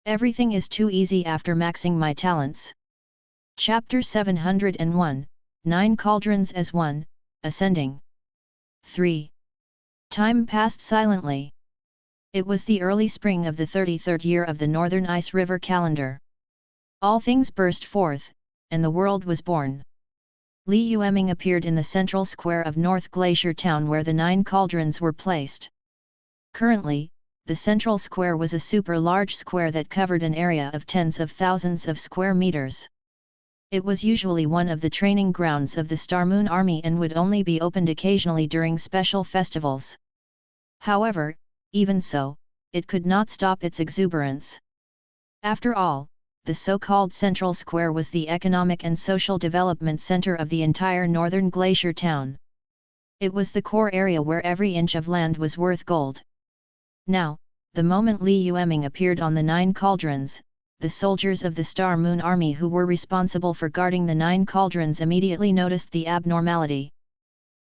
Everything is too easy after maxing my talents. Chapter 701, 9 Cauldrons as One, Ascending. 3. Time passed silently. It was the early spring of the 33rd year of the Northern Ice River calendar. All things burst forth, and the world was born. Li Yueming appeared in the central square of North Glacier Town where the 9 cauldrons were placed. Currently, the central square was a super-large square that covered an area of tens of thousands of square meters. It was usually one of the training grounds of the Star Moon Army and would only be opened occasionally during special festivals. However, even so, it could not stop its exuberance. After all, the so-called Central Square was the economic and social development center of the entire Northern Glacier Town. It was the core area where every inch of land was worth gold. Now, the moment Li Yueming appeared on the 9 cauldrons, the soldiers of the Star Moon Army who were responsible for guarding the 9 cauldrons immediately noticed the abnormality.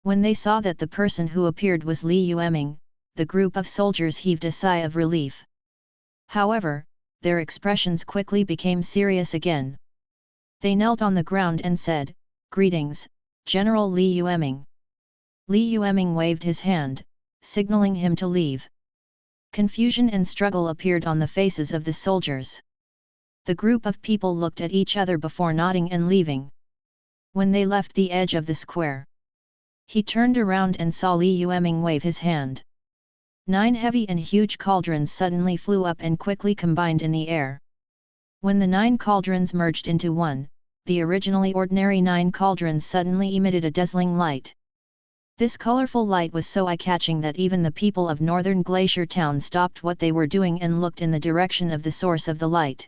When they saw that the person who appeared was Li Yueming, the group of soldiers heaved a sigh of relief. However, their expressions quickly became serious again. They knelt on the ground and said, "Greetings, General Li Yueming." Li Yueming waved his hand, signaling him to leave. Confusion and struggle appeared on the faces of the soldiers. The group of people looked at each other before nodding and leaving. When they left the edge of the square, he turned around and saw Li Yueming wave his hand. 9 heavy and huge cauldrons suddenly flew up and quickly combined in the air. When the 9 cauldrons merged into one, the originally ordinary 9 cauldrons suddenly emitted a dazzling light. This colorful light was so eye-catching that even the people of Northern Glacier Town stopped what they were doing and looked in the direction of the source of the light.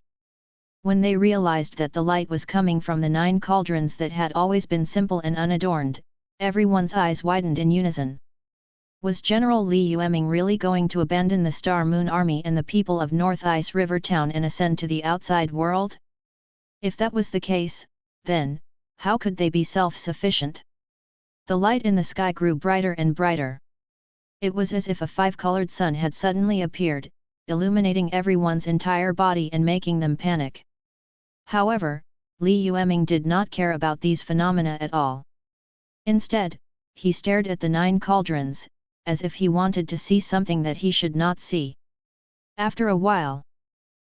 When they realized that the light was coming from the 9 cauldrons that had always been simple and unadorned, everyone's eyes widened in unison. Was General Li Yueming really going to abandon the Star Moon Army and the people of North Ice River Town and ascend to the outside world? If that was the case, then, how could they be self-sufficient? The light in the sky grew brighter and brighter. It was as if a 5-colored sun had suddenly appeared, illuminating everyone's entire body and making them panic. However, Li Yueming did not care about these phenomena at all. Instead, he stared at the 9 cauldrons, as if he wanted to see something that he should not see. After a while,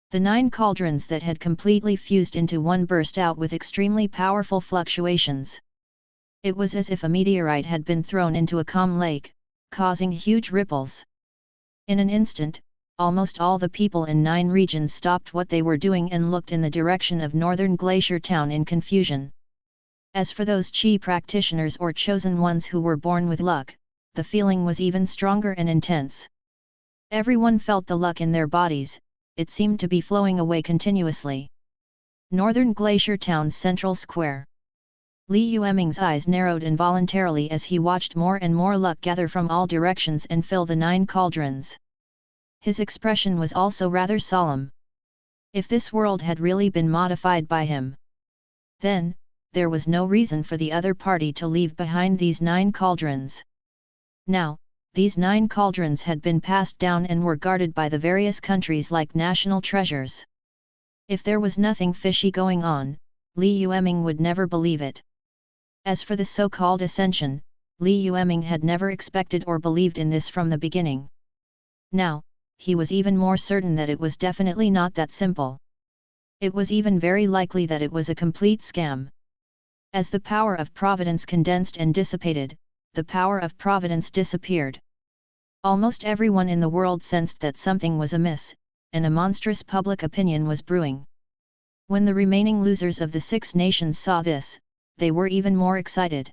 the 9 cauldrons that had completely fused into one burst out with extremely powerful fluctuations. It was as if a meteorite had been thrown into a calm lake, causing huge ripples. In an instant, almost all the people in 9 regions stopped what they were doing and looked in the direction of Northern Glacier Town in confusion. As for those Qi practitioners or chosen ones who were born with luck, the feeling was even stronger and intense. Everyone felt the luck in their bodies, it seemed to be flowing away continuously. Northern Glacier Town's central square. Li Yueming's eyes narrowed involuntarily as he watched more and more luck gather from all directions and fill the 9 cauldrons. His expression was also rather solemn. If this world had really been modified by him, then, there was no reason for the other party to leave behind these 9 cauldrons. Now, these 9 cauldrons had been passed down and were guarded by the various countries like national treasures. If there was nothing fishy going on, Li Yueming would never believe it. As for the so-called ascension, Li Yueming had never expected or believed in this from the beginning. Now, he was even more certain that it was definitely not that simple. It was even very likely that it was a complete scam. As the power of providence condensed and dissipated, the power of providence disappeared. Almost everyone in the world sensed that something was amiss, and a monstrous public opinion was brewing. When the remaining losers of the 6 nations saw this, they were even more excited.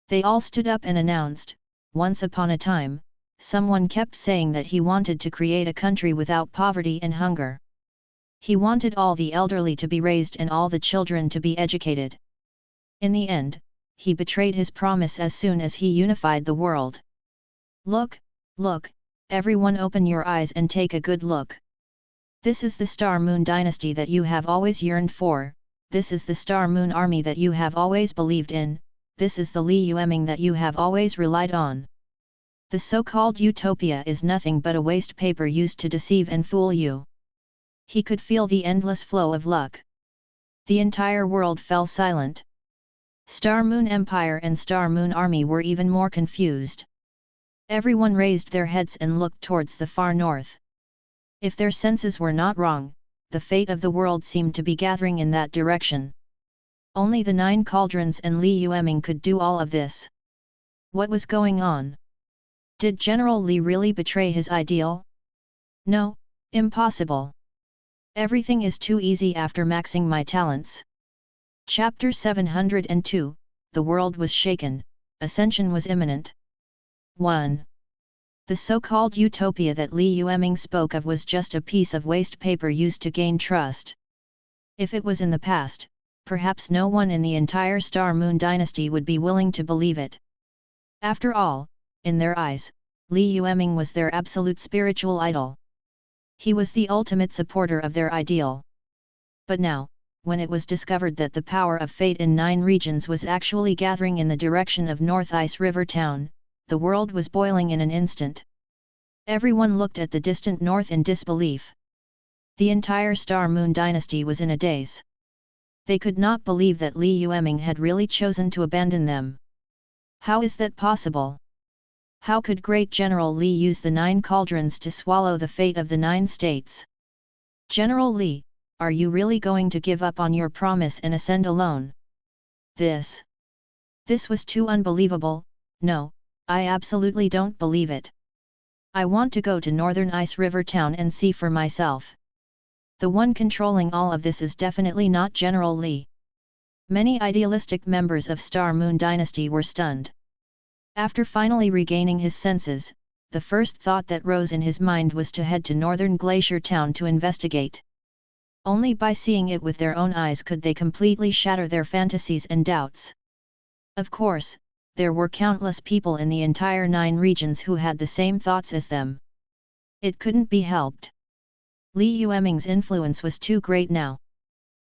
They all stood up and announced, "Once upon a time, someone kept saying that he wanted to create a country without poverty and hunger. He wanted all the elderly to be raised and all the children to be educated. In the end, he betrayed his promise as soon as he unified the world. Look, look, everyone open your eyes and take a good look. This is the Star Moon dynasty that you have always yearned for, this is the Star Moon army that you have always believed in, this is the Li Yueming that you have always relied on. The so-called utopia is nothing but a waste paper used to deceive and fool you. He could feel the endless flow of luck. The entire world fell silent. Star Moon Empire and Star Moon Army were even more confused. Everyone raised their heads and looked towards the far north. If their senses were not wrong, the fate of the world seemed to be gathering in that direction. Only the 9 cauldrons and Li Yueming could do all of this. What was going on? Did General Li really betray his ideal? No, impossible. Everything is too easy after maxing my talents. Chapter 702, The world was shaken, ascension was imminent. 1. The so-called utopia that Li Yueming spoke of was just a piece of waste paper used to gain trust. If it was in the past, perhaps no one in the entire Star Moon dynasty would be willing to believe it. After all, in their eyes, Li Yueming was their absolute spiritual idol. He was the ultimate supporter of their ideal. But now, when it was discovered that the power of fate in 9 regions was actually gathering in the direction of North Ice River Town, the world was boiling in an instant. Everyone looked at the distant north in disbelief. The entire Star Moon dynasty was in a daze. They could not believe that Li Yueming had really chosen to abandon them. How is that possible? How could Great General Li use the 9 cauldrons to swallow the fate of the 9 states? General Li, are you really going to give up on your promise and ascend alone? This was too unbelievable. No, I absolutely don't believe it. I want to go to Northern Ice River Town and see for myself. The one controlling all of this is definitely not General Li. Many idealistic members of Star Moon Dynasty were stunned. After finally regaining his senses, the first thought that rose in his mind was to head to Northern Glacier Town to investigate. Only by seeing it with their own eyes could they completely shatter their fantasies and doubts. Of course, there were countless people in the entire 9 regions who had the same thoughts as them. It couldn't be helped. Li Yueming's influence was too great now.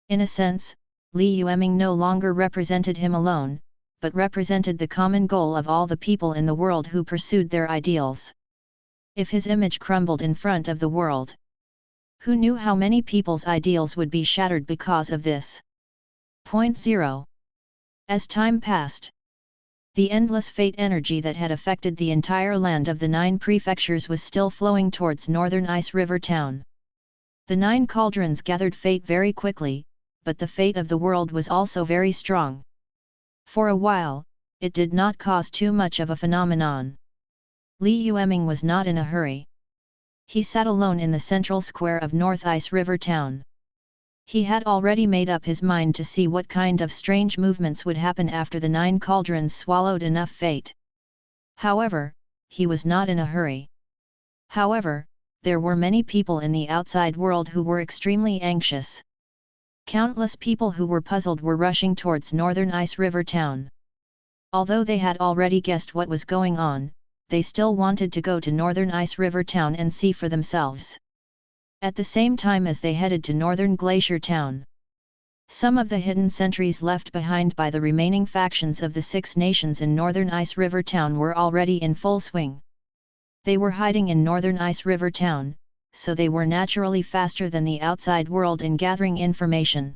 In a sense, Li Yueming no longer represented him alone, but represented the common goal of all the people in the world who pursued their ideals. If his image crumbled in front of the world, who knew how many people's ideals would be shattered because of this? 0. As time passed, the endless fate energy that had affected the entire land of the 9 prefectures was still flowing towards Northern Ice River Town. The 9 cauldrons gathered fate very quickly, but the fate of the world was also very strong. For a while, it did not cause too much of a phenomenon. Li Yueming was not in a hurry. He sat alone in the central square of North Ice River Town. He had already made up his mind to see what kind of strange movements would happen after the 9 cauldrons swallowed enough fate. However, he was not in a hurry. However, there were many people in the outside world who were extremely anxious. Countless people who were puzzled were rushing towards Northern Ice River Town. Although they had already guessed what was going on, they still wanted to go to Northern Ice River Town and see for themselves. At the same time as they headed to Northern Glacier Town, some of the hidden sentries left behind by the remaining factions of the 6 nations in Northern Ice River Town were already in full swing. They were hiding in Northern Ice River Town, so they were naturally faster than the outside world in gathering information.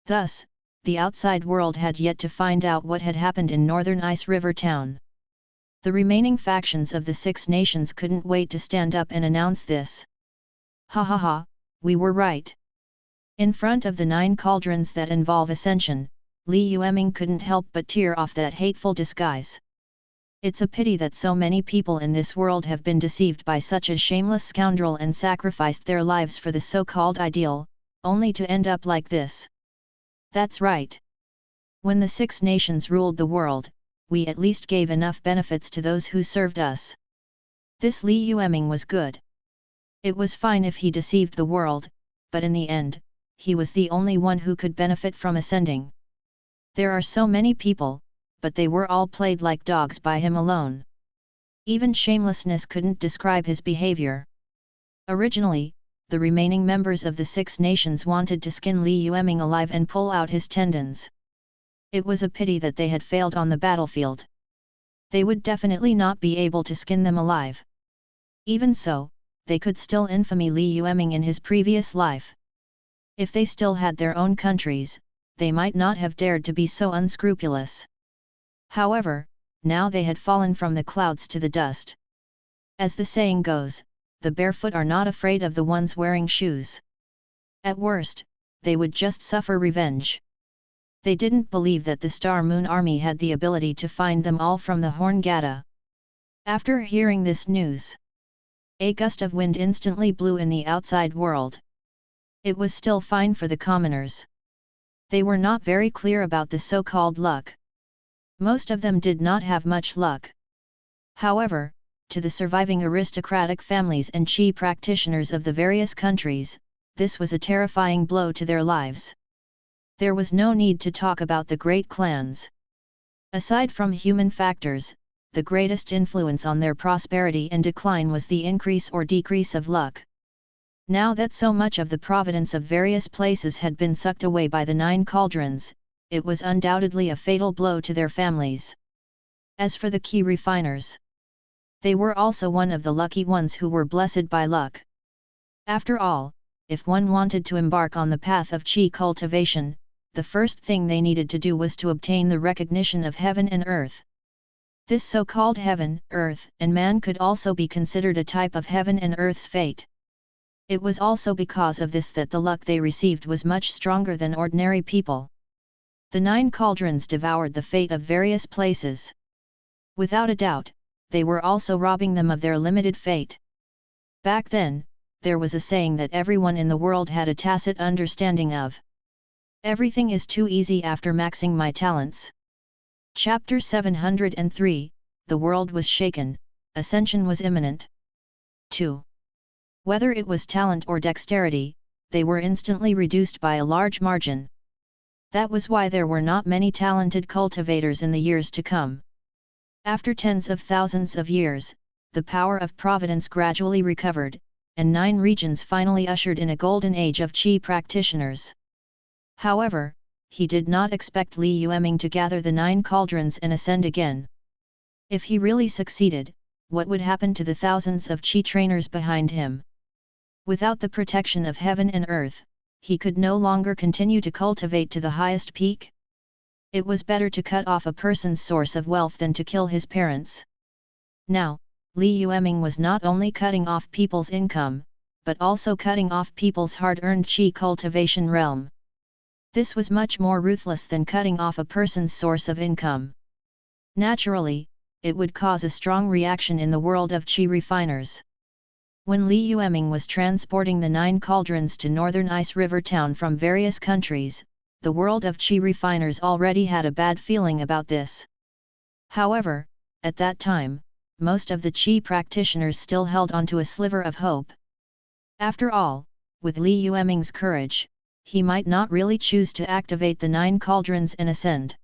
Thus, the outside world had yet to find out what had happened in Northern Ice River Town. The remaining factions of the 6 nations couldn't wait to stand up and announce this. Ha ha ha, we were right. In front of the 9 cauldrons that involve ascension, Li Yueming couldn't help but tear off that hateful disguise. It's a pity that so many people in this world have been deceived by such a shameless scoundrel and sacrificed their lives for the so-called ideal, only to end up like this. That's right. When the 6 nations ruled the world, we at least gave enough benefits to those who served us. This Li Yueming was good. It was fine if he deceived the world, but in the end, he was the only one who could benefit from ascending. There are so many people, but they were all played like dogs by him alone. Even shamelessness couldn't describe his behavior. Originally, the remaining members of the 6 nations wanted to skin Li Yueming alive and pull out his tendons. It was a pity that they had failed on the battlefield. They would definitely not be able to skin them alive. Even so, they could still infamy Li Yueming in his previous life. If they still had their own countries, they might not have dared to be so unscrupulous. However, now they had fallen from the clouds to the dust. As the saying goes, the barefoot are not afraid of the ones wearing shoes. At worst, they would just suffer revenge. They didn't believe that the Star Moon Army had the ability to find them all from the Horngata. After hearing this news, a gust of wind instantly blew in the outside world. It was still fine for the commoners. They were not very clear about the so-called luck. Most of them did not have much luck. However, to the surviving aristocratic families and chi practitioners of the various countries, this was a terrifying blow to their lives. There was no need to talk about the great clans. Aside from human factors, the greatest influence on their prosperity and decline was the increase or decrease of luck. Now that so much of the providence of various places had been sucked away by the 9 cauldrons, it was undoubtedly a fatal blow to their families. As for the key refiners, they were also one of the lucky ones who were blessed by luck. After all, if one wanted to embark on the path of chi cultivation, the first thing they needed to do was to obtain the recognition of heaven and earth. This so-called heaven, earth, and man could also be considered a type of heaven and earth's fate. It was also because of this that the luck they received was much stronger than ordinary people. The 9 cauldrons devoured the fate of various places. Without a doubt, they were also robbing them of their limited fate. Back then, there was a saying that everyone in the world had a tacit understanding of. Everything is too easy after maxing my talents. Chapter 703, The world was shaken, ascension was imminent. 2. Whether it was talent or dexterity, they were instantly reduced by a large margin. That was why there were not many talented cultivators in the years to come. After tens of thousands of years, the power of providence gradually recovered, and 9 regions finally ushered in a golden age of chi practitioners. However, he did not expect Li Yueming to gather the 9 cauldrons and ascend again. If he really succeeded, what would happen to the thousands of chi trainers behind him? Without the protection of heaven and earth, he could no longer continue to cultivate to the highest peak. It was better to cut off a person's source of wealth than to kill his parents. Now, Li Yueming was not only cutting off people's income, but also cutting off people's hard-earned chi cultivation realm. This was much more ruthless than cutting off a person's source of income. Naturally, it would cause a strong reaction in the world of chi refiners. When Li Yueming was transporting the 9 cauldrons to northern Ice River Town from various countries, the world of chi refiners already had a bad feeling about this. However, at that time, most of the chi practitioners still held onto a sliver of hope. After all, with Li Yueming's courage, he might not really choose to activate the 9 cauldrons and ascend.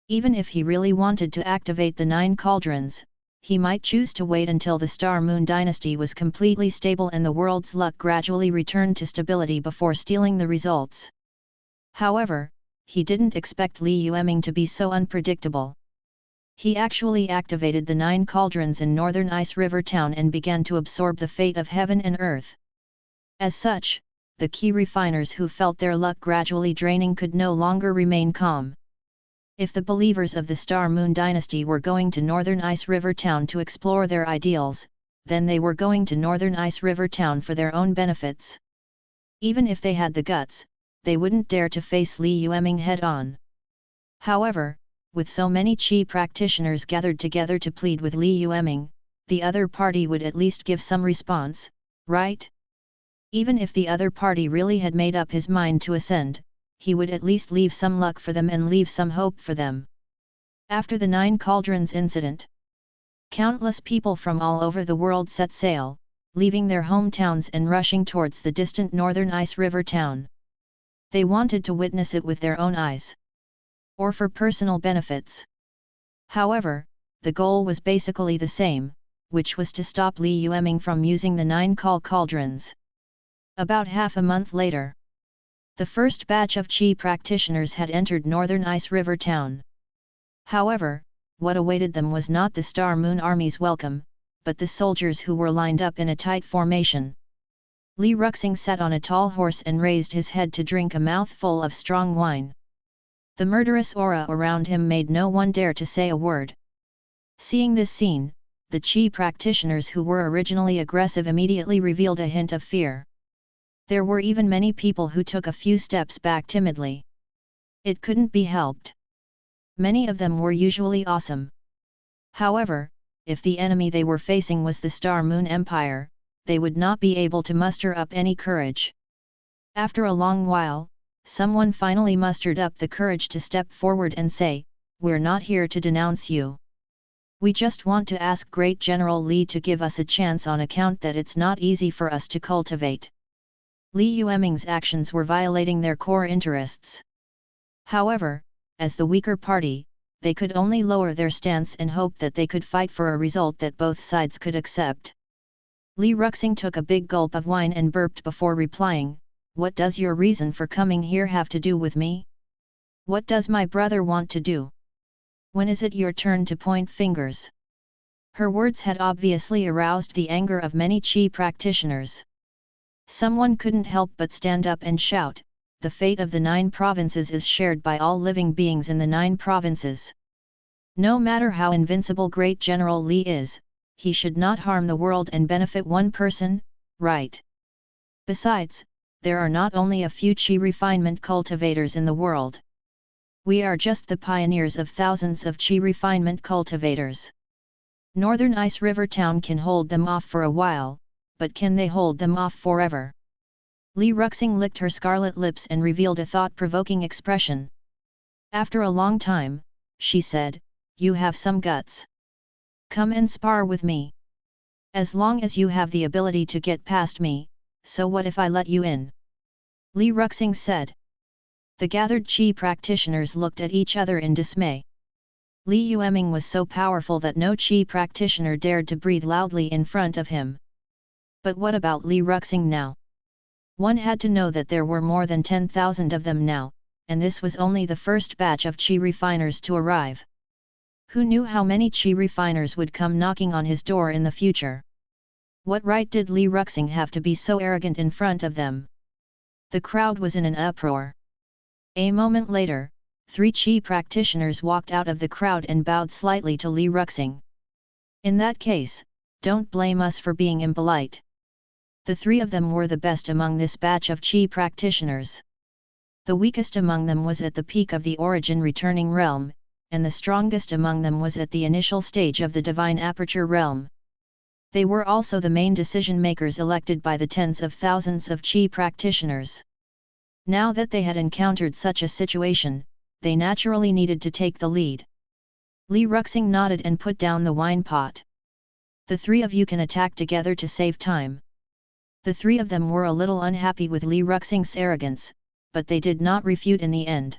Even if he really wanted to activate the 9 cauldrons, he might choose to wait until the Star Moon dynasty was completely stable and the world's luck gradually returned to stability before stealing the results. However, he didn't expect Li Yueming to be so unpredictable. He actually activated the 9 cauldrons in northern Ice River Town and began to absorb the fate of heaven and earth. As such, the key refiners who felt their luck gradually draining could no longer remain calm. If the believers of the Star Moon dynasty were going to northern Ice River Town to explore their ideals, then they were going to northern Ice River Town for their own benefits. Even if they had the guts, they wouldn't dare to face Li Yueming head-on. However, with so many chi practitioners gathered together to plead with Li Yueming, the other party would at least give some response, right? Even if the other party really had made up his mind to ascend, he would at least leave some luck for them and leave some hope for them. After the 9 cauldrons incident, countless people from all over the world set sail, leaving their hometowns and rushing towards the distant northern Ice River Town. They wanted to witness it with their own eyes. Or for personal benefits. However, the goal was basically the same, which was to stop Li Yueming from using the 9 cauldrons. About half a month later, the first batch of chi practitioners had entered northern Ice River Town. However, what awaited them was not the Star Moon Army's welcome, but the soldiers who were lined up in a tight formation. Li Yueming sat on a tall horse and raised his head to drink a mouthful of strong wine. The murderous aura around him made no one dare to say a word. Seeing this scene, the Qi practitioners who were originally aggressive immediately revealed a hint of fear. There were even many people who took a few steps back timidly. It couldn't be helped. Many of them were usually awesome. However, if the enemy they were facing was the Star Moon Empire, they would not be able to muster up any courage. After a long while, someone finally mustered up the courage to step forward and say, "We're not here to denounce you. We just want to ask Great General Li to give us a chance on account that it's not easy for us to cultivate." Li Yueming's actions were violating their core interests. However, as the weaker party, they could only lower their stance and hope that they could fight for a result that both sides could accept. Li Yueming took a big gulp of wine and burped before replying, "What does your reason for coming here have to do with me? What does my brother want to do? When is it your turn to point fingers?" Her words had obviously aroused the anger of many Qi practitioners. Someone couldn't help but stand up and shout, "The fate of the 9 provinces is shared by all living beings in the 9 provinces. No matter how invincible Great General Li is, he should not harm the world and benefit one person, right? Besides, there are not only a few Qi refinement cultivators in the world. We are just the pioneers of thousands of Qi refinement cultivators. Northern Ice River Town can hold them off for a while, but can they hold them off forever?" Li Yueming licked her scarlet lips and revealed a thought-provoking expression. After a long time, she said, "You have some guts. Come and spar with me. As long as you have the ability to get past me, so what if I let you in?" Li Yueming said. The gathered Qi practitioners looked at each other in dismay. Li Yueming was so powerful that no Qi practitioner dared to breathe loudly in front of him. But what about Li Yueming now? One had to know that there were more than 10,000 of them now, and this was only the first batch of Qi refiners to arrive. Who knew how many Qi refiners would come knocking on his door in the future? What right did Li Yueming have to be so arrogant in front of them? The crowd was in an uproar. A moment later, 3 Qi practitioners walked out of the crowd and bowed slightly to Li Yueming. "In that case, don't blame us for being impolite." The 3 of them were the best among this batch of Qi practitioners. The weakest among them was at the peak of the origin returning realm, and the strongest among them was at the initial stage of the divine aperture realm. They were also the main decision-makers elected by the tens of thousands of Qi practitioners. Now that they had encountered such a situation, they naturally needed to take the lead. Li Yueming nodded and put down the wine pot. "The 3 of you can attack together to save time." The 3 of them were a little unhappy with Li Yueming's arrogance, but they did not refute in the end.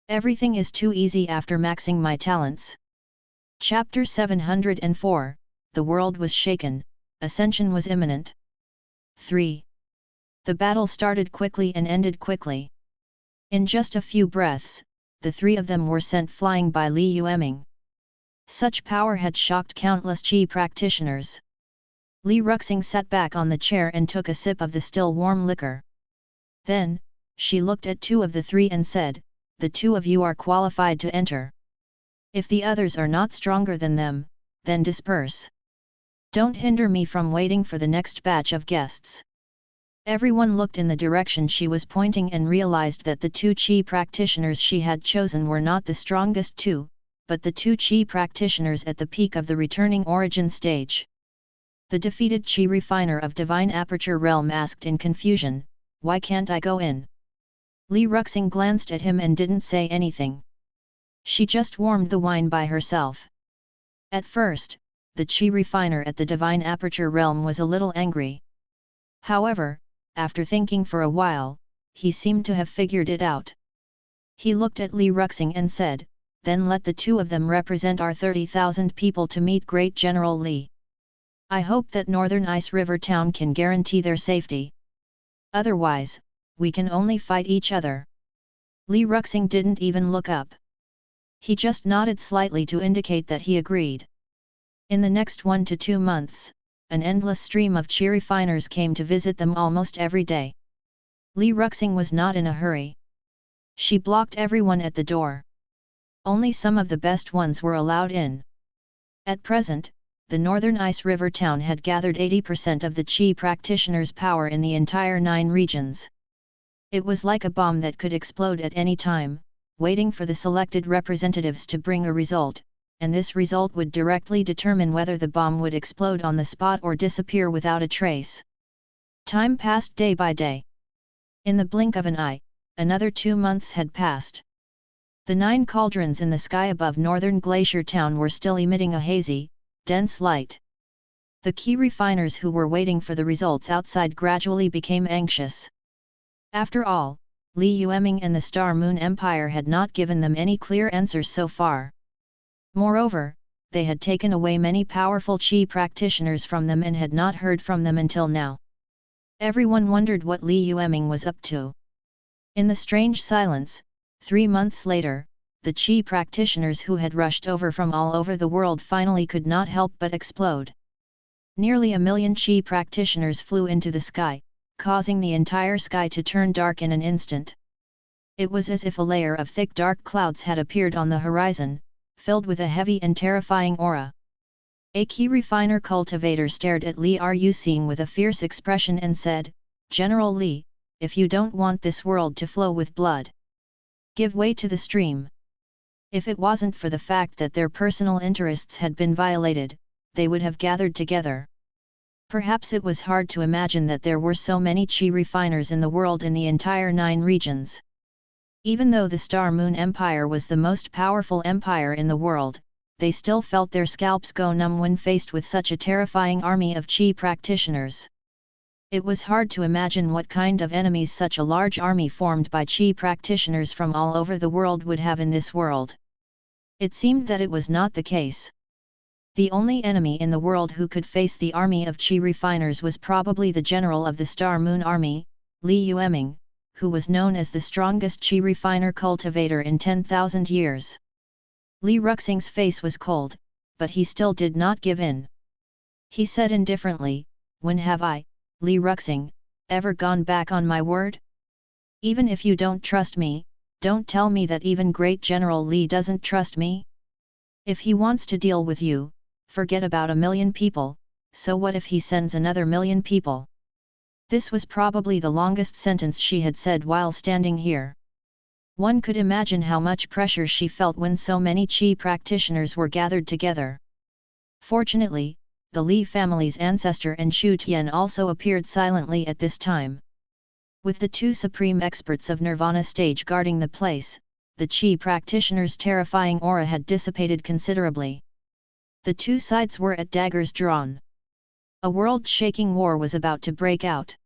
Everything is too easy after maxing my talents. Chapter 704, The world was shaken, ascension was imminent. 3. The battle started quickly and ended quickly. In just a few breaths, the 3 of them were sent flying by Li Yueming. Such power had shocked countless Qi practitioners. Li Yueming sat back on the chair and took a sip of the still warm liquor. Then, she looked at 2 of the 3 and said, "The 2 of you are qualified to enter. If the others are not stronger than them, then disperse. Don't hinder me from waiting for the next batch of guests." Everyone looked in the direction she was pointing and realized that the 2 Qi practitioners she had chosen were not the strongest 2, but the 2 Qi practitioners at the peak of the returning origin stage. The defeated Qi refiner of Divine Aperture Realm asked in confusion, "Why can't I go in?" Li Yueming glanced at him and didn't say anything. She just warmed the wine by herself. At first, the Qi refiner at the Divine Aperture Realm was a little angry. However, after thinking for a while, he seemed to have figured it out. He looked at Li Yueming and said, "Then let the 2 of them represent our 30,000 people to meet Great General Li. I hope that Northern Ice River Town can guarantee their safety. Otherwise, we can only fight each other." Li Yueming didn't even look up. He just nodded slightly to indicate that he agreed. In the next 1 to 2 months, an endless stream of chi refiners came to visit them almost every day. Li Yueming was not in a hurry. She blocked everyone at the door. Only some of the best ones were allowed in. At present, the northern ice river town had gathered 80% of the chi practitioners' power in the entire 9 regions. It was like a bomb that could explode at any time, waiting for the selected representatives to bring a result, and this result would directly determine whether the bomb would explode on the spot or disappear without a trace. Time passed day by day. In the blink of an eye, another 2 months had passed. The 9 cauldrons in the sky above northern glacier town were still emitting a hazy, dense light. The key refiners who were waiting for the results outside gradually became anxious. After all, Li Yueming and the Star Moon Empire had not given them any clear answers so far. Moreover, they had taken away many powerful chi practitioners from them and had not heard from them until now. Everyone wondered what Li Yueming was up to. In the strange silence, 3 months later, the chi practitioners who had rushed over from all over the world finally could not help but explode. Nearly 1 million chi practitioners flew into the sky, causing the entire sky to turn dark in an instant. It was as if a layer of thick dark clouds had appeared on the horizon, filled with a heavy and terrifying aura. A key refiner cultivator stared at Li Yueming with a fierce expression and said, "General Li, if you don't want this world to flow with blood, give way to the stream." If it wasn't for the fact that their personal interests had been violated, they would have gathered together. Perhaps it was hard to imagine that there were so many chi refiners in the world in the entire 9 regions. Even though the Star Moon Empire was the most powerful empire in the world, they still felt their scalps go numb when faced with such a terrifying army of chi practitioners. It was hard to imagine what kind of enemies such a large army formed by chi practitioners from all over the world would have in this world. It seemed that it was not the case. The only enemy in the world who could face the army of chi refiners was probably the general of the Star Moon Army, Li Yueming, who was known as the strongest chi refiner cultivator in 10,000 years. Li Yueming's face was cold, but he still did not give in. He said indifferently, "When have I, Li Yueming, ever gone back on my word? Even if you don't trust me, don't tell me that even great General Li doesn't trust me. If he wants to deal with you, forget about 1 million people, so what if he sends another 1 million people?" This was probably the longest sentence she had said while standing here. One could imagine how much pressure she felt when so many chi practitioners were gathered together. Fortunately, the Li family's ancestor and Shu Tian also appeared silently at this time. With the 2 supreme experts of Nirvana stage guarding the place, the chi practitioner's terrifying aura had dissipated considerably. The 2 sides were at daggers drawn. A world-shaking war was about to break out.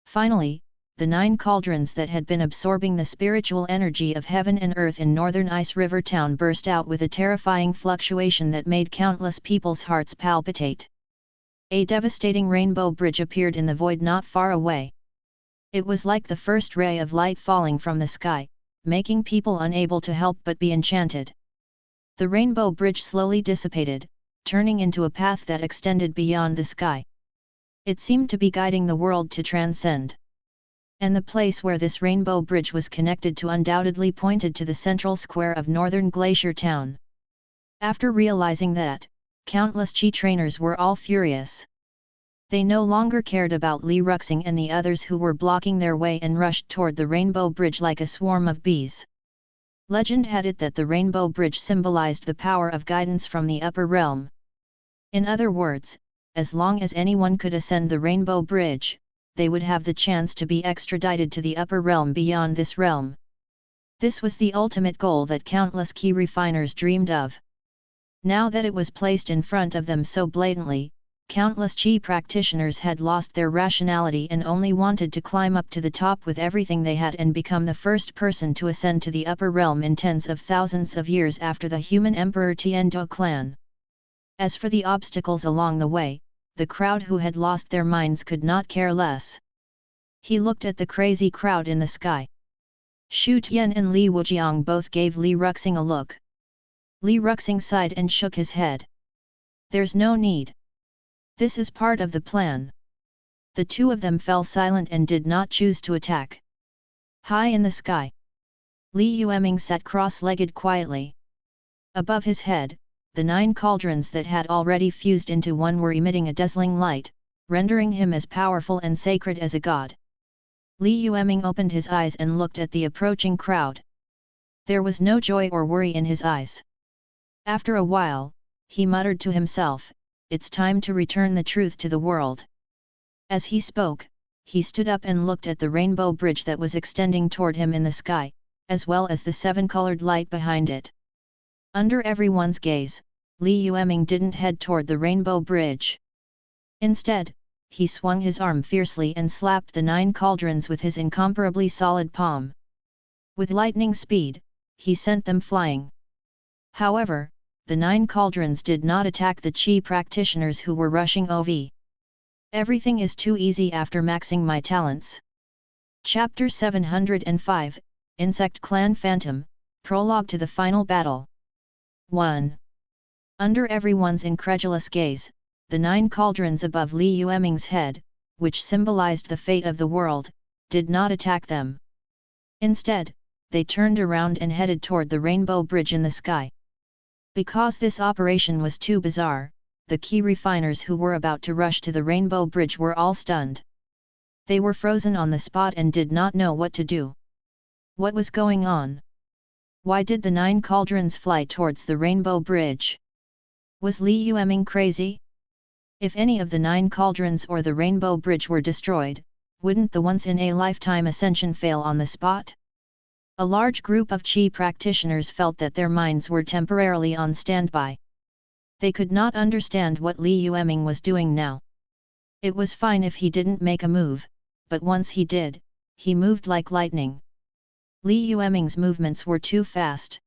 Finally, the 9 cauldrons that had been absorbing the spiritual energy of heaven and earth in northern Ice River Town burst out with a terrifying fluctuation that made countless people's hearts palpitate. A devastating rainbow bridge appeared in the void not far away. It was like the first ray of light falling from the sky, making people unable to help but be enchanted. The rainbow bridge slowly dissipated, turning into a path that extended beyond the sky. It seemed to be guiding the world to transcend. And the place where this rainbow bridge was connected to undoubtedly pointed to the central square of northern Glacier Town. After realizing that, countless chi trainers were all furious. They no longer cared about Li Yueming and the others who were blocking their way and rushed toward the rainbow bridge like a swarm of bees. Legend had it that the rainbow bridge symbolized the power of guidance from the upper realm. In other words, as long as anyone could ascend the rainbow bridge, they would have the chance to be extradited to the upper realm beyond this realm. This was the ultimate goal that countless key refiners dreamed of. Now that it was placed in front of them so blatantly, countless chi practitioners had lost their rationality and only wanted to climb up to the top with everything they had and become the first person to ascend to the upper realm in tens of thousands of years after the human emperor Tiandu clan. As for the obstacles along the way, the crowd who had lost their minds could not care less. He looked at the crazy crowd in the sky. Shu Tian and Li Wujiang both gave Li Yueming a look. Li Yueming sighed and shook his head. There's no need. This is part of the plan. The two of them fell silent and did not choose to attack. High in the sky, Li Yueming sat cross-legged quietly. Above his head, the 9 cauldrons that had already fused into one were emitting a dazzling light, rendering him as powerful and sacred as a god. Li Yueming opened his eyes and looked at the approaching crowd. There was no joy or worry in his eyes. After a while, he muttered to himself, "It's time to return the truth to the world." As he spoke, he stood up and looked at the rainbow bridge that was extending toward him in the sky, as well as the 7-colored light behind it. Under everyone's gaze, Li Yueming didn't head toward the rainbow bridge. Instead, he swung his arm fiercely and slapped the 9 cauldrons with his incomparably solid palm. With lightning speed, he sent them flying. However, the 9 cauldrons did not attack the Qi practitioners who were rushing over. Everything is too easy after maxing my talents. Chapter 705, Insect Clan Phantom, Prologue to the Final Battle. 1. Under everyone's incredulous gaze, the 9 cauldrons above Li Yueming's head, which symbolized the fate of the world, did not attack them. Instead, they turned around and headed toward the rainbow bridge in the sky. Because this operation was too bizarre, the key refiners who were about to rush to the rainbow bridge were all stunned. They were frozen on the spot and did not know what to do. What was going on? Why did the 9 cauldrons fly towards the rainbow bridge? Was Li Yueming crazy? If any of the 9 cauldrons or the rainbow bridge were destroyed, wouldn't the once-in-a-lifetime ascension fail on the spot? A large group of Qi practitioners felt that their minds were temporarily on standby. They could not understand what Li Yueming was doing now. It was fine if he didn't make a move, but once he did, he moved like lightning. Li Yueming's movements were too fast.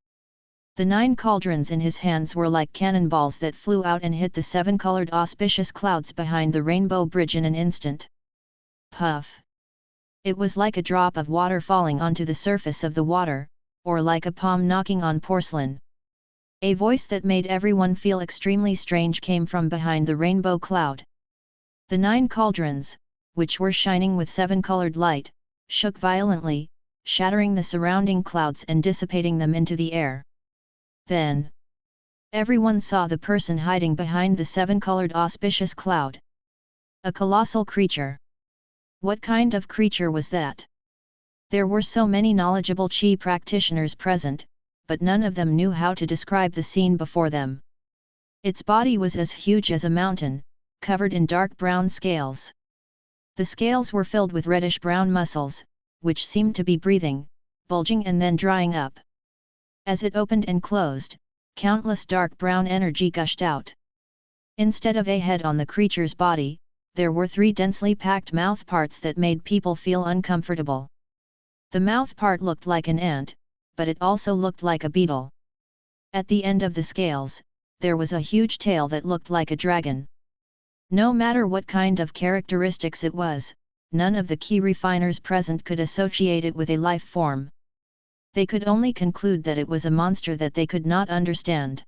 The 9 cauldrons in his hands were like cannonballs that flew out and hit the 7-colored auspicious clouds behind the rainbow bridge in an instant. Puff! It was like a drop of water falling onto the surface of the water, or like a palm knocking on porcelain. A voice that made everyone feel extremely strange came from behind the rainbow cloud. The 9 cauldrons, which were shining with 7-colored light, shook violently, shattering the surrounding clouds and dissipating them into the air. Then, everyone saw the person hiding behind the 7-colored auspicious cloud. A colossal creature. What kind of creature was that? There were so many knowledgeable Qi practitioners present, but none of them knew how to describe the scene before them. Its body was as huge as a mountain, covered in dark brown scales. The scales were filled with reddish-brown muscles, which seemed to be breathing, bulging and then drying up. As it opened and closed, countless dark brown energy gushed out. Instead of a head on the creature's body, there were 3 densely packed mouth parts that made people feel uncomfortable. The mouth part looked like an ant, but it also looked like a beetle. At the end of the scales, there was a huge tail that looked like a dragon. No matter what kind of characteristics it was, none of the key refiners present could associate it with a life form. They could only conclude that it was a monster that they could not understand.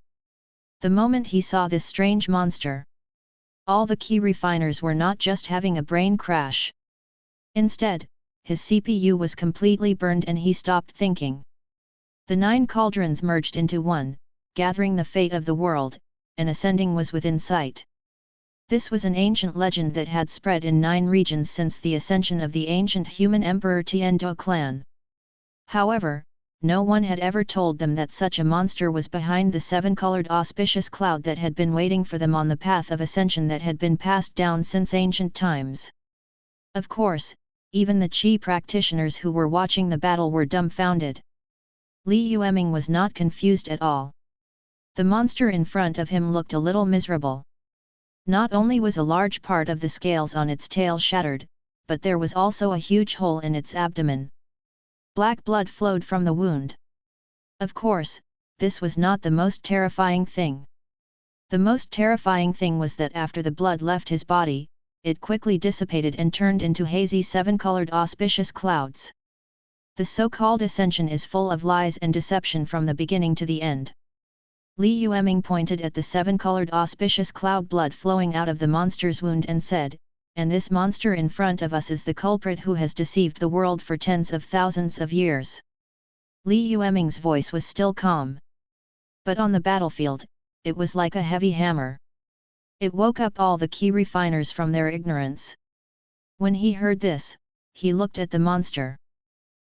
The moment he saw this strange monster, all the key refiners were not just having a brain crash. Instead, his CPU was completely burned and he stopped thinking. The 9 cauldrons merged into one, gathering the fate of the world, and ascending was within sight. This was an ancient legend that had spread in 9 regions since the ascension of the ancient human emperor Tiando clan. However, no one had ever told them that such a monster was behind the 7-colored auspicious cloud that had been waiting for them on the path of ascension that had been passed down since ancient times. Of course, even the Qi practitioners who were watching the battle were dumbfounded. Li Yueming was not confused at all. The monster in front of him looked a little miserable. Not only was a large part of the scales on its tail shattered, but there was also a huge hole in its abdomen. Black blood flowed from the wound. Of course, this was not the most terrifying thing. The most terrifying thing was that after the blood left his body, it quickly dissipated and turned into hazy 7-colored auspicious clouds. The so-called ascension is full of lies and deception from the beginning to the end. Li Yueming pointed at the seven-colored auspicious cloud blood flowing out of the monster's wound and said, "And this monster in front of us is the culprit who has deceived the world for tens of thousands of years." Li Yueming's voice was still calm. But on the battlefield, it was like a heavy hammer. It woke up all the key refiners from their ignorance. When he heard this, he looked at the monster.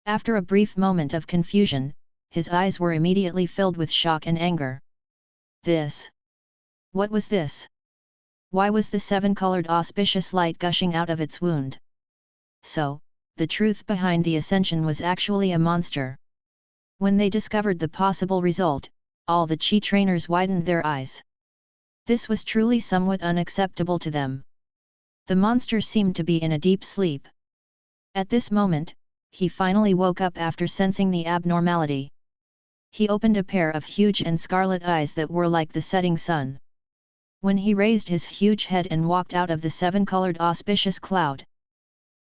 After a brief moment of confusion, his eyes were immediately filled with shock and anger. This? What was this? Why was the seven-colored auspicious light gushing out of its wound? So, the truth behind the ascension was actually a monster. When they discovered the possible result, all the Qi trainers widened their eyes. This was truly somewhat unacceptable to them. The monster seemed to be in a deep sleep. At this moment, he finally woke up after sensing the abnormality. He opened a pair of huge and scarlet eyes that were like the setting sun. When he raised his huge head and walked out of the seven-colored auspicious cloud,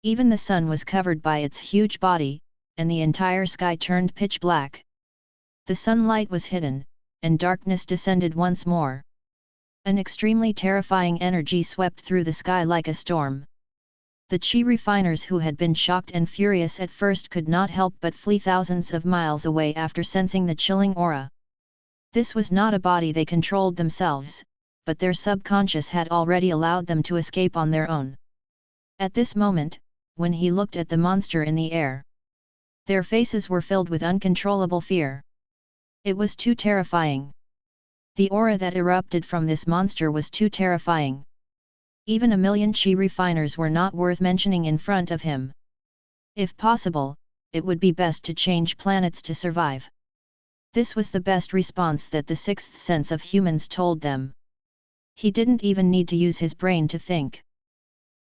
even the sun was covered by its huge body, and the entire sky turned pitch black. The sunlight was hidden, and darkness descended once more. An extremely terrifying energy swept through the sky like a storm. The Qi refiners who had been shocked and furious at first could not help but flee thousands of miles away after sensing the chilling aura. This was not a body they controlled themselves, but their subconscious had already allowed them to escape on their own. At this moment, when he looked at the monster in the air, their faces were filled with uncontrollable fear. It was too terrifying. The aura that erupted from this monster was too terrifying. Even a million Qi refiners were not worth mentioning in front of him. If possible, it would be best to change planets to survive. This was the best response that the sixth sense of humans told them. He didn't even need to use his brain to think.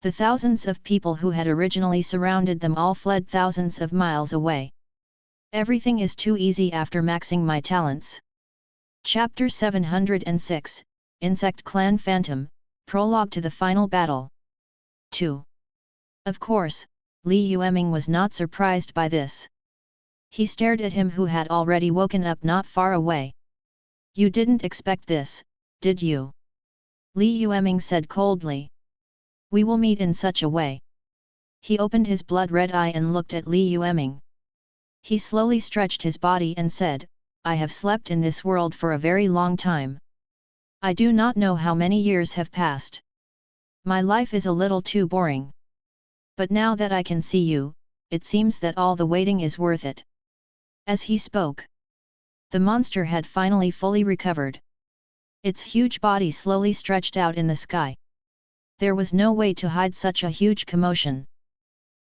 The thousands of people who had originally surrounded them all fled thousands of miles away. Everything is too easy after maxing my talents. Chapter 706, Insect Clan Phantom, Prologue to the Final Battle. 2. Of course, Li Yueming was not surprised by this. He stared at him who had already woken up not far away. "You didn't expect this, did you?" Li Yueming said coldly. "We will meet in such a way." He opened his blood-red eye and looked at Li Yueming. He slowly stretched his body and said, "I have slept in this world for a very long time. I do not know how many years have passed. My life is a little too boring. But now that I can see you, it seems that all the waiting is worth it." As he spoke, the monster had finally fully recovered. Its huge body slowly stretched out in the sky. There was no way to hide such a huge commotion.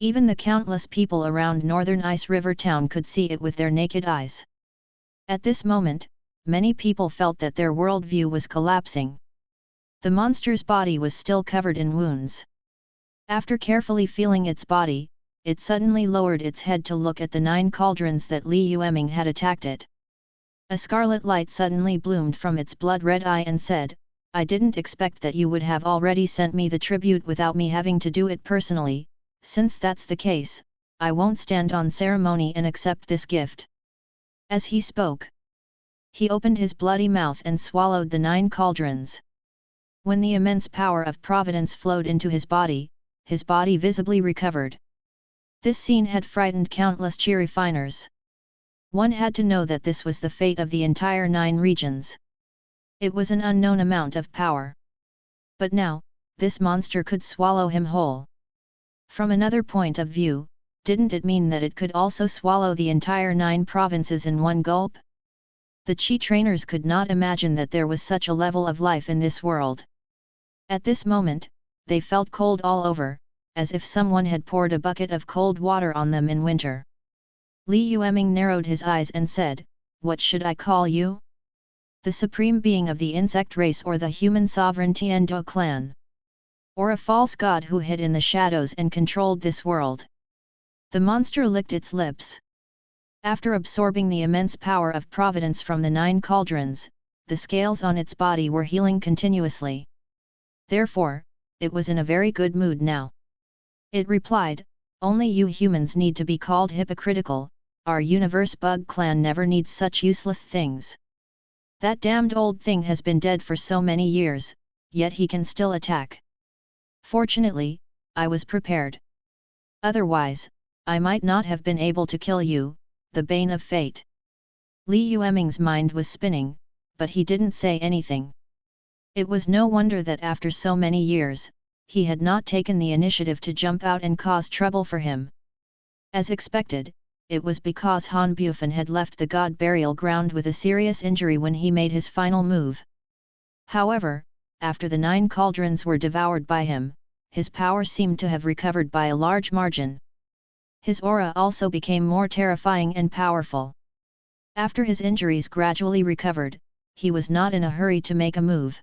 Even the countless people around Northern Ice River Town could see it with their naked eyes. At this moment, many people felt that their worldview was collapsing. The monster's body was still covered in wounds. After carefully feeling its body, it suddenly lowered its head to look at the 9 cauldrons that Li Yueming had attacked it. A scarlet light suddenly bloomed from its blood-red eye and said, "I didn't expect that you would have already sent me the tribute without me having to do it personally. Since that's the case, I won't stand on ceremony and accept this gift." As he spoke, he opened his bloody mouth and swallowed the 9 cauldrons. When the immense power of providence flowed into his body visibly recovered. This scene had frightened countless Qi refiners. One had to know that this was the fate of the entire 9 regions. It was an unknown amount of power. But now, this monster could swallow him whole. From another point of view, didn't it mean that it could also swallow the entire 9 provinces in one gulp? The Qi trainers could not imagine that there was such a level of life in this world. At this moment, they felt cold all over, as if someone had poured a bucket of cold water on them in winter. Li Yueming narrowed his eyes and said, "What should I call you? The supreme being of the insect race, or the human sovereign Tiando clan? Or a false god who hid in the shadows and controlled this world?" The monster licked its lips. After absorbing the immense power of providence from the 9 cauldrons, the scales on its body were healing continuously. Therefore, it was in a very good mood now. It replied, "Only you humans need to be called hypocritical, our universe bug clan never needs such useless things." That damned old thing has been dead for so many years, yet he can still attack. Fortunately, I was prepared. Otherwise, I might not have been able to kill you, the bane of fate. Li Yueming's mind was spinning, but he didn't say anything. It was no wonder that after so many years, he had not taken the initiative to jump out and cause trouble for him. As expected, it was because Han Bufan had left the god burial ground with a serious injury when he made his final move. However, after the 9 cauldrons were devoured by him, his power seemed to have recovered by a large margin. His aura also became more terrifying and powerful. After his injuries gradually recovered, he was not in a hurry to make a move.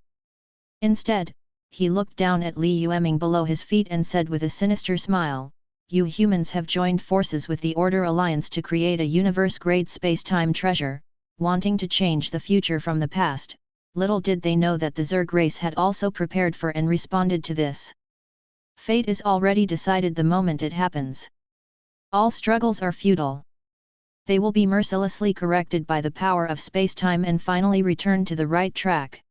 Instead, he looked down at Li Yueming below his feet and said with a sinister smile, "You humans have joined forces with the Order Alliance to create a universe-grade space-time treasure, wanting to change the future from the past. Little did they know that the Zerg race had also prepared for and responded to this. Fate is already decided the moment it happens. All struggles are futile. They will be mercilessly corrected by the power of space-time and finally return to the right track.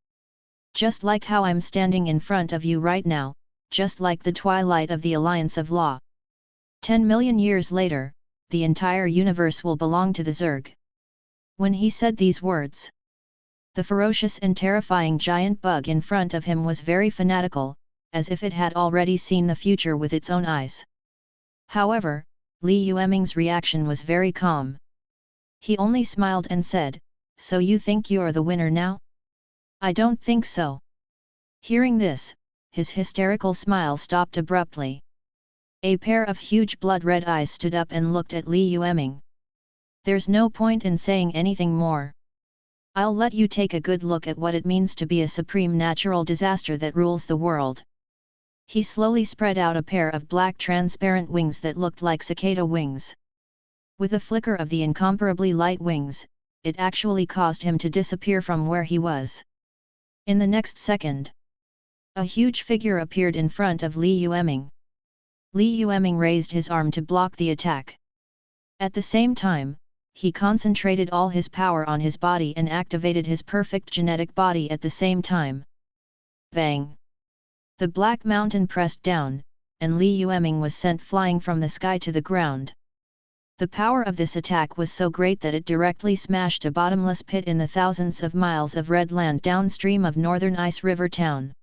Just like how I'm standing in front of you right now, just like the twilight of the Alliance of Law. 10 million years later, the entire universe will belong to the Zerg." When he said these words, the ferocious and terrifying giant bug in front of him was very fanatical, as if it had already seen the future with its own eyes. However, Li Yueming's reaction was very calm. He only smiled and said, "So you think you're the winner now? I don't think so." Hearing this, his hysterical smile stopped abruptly. A pair of huge blood-red eyes stood up and looked at Li Yueming. "There's no point in saying anything more. I'll let you take a good look at what it means to be a supreme natural disaster that rules the world." He slowly spread out a pair of black transparent wings that looked like cicada wings. With a flicker of the incomparably light wings, it actually caused him to disappear from where he was. In the next second, a huge figure appeared in front of Li Yueming. Li Yueming raised his arm to block the attack. At the same time, he concentrated all his power on his body and activated his perfect genetic body at the same time. Bang! The black mountain pressed down, and Li Yueming was sent flying from the sky to the ground. The power of this attack was so great that it directly smashed a bottomless pit in the thousands of miles of red land downstream of Northern Ice River Town.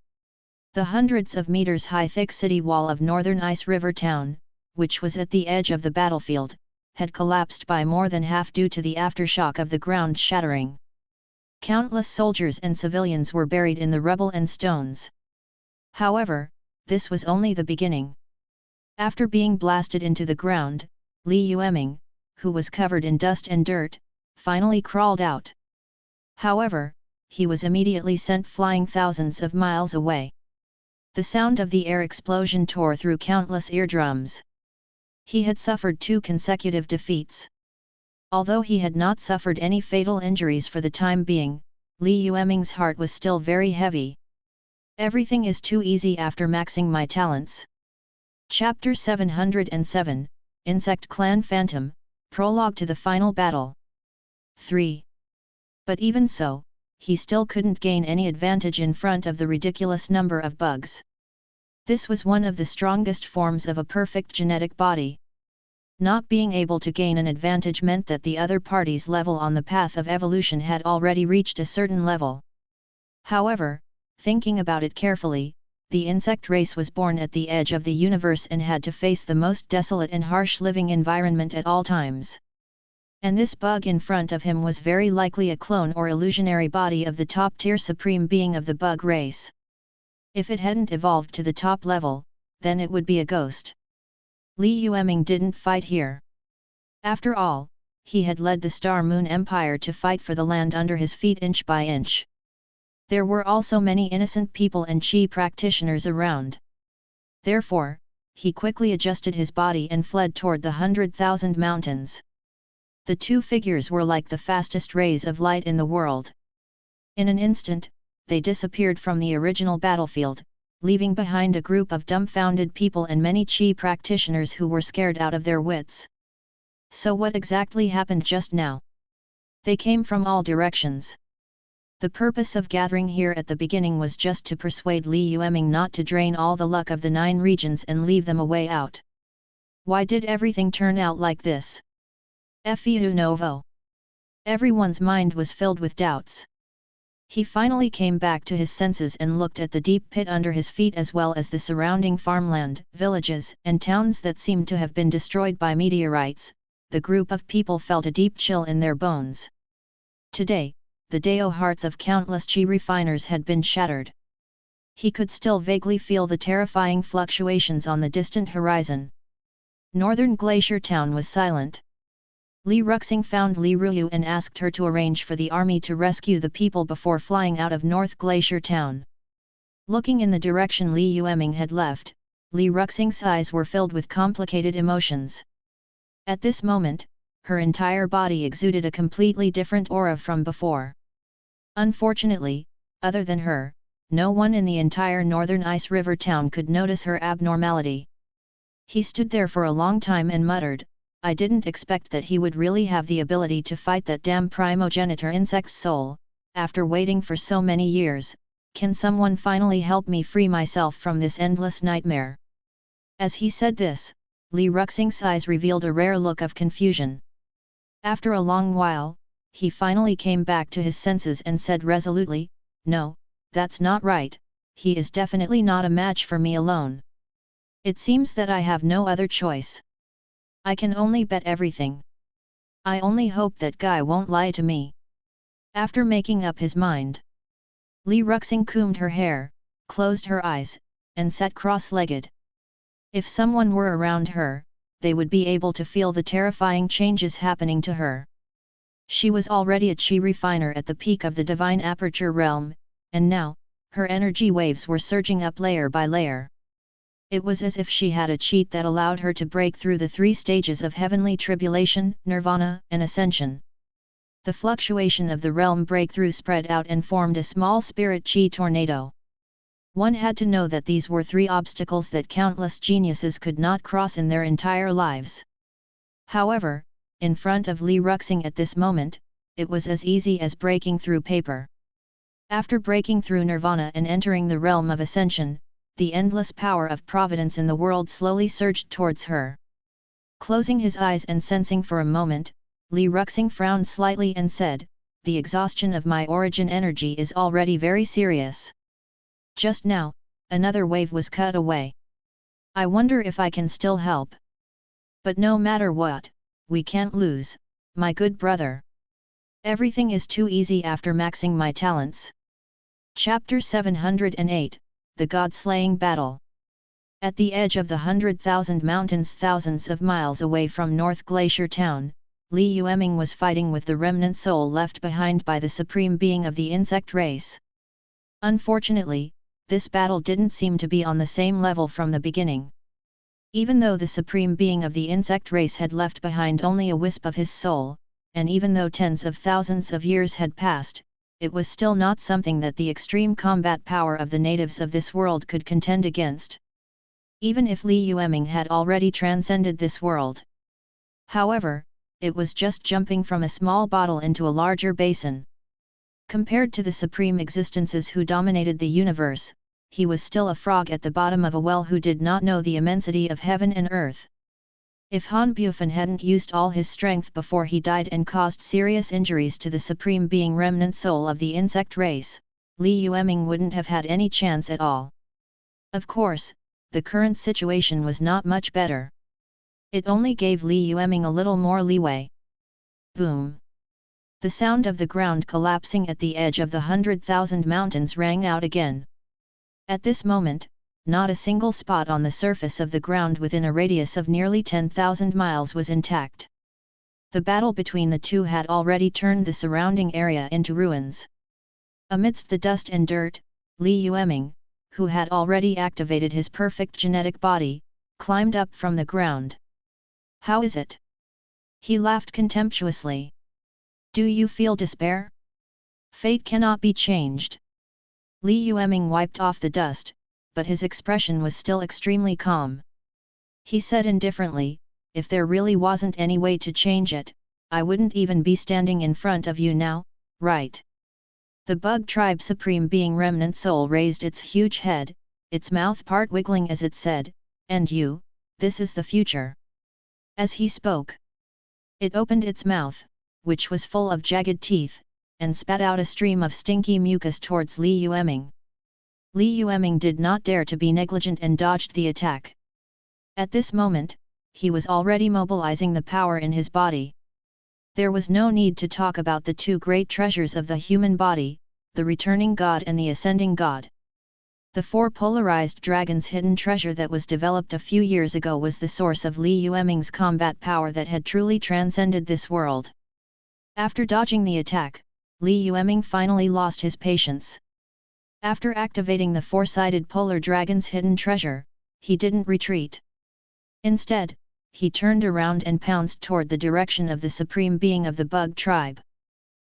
The hundreds of meters high thick city wall of Northern Ice River Town, which was at the edge of the battlefield, had collapsed by more than half due to the aftershock of the ground shattering. Countless soldiers and civilians were buried in the rubble and stones. However, this was only the beginning. After being blasted into the ground, Li Yueming, who was covered in dust and dirt, finally crawled out. However, he was immediately sent flying thousands of miles away. The sound of the air explosion tore through countless eardrums. He had suffered 2 consecutive defeats. Although he had not suffered any fatal injuries for the time being, Li Yueming's heart was still very heavy. Everything is too easy after maxing my talents. Chapter 707, Insect Clan Phantom, Prologue to the Final Battle. 3. But even so, he still couldn't gain any advantage in front of the ridiculous number of bugs. This was one of the strongest forms of a perfect genetic body. Not being able to gain an advantage meant that the other party's level on the path of evolution had already reached a certain level. However, thinking about it carefully, the insect race was born at the edge of the universe and had to face the most desolate and harsh living environment at all times. And this bug in front of him was very likely a clone or illusionary body of the top-tier supreme being of the bug race. If it hadn't evolved to the top level, then it would be a ghost. Li Yueming didn't fight here. After all, he had led the Star Moon Empire to fight for the land under his feet inch by inch. There were also many innocent people and chi practitioners around. Therefore, he quickly adjusted his body and fled toward the 100,000 mountains. The 2 figures were like the fastest rays of light in the world. In an instant, they disappeared from the original battlefield, leaving behind a group of dumbfounded people and many chi practitioners who were scared out of their wits. So what exactly happened just now? They came from all directions. The purpose of gathering here at the beginning was just to persuade Li Yueming not to drain all the luck of the 9 regions and leave them a way out. Why did everything turn out like this? Feu novo. Everyone's mind was filled with doubts. He finally came back to his senses and looked at the deep pit under his feet as well as the surrounding farmland, villages, and towns that seemed to have been destroyed by meteorites. The group of people felt a deep chill in their bones. Today, the Dao hearts of countless chi refiners had been shattered. He could still vaguely feel the terrifying fluctuations on the distant horizon. Northern Glacier Town was silent. Li Yueming found Li Ruyu and asked her to arrange for the army to rescue the people before flying out of North Glacier Town. Looking in the direction Li Yueming had left, Li Yueming's eyes were filled with complicated emotions. At this moment, her entire body exuded a completely different aura from before. Unfortunately, other than her, no one in the entire northern Ice River town could notice her abnormality. He stood there for a long time and muttered, "I didn't expect that he would really have the ability to fight that damn primogenitor insect's soul. After waiting for so many years, can someone finally help me free myself from this endless nightmare?" As he said this, Li Yueming's eyes revealed a rare look of confusion. After a long while, he finally came back to his senses and said resolutely, "No, that's not right, he is definitely not a match for me alone. It seems that I have no other choice. I can only bet everything. I only hope that guy won't lie to me." After making up his mind, Li Yueming combed her hair, closed her eyes, and sat cross-legged. If someone were around her, they would be able to feel the terrifying changes happening to her. She was already a chi refiner at the peak of the divine aperture realm, and now, her energy waves were surging up layer by layer. It was as if she had a cheat that allowed her to break through the 3 stages of heavenly tribulation, nirvana, and ascension. The fluctuation of the realm breakthrough spread out and formed a small spirit chi tornado. One had to know that these were 3 obstacles that countless geniuses could not cross in their entire lives. However, in front of Li Yueming at this moment, it was as easy as breaking through paper. After breaking through nirvana and entering the realm of ascension, the endless power of providence in the world slowly surged towards her. Closing his eyes and sensing for a moment, Li Yueming frowned slightly and said, "The exhaustion of my origin energy is already very serious. Just now, another wave was cut away. I wonder if I can still help. But no matter what, we can't lose, my good brother. Everything is too easy after maxing my talents." Chapter 708, The God-Slaying Battle. At the edge of the 100,000 mountains thousands of miles away from North Glacier Town, Li Yueming was fighting with the remnant soul left behind by the supreme being of the insect race. Unfortunately, this battle didn't seem to be on the same level from the beginning. Even though the supreme being of the insect race had left behind only a wisp of his soul, and even though tens of thousands of years had passed, it was still not something that the extreme combat power of the natives of this world could contend against. Even if Li Yueming had already transcended this world. However, it was just jumping from a small bottle into a larger basin. Compared to the supreme existences who dominated the universe, he was still a frog at the bottom of a well who did not know the immensity of heaven and earth. If Han Bufan hadn't used all his strength before he died and caused serious injuries to the supreme being remnant soul of the insect race, Li Yueming wouldn't have had any chance at all. Of course, the current situation was not much better. It only gave Li Yueming a little more leeway. Boom! The sound of the ground collapsing at the edge of the 100,000 mountains rang out again. At this moment, not a single spot on the surface of the ground within a radius of nearly 10,000 miles was intact. The battle between the two had already turned the surrounding area into ruins. Amidst the dust and dirt, Li Yueming, who had already activated his perfect genetic body, climbed up from the ground. "How is it?" He laughed contemptuously. "Do you feel despair? Fate cannot be changed." Li Yueming wiped off the dust, but his expression was still extremely calm. He said indifferently, "If there really wasn't any way to change it, I wouldn't even be standing in front of you now, right?" The bug tribe supreme being remnant soul raised its huge head, its mouth part wiggling as it said, "And you, this is the future." As he spoke, it opened its mouth, which was full of jagged teeth, and spat out a stream of stinky mucus towards Li Yueming. Li Yueming did not dare to be negligent and dodged the attack. At this moment, he was already mobilizing the power in his body. There was no need to talk about the two great treasures of the human body, the returning God and the ascending God. The four polarized dragon's hidden treasure that was developed a few years ago was the source of Li Yueming's combat power that had truly transcended this world. After dodging the attack, Li Yueming finally lost his patience. After activating the four-sided polar dragon's hidden treasure, he didn't retreat. Instead, he turned around and pounced toward the direction of the supreme being of the bug tribe.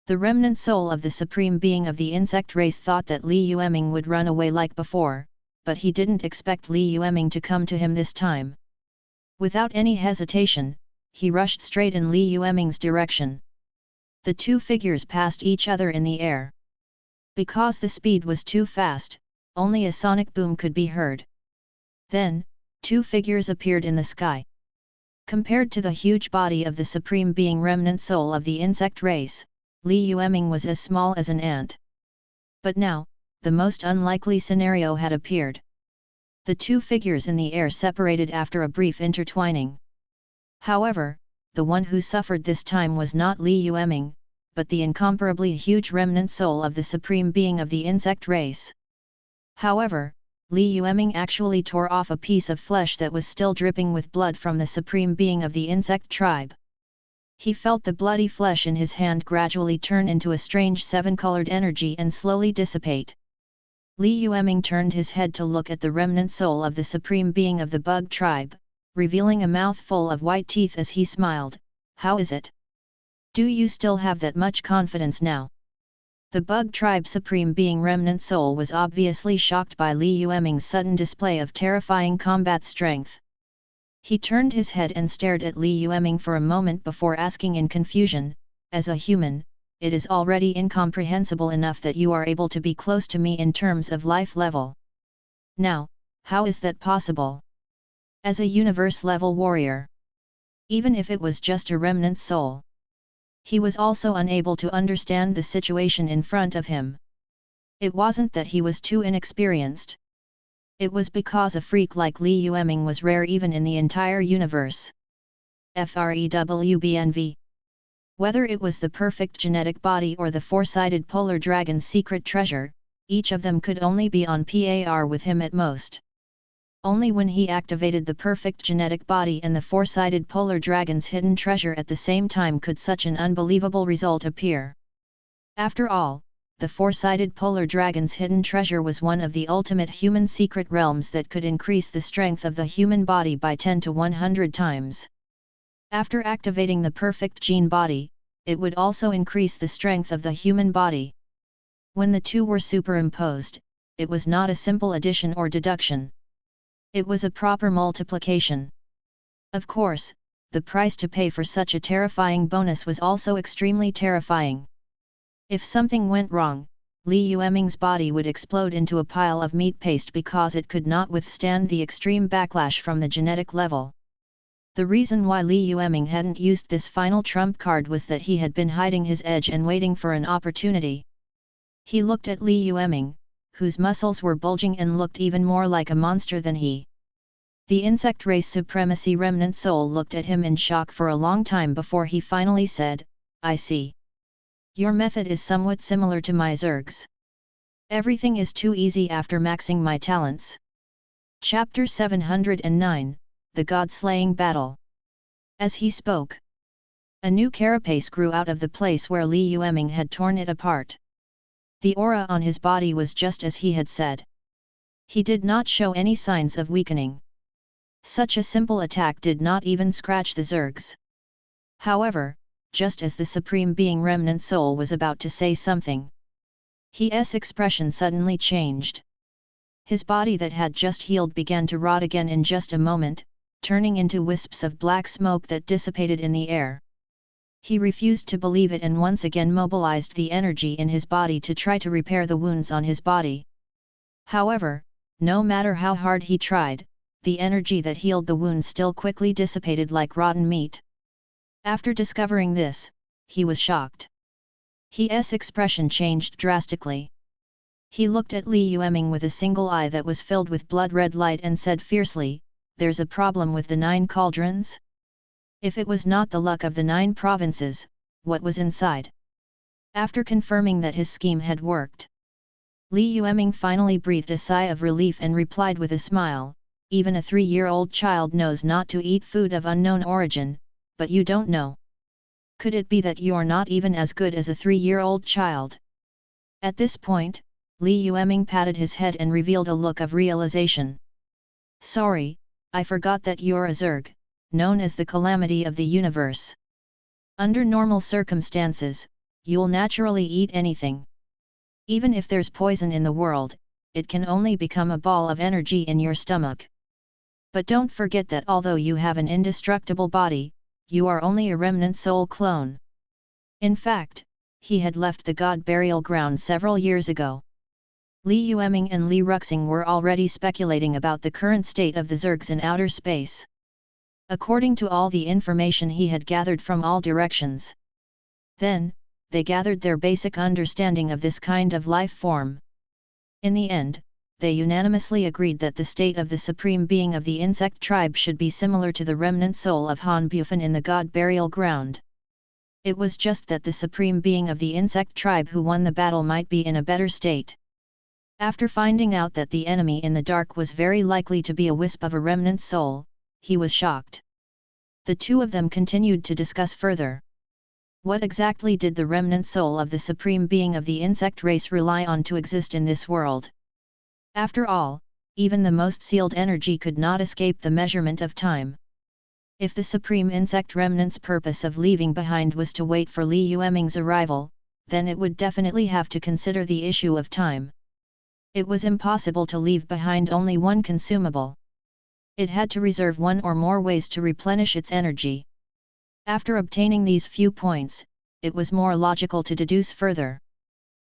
The remnant soul of the supreme being of the insect race thought that Li Yueming would run away like before, but he didn't expect Li Yueming to come to him this time. Without any hesitation, he rushed straight in Li Yueming's direction. The two figures passed each other in the air. Because the speed was too fast, only a sonic boom could be heard. Then, two figures appeared in the sky. Compared to the huge body of the supreme being remnant soul of the insect race, Li Yueming was as small as an ant. But now, the most unlikely scenario had appeared. The two figures in the air separated after a brief intertwining. However, the one who suffered this time was not Li Yueming, but the incomparably huge remnant soul of the supreme being of the insect race. However, Li Yueming actually tore off a piece of flesh that was still dripping with blood from the supreme being of the insect tribe. He felt the bloody flesh in his hand gradually turn into a strange seven-colored energy and slowly dissipate. Li Yueming turned his head to look at the remnant soul of the supreme being of the bug tribe, revealing a mouth full of white teeth as he smiled. "How is it? Do you still have that much confidence now?" The bug tribe supreme being remnant soul was obviously shocked by Li Yueming's sudden display of terrifying combat strength. He turned his head and stared at Li Yueming for a moment before asking in confusion, "As a human, it is already incomprehensible enough that you are able to be close to me in terms of life level. Now, how is that possible? As a universe-level warrior? Even if it was just a remnant soul." He was also unable to understand the situation in front of him. It wasn't that he was too inexperienced. It was because a freak like Li Yueming was rare even in the entire universe. FREWBNV. Whether it was the perfect genetic body or the four-sided polar dragon's secret treasure, each of them could only be on par with him at most. Only when he activated the perfect genetic body and the four-sided polar dragon's hidden treasure at the same time could such an unbelievable result appear. After all, the four-sided polar dragon's hidden treasure was one of the ultimate human secret realms that could increase the strength of the human body by 10 to 100 times. After activating the perfect gene body, it would also increase the strength of the human body. When the two were superimposed, it was not a simple addition or deduction. It was a proper multiplication. Of course, the price to pay for such a terrifying bonus was also extremely terrifying. If something went wrong, Li Yueming's body would explode into a pile of meat paste because it could not withstand the extreme backlash from the genetic level. The reason why Li Yueming hadn't used this final trump card was that he had been hiding his edge and waiting for an opportunity. He looked at Li Yueming, whose muscles were bulging and looked even more like a monster than he. The insect race supremacy remnant soul looked at him in shock for a long time before he finally said, "I see. Your method is somewhat similar to my Zerg's. Everything is too easy after maxing my talents." Chapter 709, The God-Slaying Battle. As he spoke, a new carapace grew out of the place where Li Yueming had torn it apart. The aura on his body was just as he had said. He did not show any signs of weakening. Such a simple attack did not even scratch the Zergs. However, just as the Supreme Being Remnant Soul was about to say something, his expression suddenly changed. His body that had just healed began to rot again in just a moment, turning into wisps of black smoke that dissipated in the air. He refused to believe it and once again mobilized the energy in his body to try to repair the wounds on his body. However, no matter how hard he tried, the energy that healed the wounds still quickly dissipated like rotten meat. After discovering this, he was shocked. His expression changed drastically. He looked at Li Yueming with a single eye that was filled with blood-red light and said fiercely, "There's a problem with the 9 cauldrons? If it was not the luck of the 9 provinces, what was inside?" After confirming that his scheme had worked, Li Yueming finally breathed a sigh of relief and replied with a smile, "Even a 3-year-old child knows not to eat food of unknown origin, but you don't know. Could it be that you're not even as good as a 3-year-old child?" At this point, Li Yueming patted his head and revealed a look of realization. "Sorry, I forgot that you're a Zerg, known as the calamity of the universe. Under normal circumstances, you'll naturally eat anything. Even if there's poison in the world, it can only become a ball of energy in your stomach. But don't forget that although you have an indestructible body, you are only a remnant soul clone." In fact, he had left the god burial ground several years ago. Li Yueming and Li Ruxing were already speculating about the current state of the Zergs in outer space. According to all the information he had gathered from all directions. Then, they gathered their basic understanding of this kind of life form. In the end, they unanimously agreed that the state of the supreme being of the insect tribe should be similar to the remnant soul of Han Bufan in the god burial ground. It was just that the supreme being of the insect tribe who won the battle might be in a better state. After finding out that the enemy in the dark was very likely to be a wisp of a remnant soul, he was shocked. The two of them continued to discuss further. What exactly did the remnant soul of the supreme being of the insect race rely on to exist in this world? After all, even the most sealed energy could not escape the measurement of time. If the supreme insect remnant's purpose of leaving behind was to wait for Li Yueming's arrival, then it would definitely have to consider the issue of time. It was impossible to leave behind only one consumable. It had to reserve one or more ways to replenish its energy. After obtaining these few points, it was more logical to deduce further.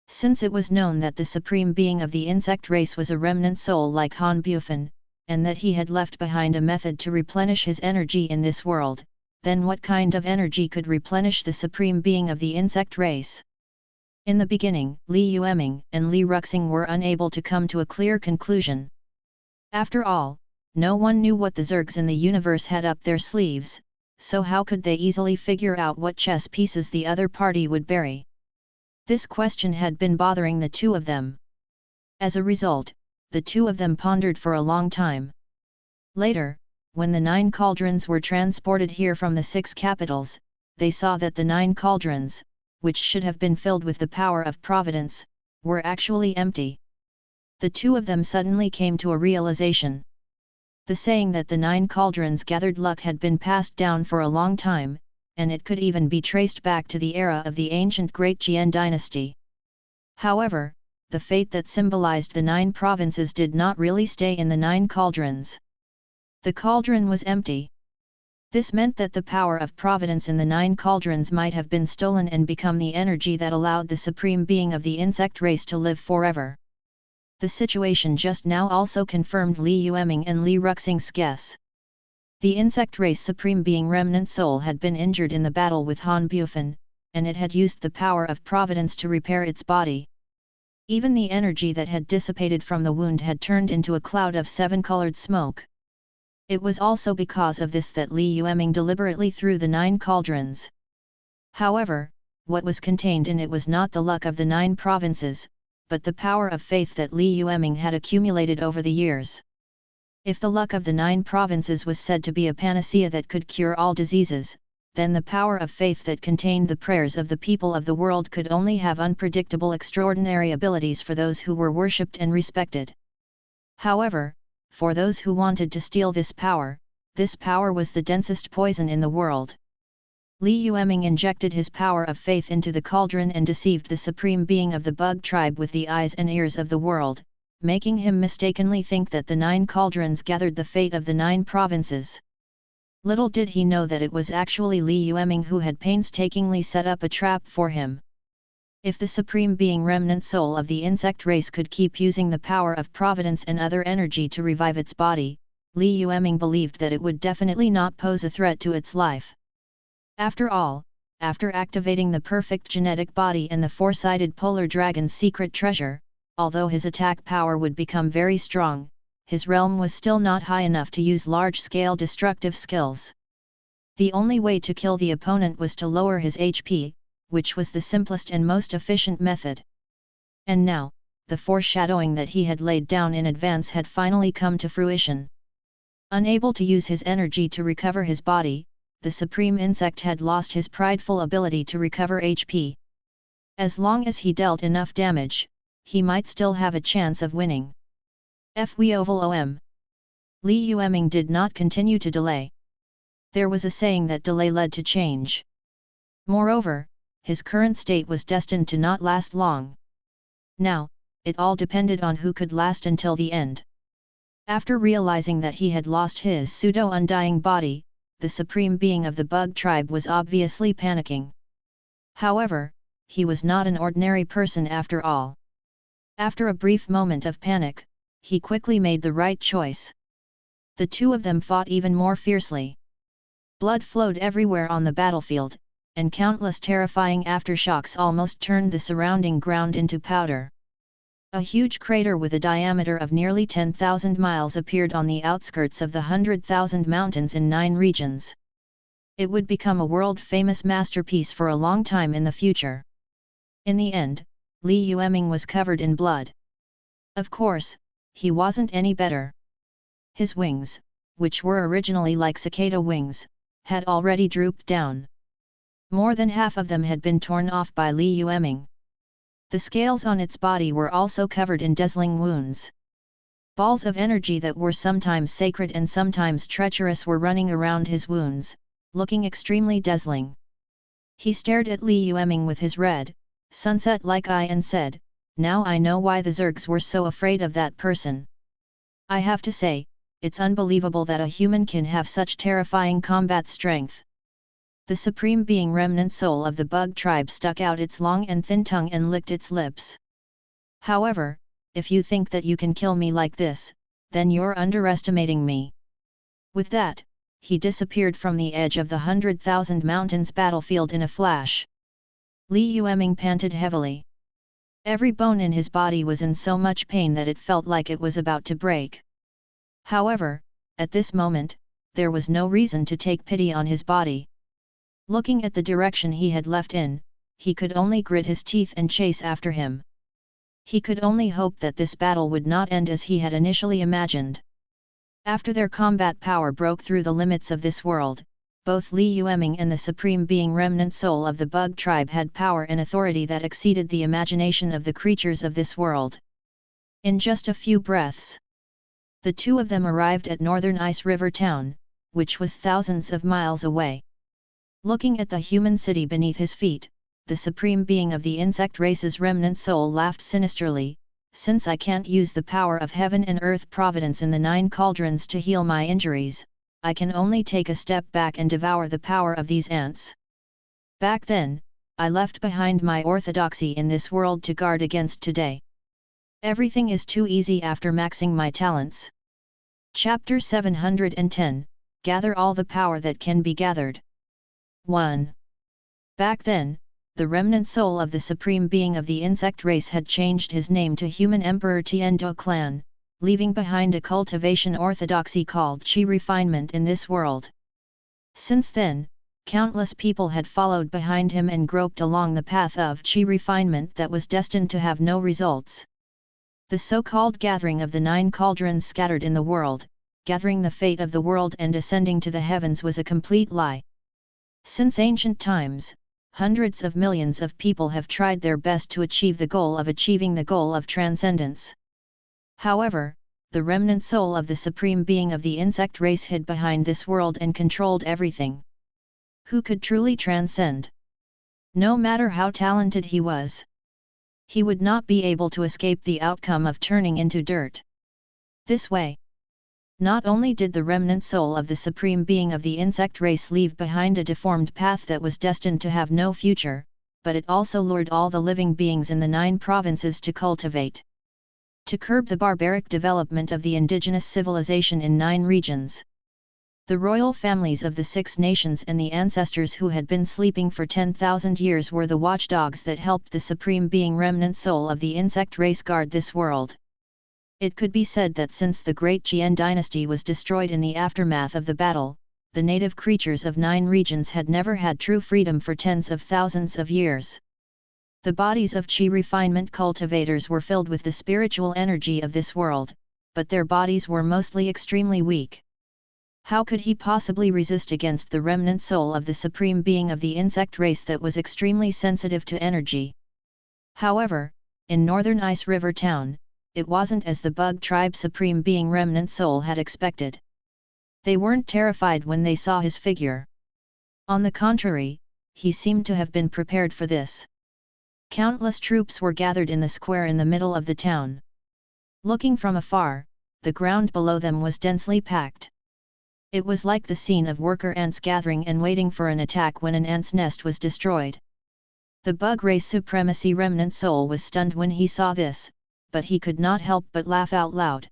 Since it was known that the supreme being of the insect race was a remnant soul like Han Bufan, and that he had left behind a method to replenish his energy in this world, then what kind of energy could replenish the supreme being of the insect race? In the beginning, Li Yueming and Li Ruxing were unable to come to a clear conclusion. After all, no one knew what the Zergs in the universe had up their sleeves, so how could they easily figure out what chess pieces the other party would bury? This question had been bothering the two of them. As a result, the two of them pondered for a long time. Later, when the 9 cauldrons were transported here from the 6 capitals, they saw that the 9 cauldrons, which should have been filled with the power of providence, were actually empty. The two of them suddenly came to a realization. The saying that the 9 cauldrons gathered luck had been passed down for a long time, and it could even be traced back to the era of the ancient Great Jian dynasty. However, the fate that symbolized the 9 provinces did not really stay in the 9 cauldrons. The cauldron was empty. This meant that the power of providence in the 9 cauldrons might have been stolen and become the energy that allowed the supreme being of the insect race to live forever. The situation just now also confirmed Li Yueming and Li Ruxing's guess. The insect race supreme being remnant soul had been injured in the battle with Han Bufan, and it had used the power of providence to repair its body. Even the energy that had dissipated from the wound had turned into a cloud of 7-colored smoke. It was also because of this that Li Yueming deliberately threw the 9 cauldrons. However, what was contained in it was not the luck of the 9 provinces, but the power of faith that Li Yueming had accumulated over the years. If the luck of the 9 provinces was said to be a panacea that could cure all diseases, then the power of faith that contained the prayers of the people of the world could only have unpredictable extraordinary abilities for those who were worshipped and respected. However, for those who wanted to steal this power was the densest poison in the world. Li Yueming injected his power of faith into the cauldron and deceived the supreme being of the bug tribe with the eyes and ears of the world, making him mistakenly think that the 9 cauldrons gathered the fate of the 9 provinces. Little did he know that it was actually Li Yueming who had painstakingly set up a trap for him. If the Supreme Being remnant soul of the insect race could keep using the power of providence and other energy to revive its body, Li Yueming believed that it would definitely not pose a threat to its life. After all, after activating the perfect genetic body and the four-sided polar dragon's secret treasure, although his attack power would become very strong, his realm was still not high enough to use large-scale destructive skills. The only way to kill the opponent was to lower his HP, which was the simplest and most efficient method. And now, the foreshadowing that he had laid down in advance had finally come to fruition. Unable to use his energy to recover his body, the supreme insect had lost his prideful ability to recover HP. As long as he dealt enough damage, he might still have a chance of winning. Fwovom. Li Yueming did not continue to delay. There was a saying that delay led to change. Moreover, his current state was destined to not last long. Now, it all depended on who could last until the end. After realizing that he had lost his pseudo-undying body, the supreme being of the bug tribe was obviously panicking. However, he was not an ordinary person after all. After a brief moment of panic, he quickly made the right choice. The two of them fought even more fiercely. Blood flowed everywhere on the battlefield, and countless terrifying aftershocks almost turned the surrounding ground into powder. A huge crater with a diameter of nearly 10,000 miles appeared on the outskirts of the 100,000 mountains in 9 regions. It would become a world-famous masterpiece for a long time in the future. In the end, Li Yueming was covered in blood. Of course, he wasn't any better. His wings, which were originally like cicada wings, had already drooped down. More than half of them had been torn off by Li Yueming. The scales on its body were also covered in dazzling wounds. Balls of energy that were sometimes sacred and sometimes treacherous were running around his wounds, looking extremely dazzling. He stared at Li Yueming with his red, sunset-like eye and said, "Now I know why the Zergs were so afraid of that person. I have to say, it's unbelievable that a human can have such terrifying combat strength." The supreme being remnant soul of the bug tribe stuck out its long and thin tongue and licked its lips. "However, if you think that you can kill me like this, then you're underestimating me." With that, he disappeared from the edge of the 100,000 mountains battlefield in a flash. Li Yueming panted heavily. Every bone in his body was in so much pain that it felt like it was about to break. However, at this moment, there was no reason to take pity on his body. Looking at the direction he had left in, he could only grit his teeth and chase after him. He could only hope that this battle would not end as he had initially imagined. After their combat power broke through the limits of this world, both Li Yueming and the Supreme Being remnant soul of the bug tribe had power and authority that exceeded the imagination of the creatures of this world. In just a few breaths, the two of them arrived at northern Ice River Town, which was thousands of miles away. Looking at the human city beneath his feet, the supreme being of the insect race's remnant soul laughed sinisterly, "Since I can't use the power of heaven and earth providence in the 9 cauldrons to heal my injuries, I can only take a step back and devour the power of these ants. Back then, I left behind my orthodoxy in this world to guard against today. Everything is too easy after maxing my talents." Chapter 710, Gather all the power that can be gathered. 1. Back then, the remnant soul of the supreme being of the insect race had changed his name to Human Emperor Tiendo Clan, leaving behind a cultivation orthodoxy called Qi refinement in this world. Since then, countless people had followed behind him and groped along the path of Qi refinement that was destined to have no results. The so-called gathering of the 9 cauldrons scattered in the world, gathering the fate of the world and ascending to the heavens was a complete lie. Since ancient times, hundreds of millions of people have tried their best to achieve the goal of transcendence. However, the remnant soul of the supreme being of the insect race hid behind this world and controlled everything. Who could truly transcend? No matter how talented he was, he would not be able to escape the outcome of turning into dirt. This way. Not only did the remnant soul of the supreme being of the insect race leave behind a deformed path that was destined to have no future, but it also lured all the living beings in the 9 provinces to cultivate. To curb the barbaric development of the indigenous civilization in 9 regions. The royal families of the 6 nations and the ancestors who had been sleeping for 10,000 years were the watchdogs that helped the supreme being remnant soul of the insect race guard this world. It could be said that since the great Qian dynasty was destroyed in the aftermath of the battle, the native creatures of 9 regions had never had true freedom for tens of thousands of years. The bodies of Qi refinement cultivators were filled with the spiritual energy of this world, but their bodies were mostly extremely weak. How could he possibly resist against the remnant soul of the supreme being of the insect race that was extremely sensitive to energy? However, in northern Ice River Town, it wasn't as the bug tribe supreme being remnant soul had expected. They weren't terrified when they saw his figure. On the contrary, he seemed to have been prepared for this. Countless troops were gathered in the square in the middle of the town. Looking from afar, the ground below them was densely packed. It was like the scene of worker ants gathering and waiting for an attack when an ant's nest was destroyed. The bug race supremacy remnant soul was stunned when he saw this, but he could not help but laugh out loud.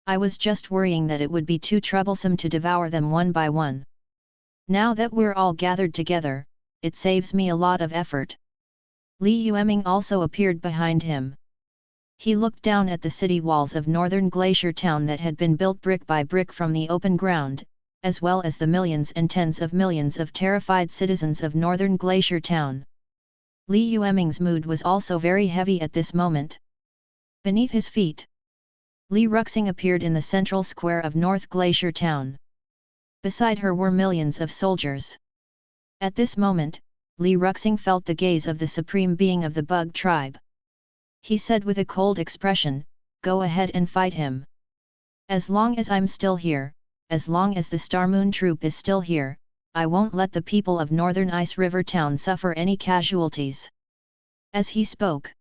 I was just worrying that it would be too troublesome to devour them one by one. Now that we're all gathered together, it saves me a lot of effort. Li Yueming also appeared behind him. He looked down at the city walls of northern Glacier Town that had been built brick by brick from the open ground, as well as the millions and tens of millions of terrified citizens of northern Glacier Town. Li Yueming's mood was also very heavy at this moment. Beneath his feet, Li Yueming appeared in the central square of North Glacier Town. Beside her were millions of soldiers. At this moment, Li Yueming felt the gaze of the supreme being of the bug tribe. He said with a cold expression, "Go ahead and fight him. As long as I'm still here, as long as the Star Moon Troop is still here, I won't let the people of Northern Ice River Town suffer any casualties." As he spoke,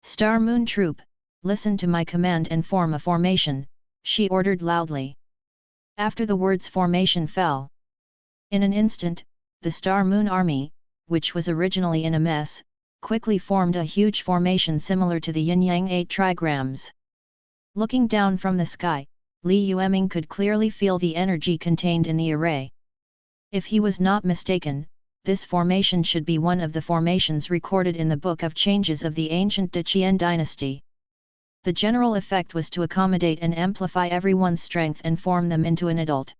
"Star Moon Troop, listen to my command and form a formation," she ordered loudly. After the words formation fell. In an instant, the Star Moon Army, which was originally in a mess, quickly formed a huge formation similar to the Yin-Yang 8 trigrams. Looking down from the sky, Li Yueming could clearly feel the energy contained in the array. If he was not mistaken, this formation should be one of the formations recorded in the Book of Changes of the ancient Qian dynasty. The general effect was to accommodate and amplify everyone's strength and form them into an adult.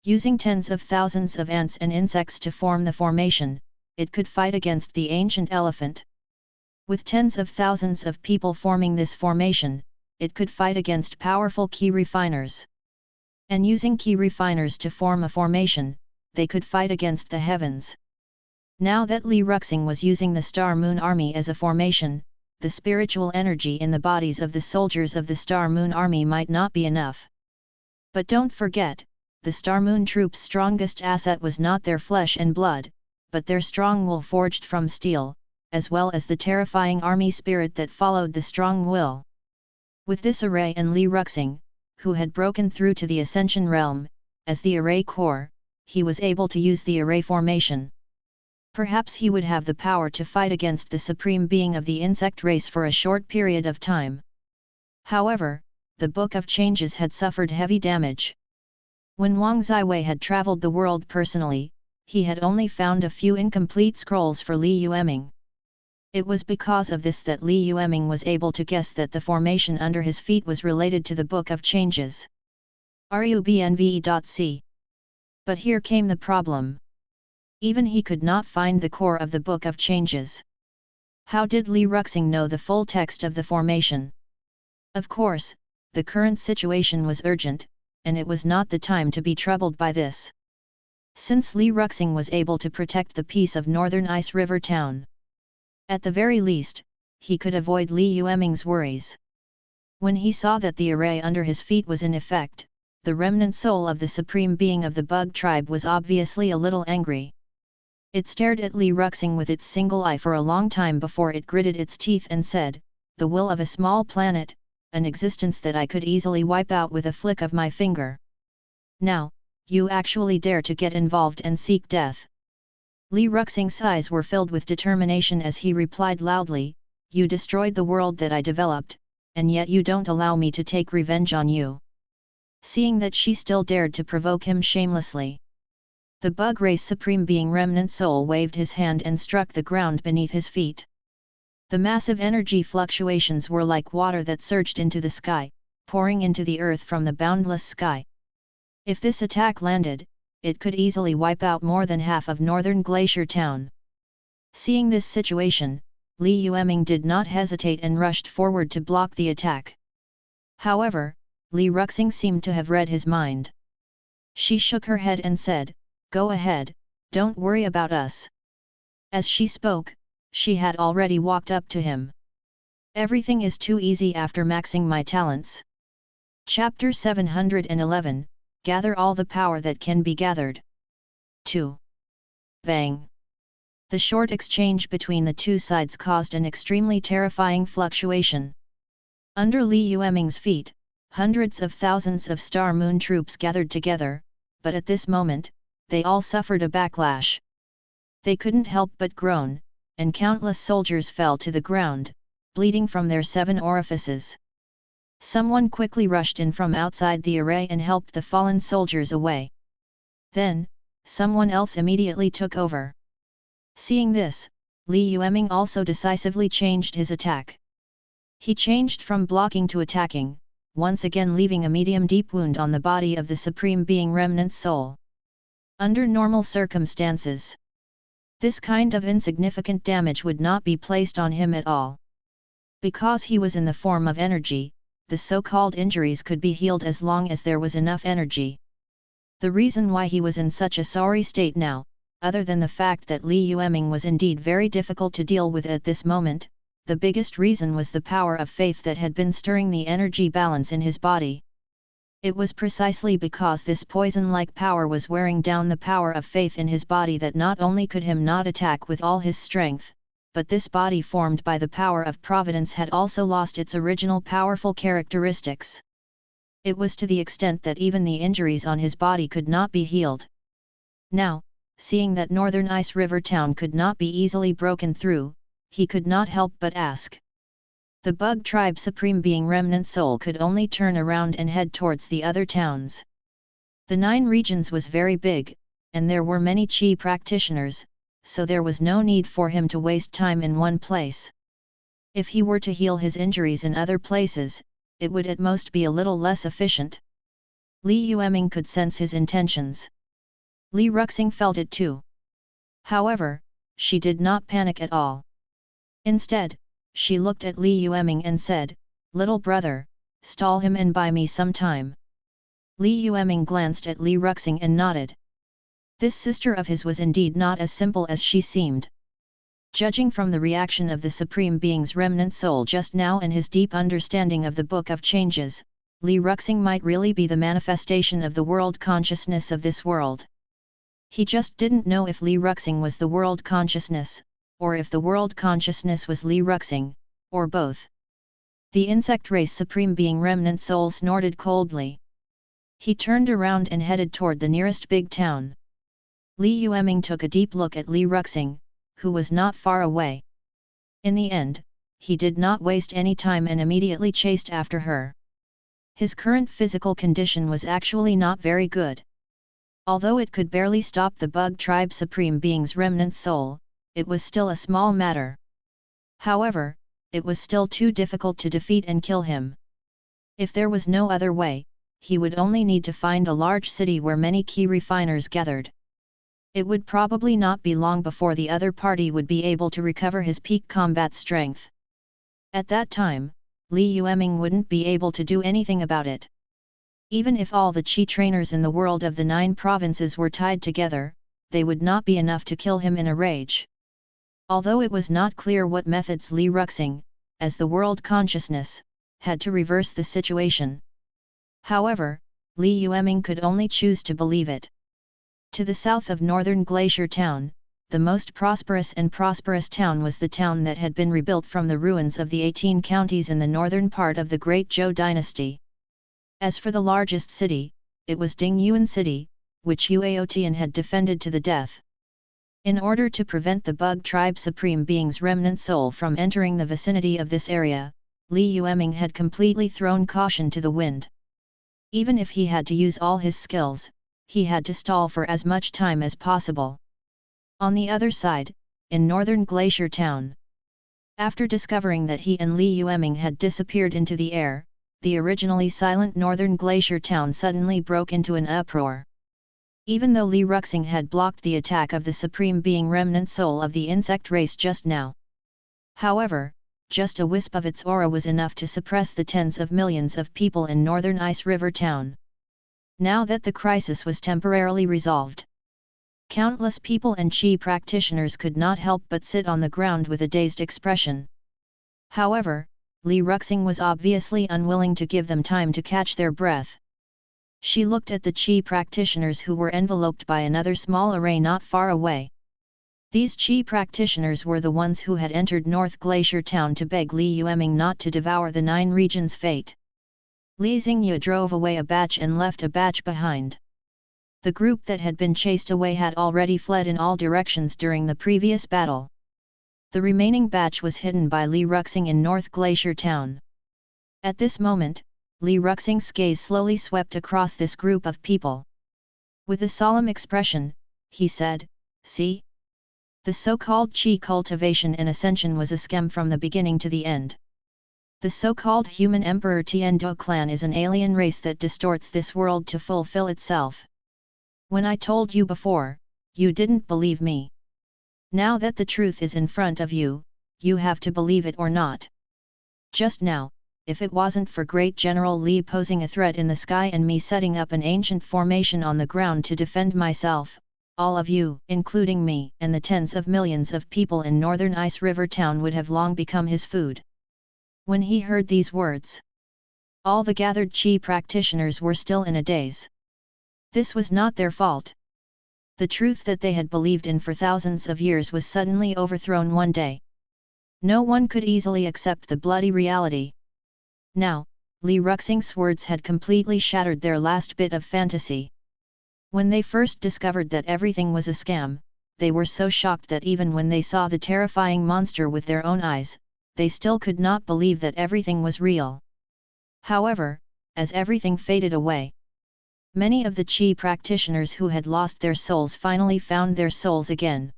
Using tens of thousands of ants and insects to form the formation, it could fight against the ancient elephant. With tens of thousands of people forming this formation, it could fight against powerful key refiners. And using key refiners to form a formation, they could fight against the heavens. Now that Li Yueming was using the Star Moon Army as a formation, the spiritual energy in the bodies of the soldiers of the Star Moon Army might not be enough. But don't forget, the Star Moon Troop's strongest asset was not their flesh and blood, but their strong will forged from steel, as well as the terrifying army spirit that followed the strong will. With this array and Li Yueming, who had broken through to the Ascension realm, as the array core, he was able to use the array formation. Perhaps he would have the power to fight against the supreme being of the insect race for a short period of time. However, the Book of Changes had suffered heavy damage. When Wang Ziwei had traveled the world personally, he had only found a few incomplete scrolls for Li Yueming. It was because of this that Li Yueming was able to guess that the formation under his feet was related to the Book of Changes. Rubnve.c. But here came the problem. Even he could not find the core of the Book of Changes. How did Li Yueming know the full text of the formation? Of course, the current situation was urgent, and it was not the time to be troubled by this. Since Li Yueming was able to protect the peace of Northern Ice River Town. At the very least, he could avoid Li Yueming's worries. When he saw that the array under his feet was in effect, the remnant soul of the supreme being of the bug tribe was obviously a little angry. It stared at Li Yueming with its single eye for a long time before it gritted its teeth and said, "The will of a small planet, an existence that I could easily wipe out with a flick of my finger. Now, you actually dare to get involved and seek death. Li Yueming's eyes were filled with determination as he replied loudly, you destroyed the world that I developed, and yet you don't allow me to take revenge on you. Seeing that she still dared to provoke him shamelessly, the bug race supreme being remnant soul waved his hand and struck the ground beneath his feet. The massive energy fluctuations were like water that surged into the sky, pouring into the earth from the boundless sky. If this attack landed, it could easily wipe out more than half of northern Glacier Town. Seeing this situation, Li Yueming did not hesitate and rushed forward to block the attack. However, Li Yueming seemed to have read his mind. She shook her head and said, "Go ahead, don't worry about us." As she spoke, she had already walked up to him. Everything is too easy after maxing my talents. Chapter 711, Gather all the power that can be gathered. 2. Bang! The short exchange between the two sides caused an extremely terrifying fluctuation. Under Li Yueming's feet, hundreds of thousands of Star Moon troops gathered together, but at this moment, they all suffered a backlash. They couldn't help but groan, and countless soldiers fell to the ground, bleeding from their 7 orifices. Someone quickly rushed in from outside the array and helped the fallen soldiers away. Then, someone else immediately took over. Seeing this, Li Yueming also decisively changed his attack. He changed from blocking to attacking, once again leaving a medium-deep wound on the body of the Supreme Being Remnant Soul. Under normal circumstances, this kind of insignificant damage would not be placed on him at all. Because he was in the form of energy, the so-called injuries could be healed as long as there was enough energy. The reason why he was in such a sorry state now, other than the fact that Li Yueming was indeed very difficult to deal with at this moment, the biggest reason was the power of faith that had been stirring the energy balance in his body. It was precisely because this poison-like power was wearing down the power of faith in his body that not only could him not attack with all his strength, but this body formed by the power of providence had also lost its original powerful characteristics. It was to the extent that even the injuries on his body could not be healed. Now, seeing that northern Ice River Town could not be easily broken through, he could not help but ask. The Bug Tribe Supreme Being Remnant Soul could only turn around and head towards the other towns. The 9 regions was very big, and there were many Qi practitioners, so there was no need for him to waste time in one place. If he were to heal his injuries in other places, it would at most be a little less efficient. Li Yueming could sense his intentions. Li Yueming felt it too. However, she did not panic at all. Instead, she looked at Li Yueming and said, "Little brother, stall him and buy me some time." Li Yueming glanced at Li Yueming and nodded. This sister of his was indeed not as simple as she seemed. Judging from the reaction of the Supreme Being's remnant soul just now and his deep understanding of the Book of Changes, Li Yueming might really be the manifestation of the world consciousness of this world. He just didn't know if Li Yueming was the world consciousness, or if the world consciousness was Li Yueming, or both. The insect race Supreme Being Remnant Soul snorted coldly. He turned around and headed toward the nearest big town. Li Yueming took a deep look at Li Yueming, who was not far away. In the end, he did not waste any time and immediately chased after her. His current physical condition was actually not very good. Although it could barely stop the Bug Tribe Supreme Being's remnant soul, it was still a small matter. However, it was still too difficult to defeat and kill him. If there was no other way, he would only need to find a large city where many key refiners gathered. It would probably not be long before the other party would be able to recover his peak combat strength. At that time, Li Yueming wouldn't be able to do anything about it. Even if all the Qi trainers in the world of the 9 provinces were tied together, they would not be enough to kill him in a rage. Although it was not clear what methods Li Yueming, as the world consciousness, had to reverse the situation. However, Li Yueming could only choose to believe it. To the south of northern Glacier Town, the most prosperous town was the town that had been rebuilt from the ruins of the 18 counties in the northern part of the Great Zhou dynasty. As for the largest city, it was Dingyuan City, which Yueotian had defended to the death. In order to prevent the Bug Tribe Supreme Being's remnant soul from entering the vicinity of this area, Li Yueming had completely thrown caution to the wind. Even if he had to use all his skills, he had to stall for as much time as possible. On the other side, in northern Glacier Town, after discovering that he and Li Yueming had disappeared into the air, the originally silent northern Glacier Town suddenly broke into an uproar. Even though Li Yueming had blocked the attack of the Supreme Being remnant soul of the insect race just now. However, just a wisp of its aura was enough to suppress the tens of millions of people in northern Ice River Town. Now that the crisis was temporarily resolved, countless people and Qi practitioners could not help but sit on the ground with a dazed expression. However, Li Yueming was obviously unwilling to give them time to catch their breath. She looked at the Qi practitioners who were enveloped by another small array not far away. These Qi practitioners were the ones who had entered North Glacier Town to beg Li Yueming not to devour the 9 regions' fate. Li Xingye drove away a batch and left a batch behind. The group that had been chased away had already fled in all directions during the previous battle. The remaining batch was hidden by Li Yueming in North Glacier Town. At this moment, Li Yueming's gaze slowly swept across this group of people. With a solemn expression, he said, "See? The so-called Qi cultivation and ascension was a scam from the beginning to the end. The so-called human Emperor Tiando clan is an alien race that distorts this world to fulfill itself. When I told you before, you didn't believe me. Now that the truth is in front of you, you have to believe it or not. Just now, if it wasn't for Great General Li posing a threat in the sky and me setting up an ancient formation on the ground to defend myself, all of you, including me, and the tens of millions of people in northern Ice River Town would have long become his food." When he heard these words, all the gathered Qi practitioners were still in a daze. This was not their fault. The truth that they had believed in for thousands of years was suddenly overthrown one day. No one could easily accept the bloody reality. Now, Li Yueming's words had completely shattered their last bit of fantasy. When they first discovered that everything was a scam, they were so shocked that even when they saw the terrifying monster with their own eyes, they still could not believe that everything was real. However, as everything faded away, many of the Qi practitioners who had lost their souls finally found their souls again.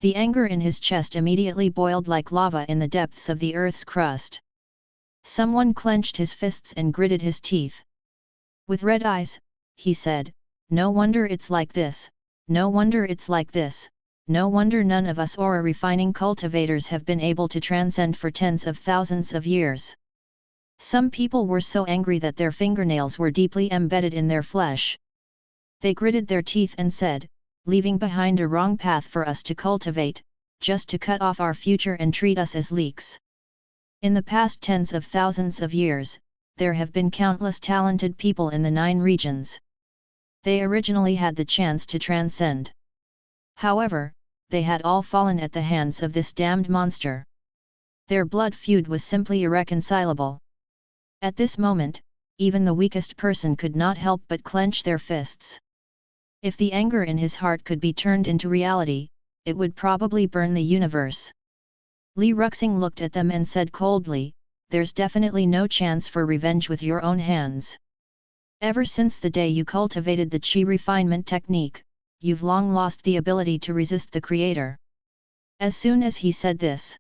The anger in his chest immediately boiled like lava in the depths of the earth's crust. Someone clenched his fists and gritted his teeth. With red eyes, he said, "No wonder it's like this, no wonder it's like this, no wonder none of us aura refining cultivators have been able to transcend for tens of thousands of years." Some people were so angry that their fingernails were deeply embedded in their flesh. They gritted their teeth and said, "Leaving behind a wrong path for us to cultivate, just to cut off our future and treat us as leaks." In the past tens of thousands of years, there have been countless talented people in the 9 regions. They originally had the chance to transcend. However, they had all fallen at the hands of this damned monster. Their blood feud was simply irreconcilable. At this moment, even the weakest person could not help but clench their fists. If the anger in his heart could be turned into reality, it would probably burn the universe. Li Yueming looked at them and said coldly, "There's definitely no chance for revenge with your own hands. Ever since the day you cultivated the Qi refinement technique, you've long lost the ability to resist the Creator." As soon as he said this,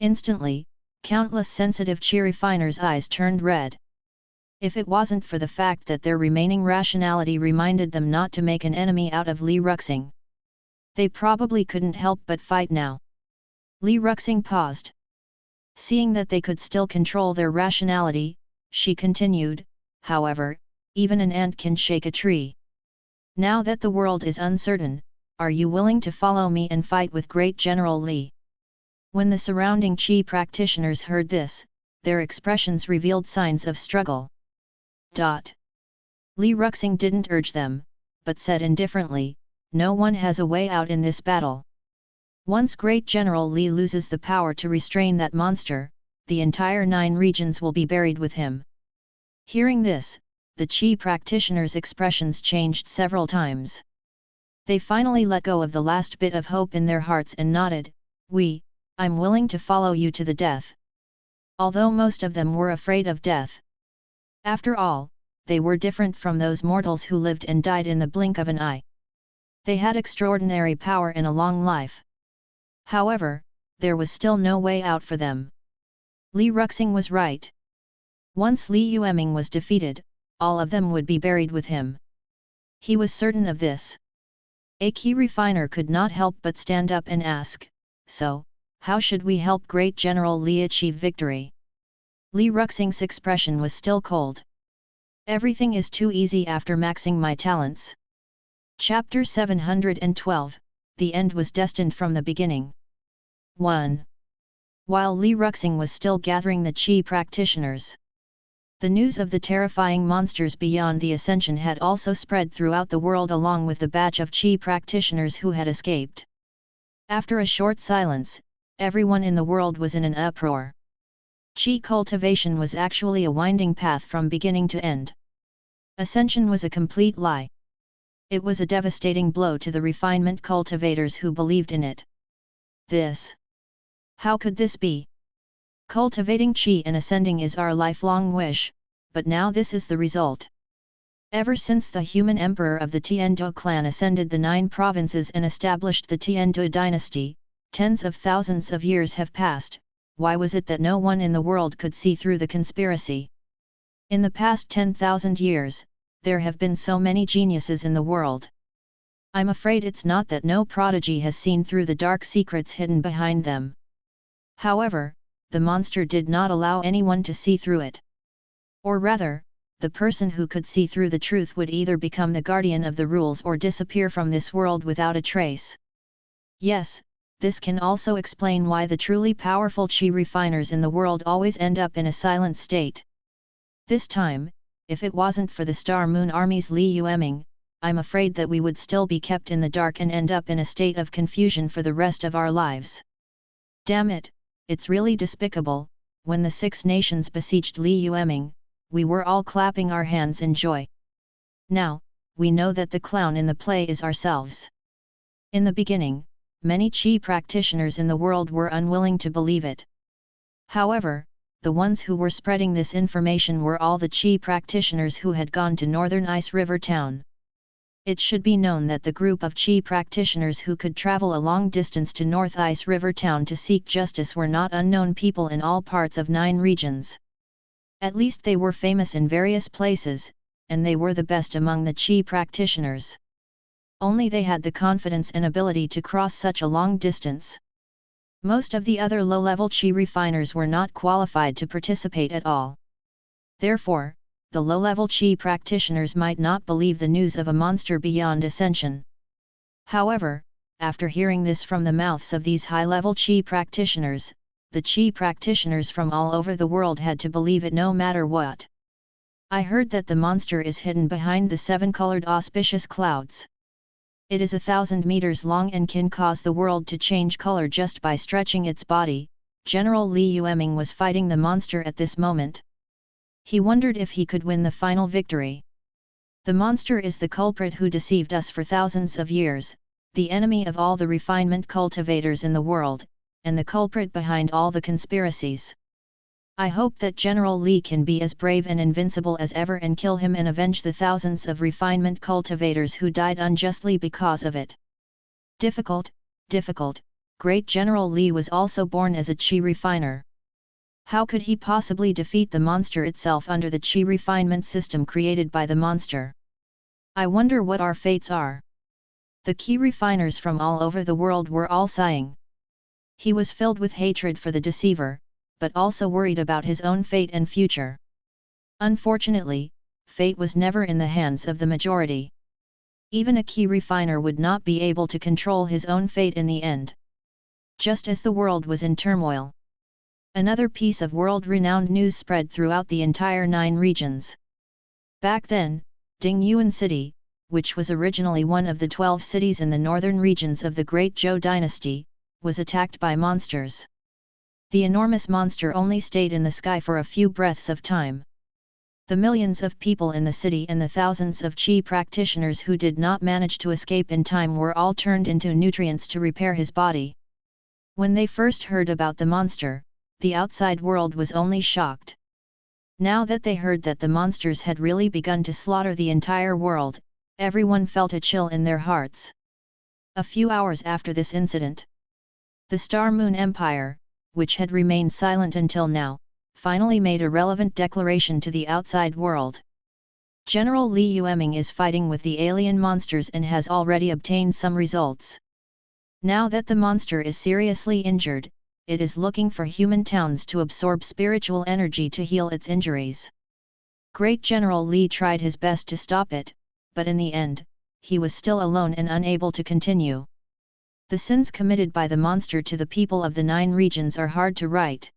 instantly, countless sensitive Qi refiners' eyes turned red. If it wasn't for the fact that their remaining rationality reminded them not to make an enemy out of Li Yueming, they probably couldn't help but fight now. Li Yueming paused. Seeing that they could still control their rationality, she continued, "However, even an ant can shake a tree. Now that the world is uncertain, are you willing to follow me and fight with Great General Li?" When the surrounding Qi practitioners heard this, their expressions revealed signs of struggle. Li Yueming didn't urge them, but said indifferently, no one has a way out in this battle. Once Great General Li loses the power to restrain that monster, the entire 9 regions will be buried with him. Hearing this, the Qi practitioners' expressions changed several times. They finally let go of the last bit of hope in their hearts and nodded, I'm willing to follow you to the death. Although most of them were afraid of death. After all, they were different from those mortals who lived and died in the blink of an eye. They had extraordinary power and a long life. However, there was still no way out for them. Li Yueming was right. Once Li Yueming was defeated, all of them would be buried with him. He was certain of this. A key refiner could not help but stand up and ask, so, how should we help Great General Li achieve victory? Li Yueming's expression was still cold. Everything is too easy after maxing my talents. Chapter 712, The End was destined from the beginning. 1. While Li Yueming was still gathering the Qi practitioners, the news of the terrifying monsters beyond the ascension had also spread throughout the world along with the batch of Qi practitioners who had escaped. After a short silence, everyone in the world was in an uproar. Qi cultivation was actually a winding path from beginning to end. Ascension was a complete lie. It was a devastating blow to the refinement cultivators who believed in it. How could this be? Cultivating Qi and ascending is our lifelong wish, but now this is the result. Ever since the human emperor of the Tiandu clan ascended the 9 provinces and established the Tiandu dynasty, tens of thousands of years have passed. Why was it that no one in the world could see through the conspiracy? In the past 10,000 years, there have been so many geniuses in the world. I'm afraid it's not that no prodigy has seen through the dark secrets hidden behind them. However, the monster did not allow anyone to see through it. Or rather, the person who could see through the truth would either become the guardian of the rules or disappear from this world without a trace. Yes, this can also explain why the truly powerful Qi refiners in the world always end up in a silent state. This time, if it wasn't for the Star Moon Army's Li Yueming, I'm afraid that we would still be kept in the dark and end up in a state of confusion for the rest of our lives. Damn it! It's really despicable. When the 6 nations besieged Li Yueming, we were all clapping our hands in joy. Now, we know that the clown in the play is ourselves. In the beginning, many Qi practitioners in the world were unwilling to believe it. However, the ones who were spreading this information were all the Qi practitioners who had gone to Northern Ice River Town. It should be known that the group of Qi practitioners who could travel a long distance to North Ice River Town to seek justice were not unknown people in all parts of 9 regions. At least they were famous in various places, and they were the best among the Qi practitioners. Only they had the confidence and ability to cross such a long distance. Most of the other low-level Qi refiners were not qualified to participate at all. Therefore, the low-level Qi practitioners might not believe the news of a monster beyond ascension. However, after hearing this from the mouths of these high-level Qi practitioners, the Qi practitioners from all over the world had to believe it no matter what. I heard that the monster is hidden behind the 7-colored auspicious clouds. It is 1,000 meters long and can cause the world to change color just by stretching its body. General Li Yueming was fighting the monster at this moment. He wondered if he could win the final victory. The monster is the culprit who deceived us for thousands of years, the enemy of all the refinement cultivators in the world, and the culprit behind all the conspiracies. I hope that General Li can be as brave and invincible as ever and kill him and avenge the thousands of refinement cultivators who died unjustly because of it. Difficult. Great General Li was also born as a Qi refiner. How could he possibly defeat the monster itself under the Qi refinement system created by the monster? I wonder what our fates are. The Qi refiners from all over the world were all sighing. He was filled with hatred for the deceiver, but also worried about his own fate and future. Unfortunately, fate was never in the hands of the majority. Even a Qi refiner would not be able to control his own fate in the end. Just as the world was in turmoil, another piece of world-renowned news spread throughout the entire 9 regions. Back then, Dingyuan City, which was originally one of the 12 cities in the northern regions of the Great Zhou dynasty, was attacked by monsters. The enormous monster only stayed in the sky for a few breaths of time. The millions of people in the city and the thousands of Qi practitioners who did not manage to escape in time were all turned into nutrients to repair his body. When they first heard about the monster, the outside world was only shocked. Now that they heard that the monsters had really begun to slaughter the entire world, everyone felt a chill in their hearts. A few hours after this incident, the Star Moon Empire, which had remained silent until now, finally made a relevant declaration to the outside world. General Li Yueming is fighting with the alien monsters and has already obtained some results. Now that the monster is seriously injured, it is looking for human towns to absorb spiritual energy to heal its injuries. Great General Li tried his best to stop it, but in the end, he was still alone and unable to continue. The sins committed by the monster to the people of the 9 regions are hard to right.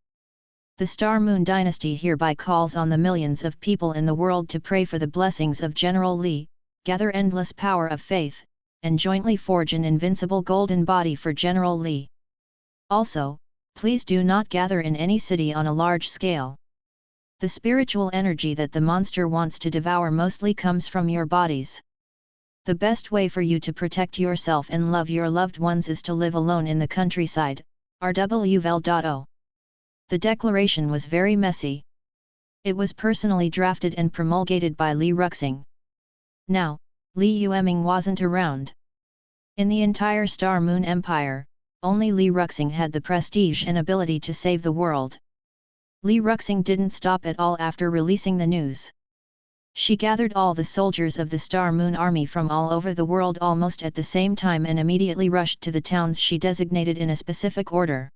The Star Moon dynasty hereby calls on the millions of people in the world to pray for the blessings of General Li, gather endless power of faith, and jointly forge an invincible golden body for General Li. Also, please do not gather in any city on a large scale. The spiritual energy that the monster wants to devour mostly comes from your bodies. The best way for you to protect yourself and love your loved ones is to live alone in the countryside, rwvel.o. The declaration was very messy. It was personally drafted and promulgated by Li Yueming. Now, Li Yueming wasn't around. In the entire Star Moon Empire, only Li Yueming had the prestige and ability to save the world. Li Yueming didn't stop at all after releasing the news. She gathered all the soldiers of the Star Moon army from all over the world almost at the same time and immediately rushed to the towns she designated in a specific order.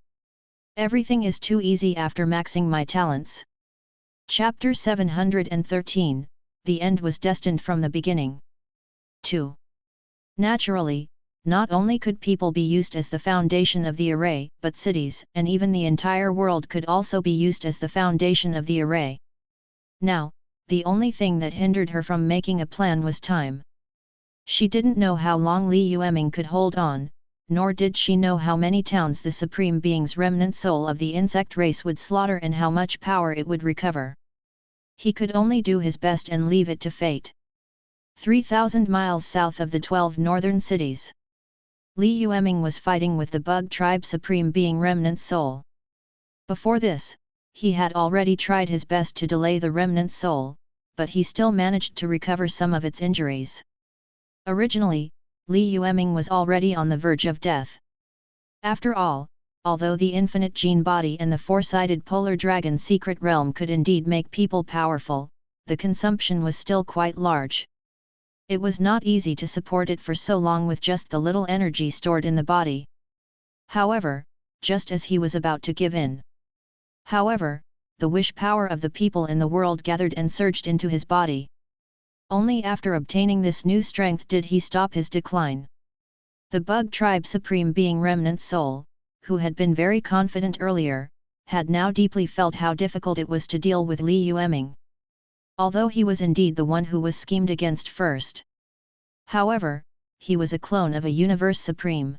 Everything is too easy after maxing my talents. Chapter 713, The End was destined from the beginning. 2. Naturally, not only could people be used as the foundation of the array, but cities and even the entire world could also be used as the foundation of the array. Now, the only thing that hindered her from making a plan was time. She didn't know how long Li Yueming could hold on, nor did she know how many towns the Supreme Being's remnant soul of the insect race would slaughter and how much power it would recover. He could only do his best and leave it to fate. 3,000 miles south of the 12 northern cities, Li Yueming was fighting with the Bug Tribe Supreme Being remnant soul. Before this, he had already tried his best to delay the remnant soul, but he still managed to recover some of its injuries. Originally, Li Yueming was already on the verge of death. After all, although the infinite gene body and the four-sided polar dragon secret realm could indeed make people powerful, the consumption was still quite large. It was not easy to support it for so long with just the little energy stored in the body. However, just as he was about to give in. However, the wish power of the people in the world gathered and surged into his body. Only after obtaining this new strength did he stop his decline. The Bug Tribe Supreme Being remnant soul, who had been very confident earlier, had now deeply felt how difficult it was to deal with Li Yueming. Although he was indeed the one who was schemed against first. However, he was a clone of a Universe Supreme.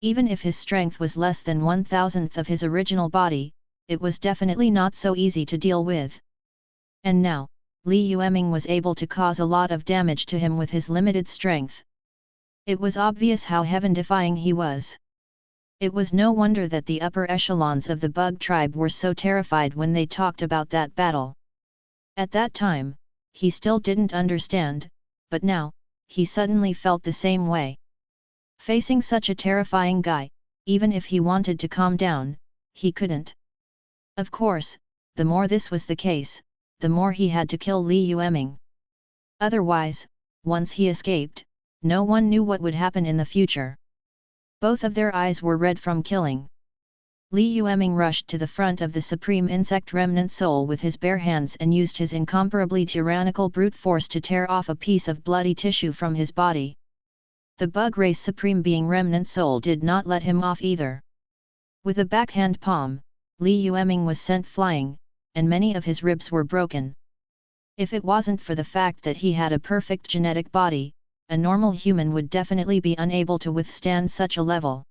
Even if his strength was less than 1,000th of his original body, it was definitely not so easy to deal with. And now, Li Yueming was able to cause a lot of damage to him with his limited strength. It was obvious how heaven-defying he was. It was no wonder that the upper echelons of the Bug Tribe were so terrified when they talked about that battle. At that time, he still didn't understand, but now, he suddenly felt the same way. Facing such a terrifying guy, even if he wanted to calm down, he couldn't. Of course, the more this was the case, the more he had to kill Li Yueming. Otherwise, once he escaped, no one knew what would happen in the future. Both of their eyes were red from killing. Li Yueming rushed to the front of the Supreme Insect Remnant Soul with his bare hands and used his incomparably tyrannical brute force to tear off a piece of bloody tissue from his body. The Bug Race Supreme Being Remnant Soul did not let him off either. With a backhand palm, Li Yueming was sent flying, and many of his ribs were broken. If it wasn't for the fact that he had a perfect genetic body, a normal human would definitely be unable to withstand such a level.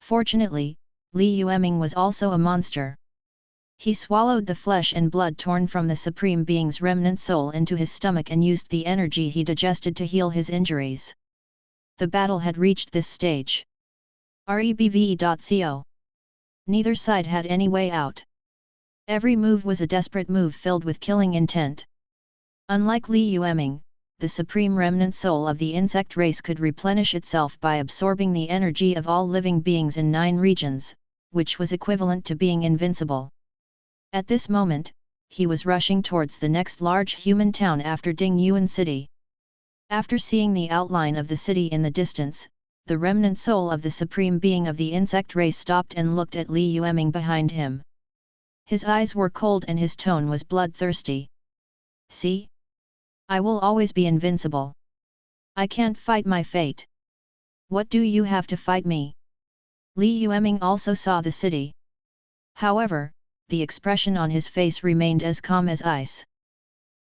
Fortunately, Li Yueming was also a monster. He swallowed the flesh and blood torn from the Supreme Being's remnant soul into his stomach and used the energy he digested to heal his injuries. The battle had reached this stage. Rebve.co. Neither side had any way out. Every move was a desperate move filled with killing intent. Unlike Li Yueming, the supreme remnant soul of the insect race could replenish itself by absorbing the energy of all living beings in 9 regions, which was equivalent to being invincible. At this moment, he was rushing towards the next large human town after Ding Yuan City. After seeing the outline of the city in the distance, the remnant soul of the supreme being of the insect race stopped and looked at Li Yueming behind him. His eyes were cold and his tone was bloodthirsty. "See? I will always be invincible. I can't fight my fate. What do you have to fight me?" Li Yueming also saw the city. However, the expression on his face remained as calm as ice.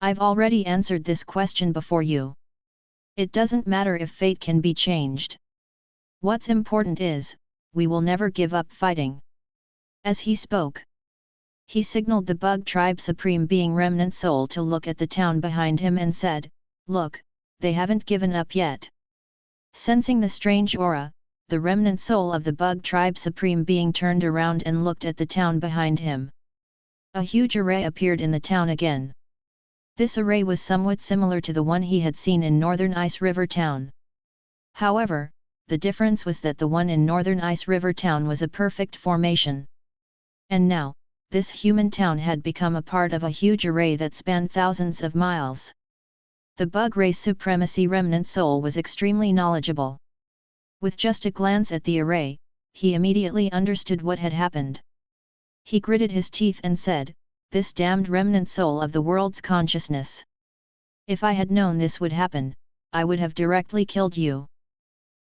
"I've already answered this question before you. It doesn't matter if fate can be changed. What's important is, we will never give up fighting." As he spoke, he signaled the Bug Tribe Supreme Being Remnant Soul to look at the town behind him and said, "Look, they haven't given up yet." Sensing the strange aura, the Remnant Soul of the Bug Tribe Supreme Being turned around and looked at the town behind him. A huge array appeared in the town again. This array was somewhat similar to the one he had seen in Northern Ice River Town. However, the difference was that the one in Northern Ice River Town was a perfect formation. And now, this human town had become a part of a huge array that spanned thousands of miles. The Bug Race Supremacy Remnant Soul was extremely knowledgeable. With just a glance at the array, he immediately understood what had happened. He gritted his teeth and said, "This damned remnant soul of the world's consciousness. If I had known this would happen, I would have directly killed you."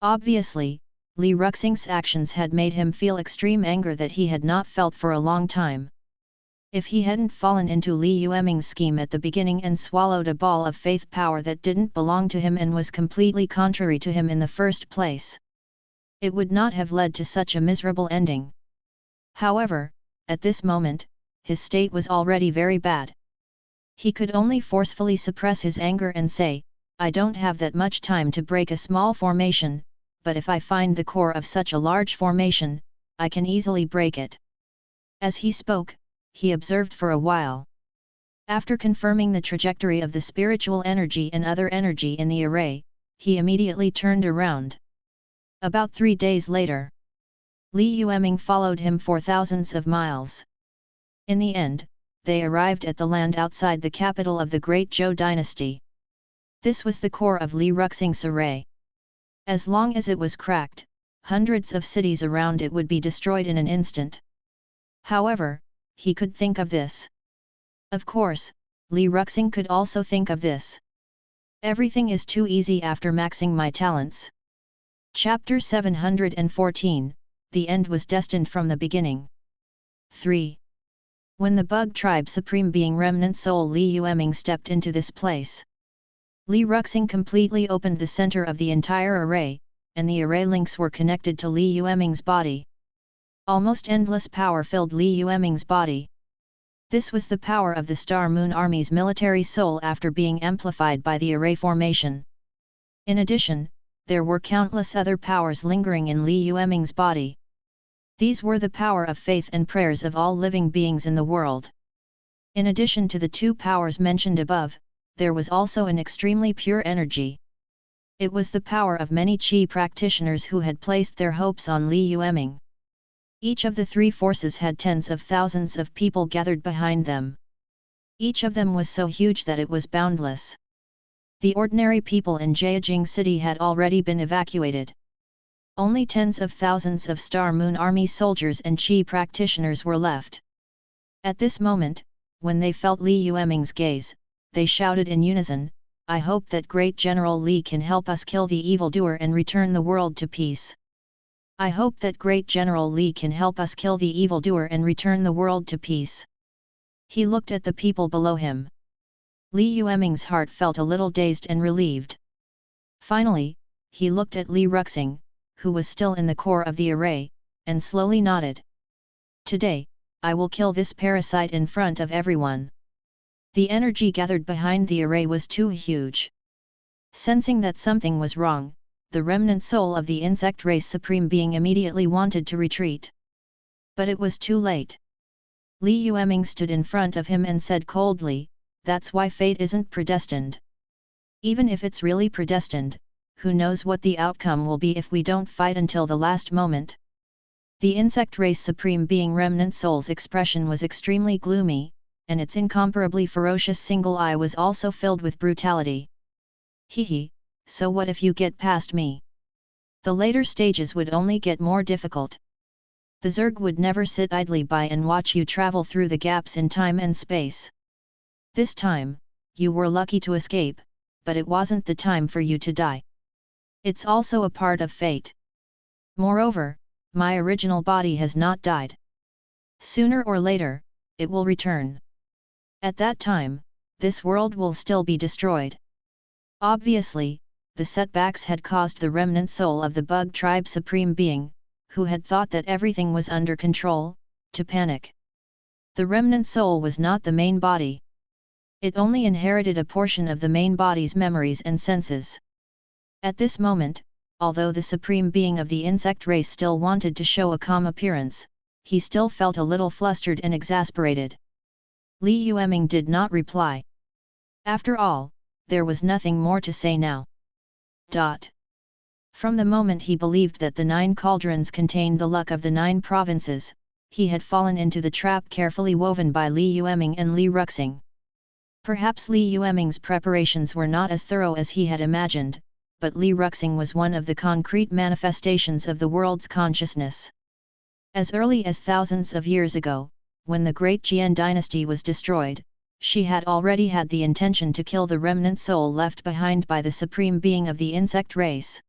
Obviously, Li Yueming's actions had made him feel extreme anger that he had not felt for a long time. If he hadn't fallen into Li Yueming's scheme at the beginning and swallowed a ball of faith power that didn't belong to him and was completely contrary to him in the first place, it would not have led to such a miserable ending. However, at this moment, his state was already very bad. He could only forcefully suppress his anger and say, "I don't have that much time to break a small formation, but if I find the core of such a large formation, I can easily break it." As he spoke, he observed for a while. After confirming the trajectory of the spiritual energy and other energy in the array, he immediately turned around. About 3 days later, Li Yueming followed him for thousands of miles. In the end, they arrived at the land outside the capital of the Great Zhou dynasty. This was the core of Li Yueming's array. As long as it was cracked, hundreds of cities around it would be destroyed in an instant. However, he could think of this. Of course, Li Yueming could also think of this. Everything is too easy after maxing my talents. Chapter 714, The End was destined from the beginning. 3. When the Bug Tribe Supreme Being Remnant Soul Li Yueming stepped into this place, Li Yueming completely opened the center of the entire array, and the array links were connected to Li Yueming's body. Almost endless power filled Li Yueming's body. This was the power of the Star Moon Army's military soul after being amplified by the array formation. In addition, there were countless other powers lingering in Li Yueming's body. These were the power of faith and prayers of all living beings in the world. In addition to the 2 powers mentioned above, there was also an extremely pure energy. It was the power of many Qi practitioners who had placed their hopes on Li Yueming. Each of the 3 forces had tens of thousands of people gathered behind them. Each of them was so huge that it was boundless. The ordinary people in Jiajing City had already been evacuated. Only tens of thousands of Star Moon Army soldiers and Qi practitioners were left. At this moment, when they felt Li Yueming's gaze, they shouted in unison, "I hope that Great General Li can help us kill the evildoer and return the world to peace. I hope that Great General Li can help us kill the evildoer and return the world to peace." He looked at the people below him. Li Yueming's heart felt a little dazed and relieved. Finally, he looked at Li Yueming, who was still in the core of the array, and slowly nodded. Today, I will kill this parasite in front of everyone. The energy gathered behind the array was too huge. Sensing that something was wrong, the remnant soul of the insect race supreme being immediately wanted to retreat. But it was too late. Li Yueming stood in front of him and said coldly, "That's why fate isn't predestined. Even if it's really predestined, who knows what the outcome will be if we don't fight until the last moment." The insect race supreme being remnant soul's expression was extremely gloomy, and its incomparably ferocious single eye was also filled with brutality. "Hehe, so what if you get past me? The later stages would only get more difficult. The Zerg would never sit idly by and watch you travel through the gaps in time and space. This time, you were lucky to escape, but it wasn't the time for you to die. It's also a part of fate. Moreover, my original body has not died. Sooner or later, it will return. At that time, this world will still be destroyed." Obviously, the setbacks had caused the remnant soul of the bug tribe supreme being, who had thought that everything was under control, to panic. The remnant soul was not the main body. It only inherited a portion of the main body's memories and senses. At this moment, although the supreme being of the insect race still wanted to show a calm appearance, he still felt a little flustered and exasperated. Li Yueming did not reply. After all, there was nothing more to say now. From the moment he believed that the 9 cauldrons contained the luck of the 9 provinces, he had fallen into the trap carefully woven by Li Yueming and Li Yueming. Perhaps Li Yueming's preparations were not as thorough as he had imagined, but Li Yueming was one of the concrete manifestations of the world's consciousness. As early as thousands of years ago, when the Great Jian dynasty was destroyed, she had already had the intention to kill the remnant soul left behind by the supreme being of the insect race.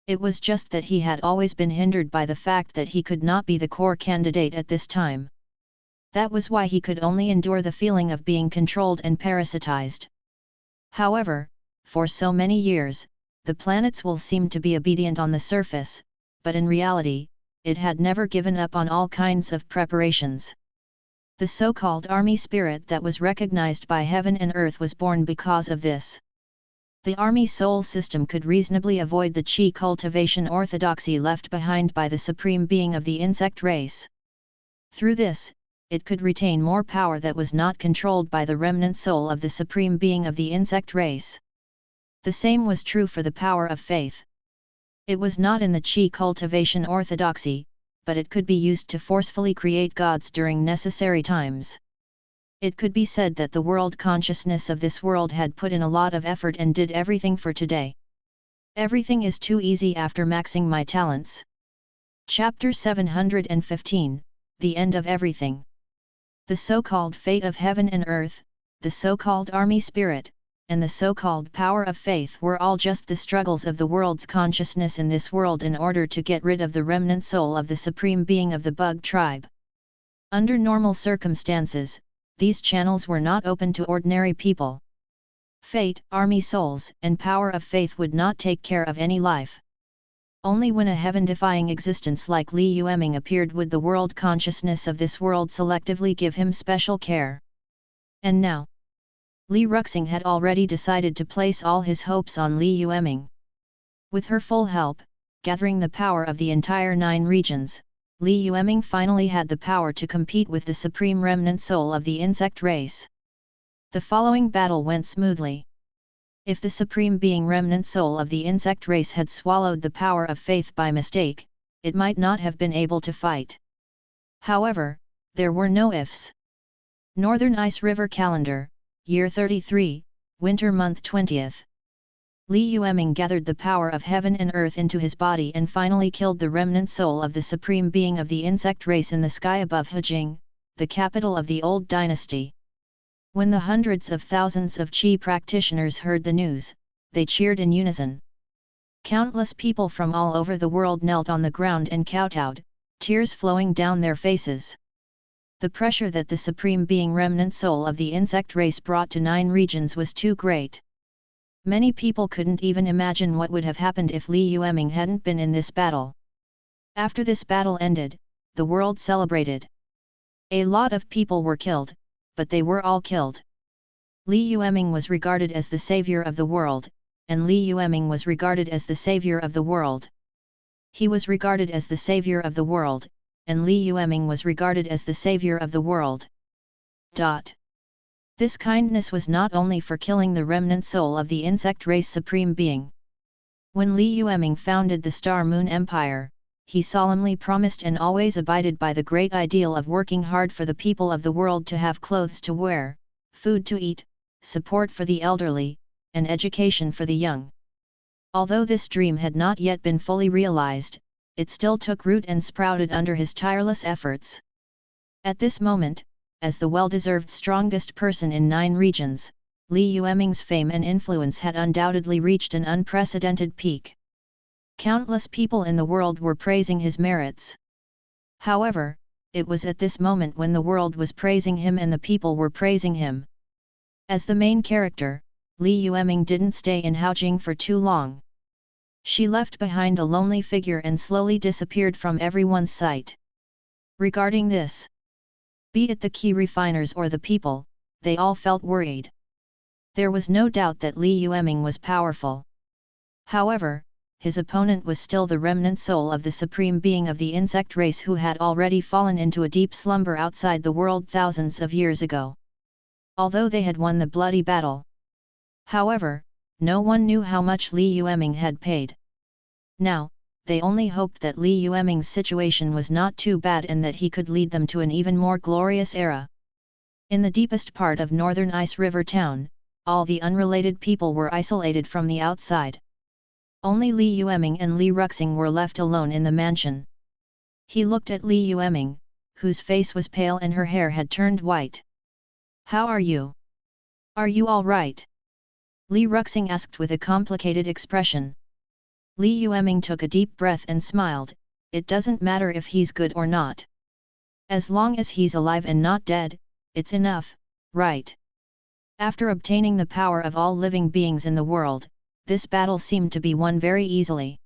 It was just that he had always been hindered by the fact that he could not be the core candidate at this time. That was why he could only endure the feeling of being controlled and parasitized. However, for so many years, the planets will seem to be obedient on the surface, but in reality, it had never given up on all kinds of preparations. The so-called army spirit that was recognized by heaven and earth was born because of this. The army soul system could reasonably avoid the chi cultivation orthodoxy left behind by the supreme being of the insect race. Through this, it could retain more power that was not controlled by the remnant soul of the supreme being of the insect race. The same was true for the power of faith. It was not in the chi cultivation orthodoxy, but it could be used to forcefully create gods during necessary times. It could be said that the world consciousness of this world had put in a lot of effort and did everything for today. Everything is too easy after maxing my talents. Chapter 715, The End of Everything. The so-called fate of heaven and earth, the so-called army spirit, and the so-called power of faith were all just the struggles of the world's consciousness in this world in order to get rid of the remnant soul of the supreme being of the bug tribe. Under normal circumstances, these channels were not open to ordinary people. Fate, army souls, and power of faith would not take care of any life. Only when a heaven-defying existence like Li Yueming appeared would the world consciousness of this world selectively give him special care. And now, Li Yueming had already decided to place all his hopes on Li Yueming. With her full help, gathering the power of the entire 9 regions, Li Yueming finally had the power to compete with the supreme remnant soul of the insect race. The following battle went smoothly. If the supreme being remnant soul of the insect race had swallowed the power of faith by mistake, it might not have been able to fight. However, there were no ifs. Northern Ice River Calendar, Year 33, Winter Month 20th. Li Yueming gathered the power of heaven and earth into his body and finally killed the remnant soul of the supreme being of the insect race in the sky above Hejing, the capital of the old dynasty. When the hundreds of thousands of Qi practitioners heard the news, they cheered in unison. Countless people from all over the world knelt on the ground and kowtowed, tears flowing down their faces. The pressure that the supreme being remnant soul of the insect race brought to 9 regions was too great. Many people couldn't even imagine what would have happened if Li Yueming hadn't been in this battle. After this battle ended, the world celebrated. A lot of people were killed, but they were all killed. Li Yueming was regarded as the savior of the world, and Li Yueming was regarded as the savior of the world. He was regarded as the savior of the world, and Li Yueming was regarded as the savior of the world. This kindness was not only for killing the remnant soul of the insect race supreme being. When Li Yueming founded the Star Moon Empire, he solemnly promised and always abided by the great ideal of working hard for the people of the world to have clothes to wear, food to eat, support for the elderly, and education for the young. Although this dream had not yet been fully realized, it still took root and sprouted under his tireless efforts. At this moment, as the well-deserved strongest person in 9 regions, Li Yueming's fame and influence had undoubtedly reached an unprecedented peak. Countless people in the world were praising his merits. However, it was at this moment when the world was praising him and the people were praising him. As the main character, Li Yueming didn't stay in Haojing for too long. She left behind a lonely figure and slowly disappeared from everyone's sight. Regarding this, be it the key refiners or the people, they all felt worried. There was no doubt that Li Yueming was powerful. However, his opponent was still the remnant soul of the supreme being of the insect race who had already fallen into a deep slumber outside the world thousands of years ago. Although they had won the bloody battle. However, no one knew how much Li Yueming had paid. Now, they only hoped that Li Yueming's situation was not too bad and that he could lead them to an even more glorious era. In the deepest part of northern Ice River Town, all the unrelated people were isolated from the outside. Only Li Yueming and Li Ruxing were left alone in the mansion. He looked at Li Yueming, whose face was pale and her hair had turned white. "How are you? Are you all right?" Li Ruxing asked with a complicated expression. Li Yueming took a deep breath and smiled, "It doesn't matter if he's good or not. As long as he's alive and not dead, it's enough, right?" After obtaining the power of all living beings in the world, this battle seemed to be won very easily.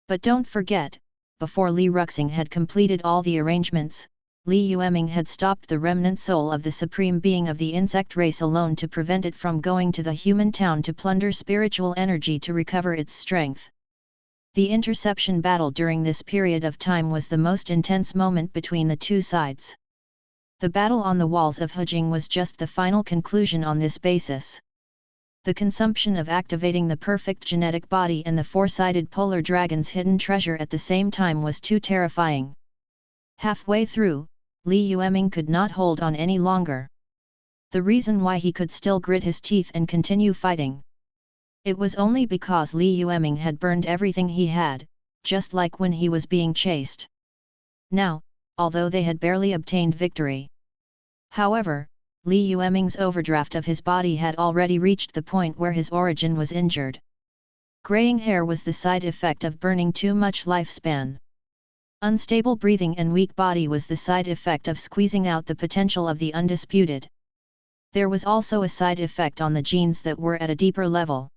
But don't forget, before Li Ruxing had completed all the arrangements, Li Yueming had stopped the remnant soul of the supreme being of the insect race alone to prevent it from going to the human town to plunder spiritual energy to recover its strength. The interception battle during this period of time was the most intense moment between the two sides. The battle on the walls of Haojing was just the final conclusion on this basis. The consumption of activating the perfect genetic body and the four-sided polar dragon's hidden treasure at the same time was too terrifying. Halfway through, Li Yueming could not hold on any longer. The reason why he could still grit his teeth and continue fighting. It was only because Li Yueming had burned everything he had, just like when he was being chased. Now, although they had barely obtained victory. However, Li Yueming's overdraft of his body had already reached the point where his origin was injured. Graying hair was the side effect of burning too much lifespan. Unstable breathing and weak body was the side effect of squeezing out the potential of the undisputed. There was also a side effect on the genes that were at a deeper level.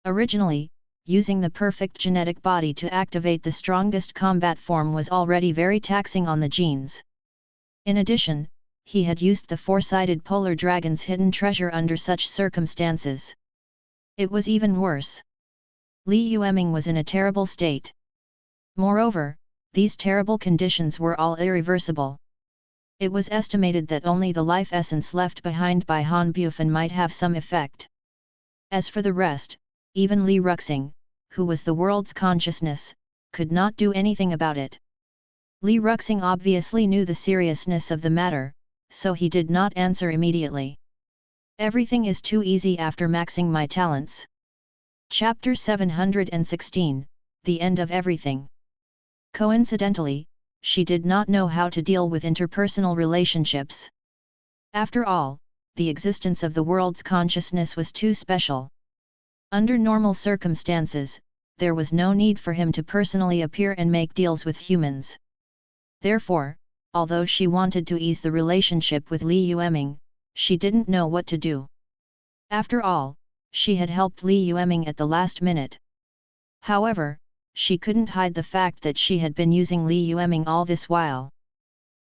Originally, using the perfect genetic body to activate the strongest combat form was already very taxing on the genes. In addition, he had used the four-sided polar dragon's hidden treasure under such circumstances. It was even worse. Li Yueming was in a terrible state. Moreover, these terrible conditions were all irreversible. It was estimated that only the life essence left behind by Han Bufan might have some effect. As for the rest, even Li Ruxing, who was the world's consciousness, could not do anything about it. Li Ruxing obviously knew the seriousness of the matter, so he did not answer immediately. Everything is too easy after maxing my talents. Chapter 716, The End of Everything. Coincidentally, she did not know how to deal with interpersonal relationships. After all, the existence of the world's consciousness was too special. Under normal circumstances, there was no need for him to personally appear and make deals with humans. Therefore, although she wanted to ease the relationship with Li Yueming, she didn't know what to do. After all, she had helped Li Yueming at the last minute. However, she couldn't hide the fact that she had been using Li Yueming all this while.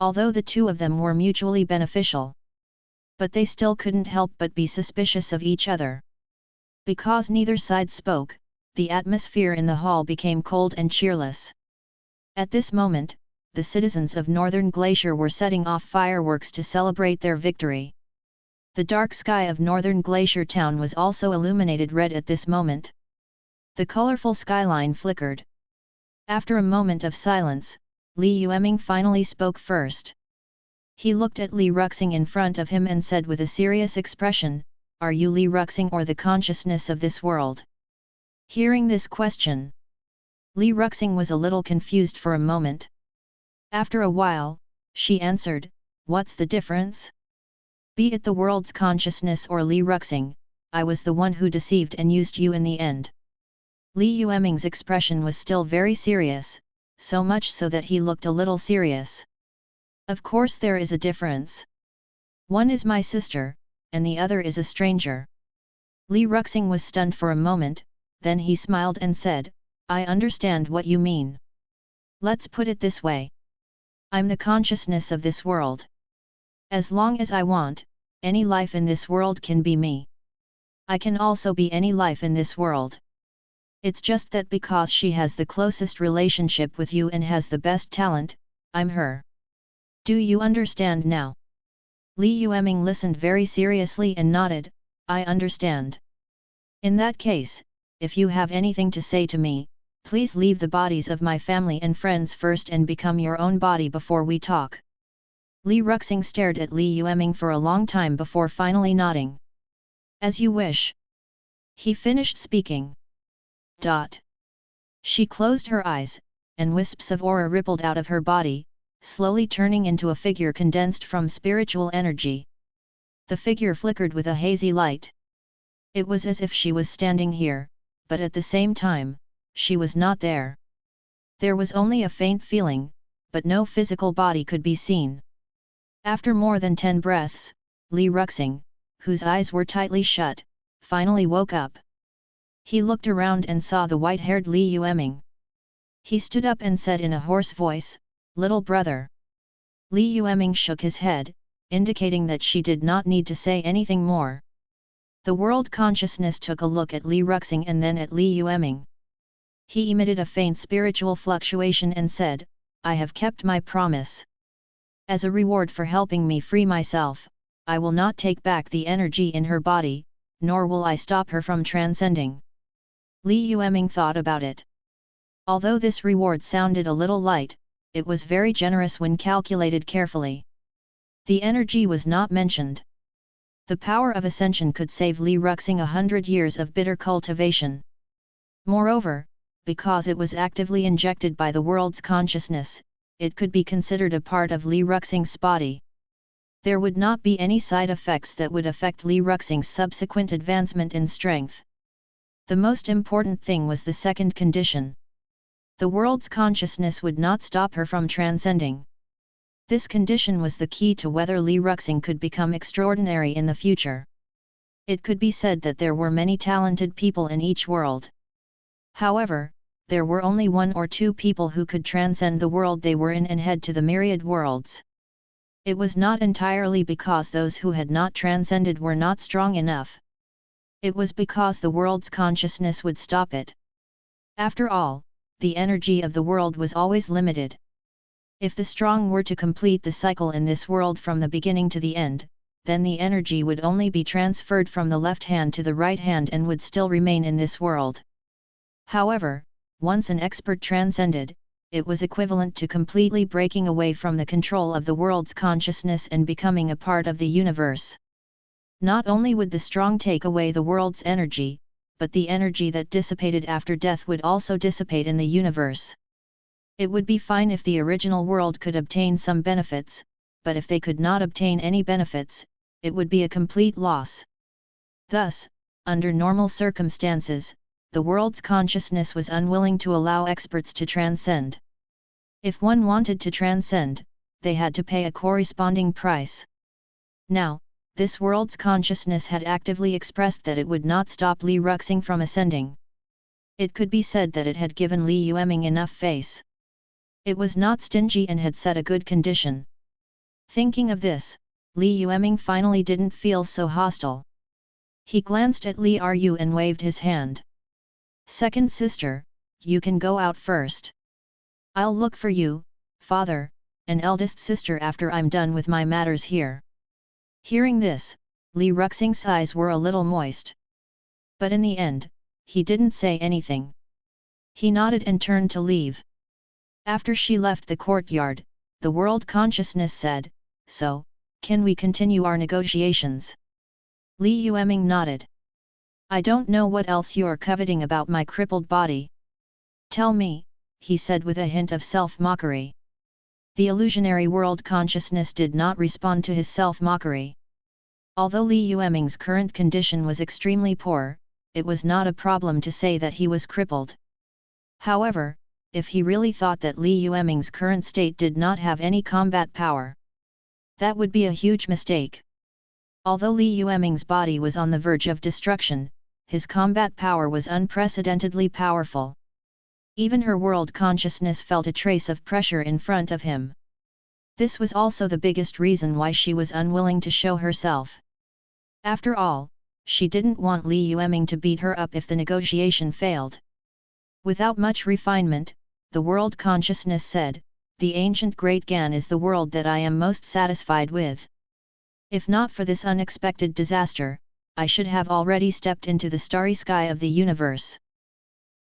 Although the two of them were mutually beneficial, but they still couldn't help but be suspicious of each other. Because neither side spoke, the atmosphere in the hall became cold and cheerless. At this moment, the citizens of Northern Glacier were setting off fireworks to celebrate their victory. The dark sky of Northern Glacier town was also illuminated red at this moment. The colorful skyline flickered. After a moment of silence, Li Yueming finally spoke first. He looked at Li Yuexing in front of him and said with a serious expression, "Are you Li Yuexing or the consciousness of this world?" Hearing this question, Li Yuexing was a little confused for a moment. After a while, she answered, "What's the difference? Be it the world's consciousness or Li Yuexing, I was the one who deceived and used you in the end." Li Yueming's expression was still very serious, so much so that he looked a little serious. "Of course there is a difference. One is my sister, and the other is a stranger." Li Yuexing was stunned for a moment, then he smiled and said, "I understand what you mean. Let's put it this way. I'm the consciousness of this world. As long as I want, any life in this world can be me. I can also be any life in this world. It's just that because she has the closest relationship with you and has the best talent, I'm her. Do you understand now?" Li Yueming listened very seriously and nodded, "I understand. In that case, if you have anything to say to me, please leave the bodies of my family and friends first and become your own body before we talk." Li Yuexing stared at Li Yueming for a long time before finally nodding. "As you wish." He finished speaking. She closed her eyes, and wisps of aura rippled out of her body, slowly turning into a figure condensed from spiritual energy. The figure flickered with a hazy light. It was as if she was standing here, but at the same time, she was not there. There was only a faint feeling, but no physical body could be seen. After more than 10 breaths, Li Yuexing, whose eyes were tightly shut, finally woke up. He looked around and saw the white-haired Li Yueming. He stood up and said in a hoarse voice, "Little brother." Li Yueming shook his head, indicating that she did not need to say anything more. The world consciousness took a look at Li Yuexing and then at Li Yueming. He emitted a faint spiritual fluctuation and said, "I have kept my promise. As a reward for helping me free myself, I will not take back the energy in her body, nor will I stop her from transcending." Li Yueming thought about it. Although this reward sounded a little light, it was very generous when calculated carefully. The energy was not mentioned. The power of ascension could save Li Yuexing 100 years of bitter cultivation. Moreover, because it was actively injected by the world's consciousness, it could be considered a part of Li Yuexing's body. There would not be any side effects that would affect Li Yuexing's subsequent advancement in strength. The most important thing was the second condition. The world's consciousness would not stop her from transcending. This condition was the key to whether Li Yuexing could become extraordinary in the future. It could be said that there were many talented people in each world. However, there were only 1 or 2 people who could transcend the world they were in and head to the myriad worlds. It was not entirely because those who had not transcended were not strong enough. It was because the world's consciousness would stop it. After all, the energy of the world was always limited. If the strong were to complete the cycle in this world from the beginning to the end, then the energy would only be transferred from the left hand to the right hand and would still remain in this world. However, once an expert transcended, it was equivalent to completely breaking away from the control of the world's consciousness and becoming a part of the universe. Not only would the strong take away the world's energy, but the energy that dissipated after death would also dissipate in the universe. It would be fine if the original world could obtain some benefits, but if they could not obtain any benefits, it would be a complete loss. Thus, under normal circumstances, the world's consciousness was unwilling to allow experts to transcend. If one wanted to transcend, they had to pay a corresponding price. Now, this world's consciousness had actively expressed that it would not stop Li Yueming from ascending. It could be said that it had given Li Yueming enough face. It was not stingy and had set a good condition. Thinking of this, Li Yueming finally didn't feel so hostile. He glanced at Li Ru and waved his hand. "Second sister, you can go out first. I'll look for you, father, and eldest sister after I'm done with my matters here." Hearing this, Li Yueming's eyes were a little moist. But in the end, he didn't say anything. He nodded and turned to leave. After she left the courtyard, the world consciousness said, "So, can we continue our negotiations?" Li Yueming nodded. "I don't know what else you're coveting about my crippled body. Tell me," he said with a hint of self-mockery. The illusionary world consciousness did not respond to his self-mockery. Although Li Yueming's current condition was extremely poor, it was not a problem to say that he was crippled. However, if he really thought that Li Yueming's current state did not have any combat power, that would be a huge mistake. Although Li Yueming's body was on the verge of destruction, his combat power was unprecedentedly powerful. Even her world consciousness felt a trace of pressure in front of him. This was also the biggest reason why she was unwilling to show herself. After all, she didn't want Li Yueming to beat her up if the negotiation failed. Without much refinement, the world consciousness said, "The ancient Great Gan is the world that I am most satisfied with. If not for this unexpected disaster, I should have already stepped into the starry sky of the universe."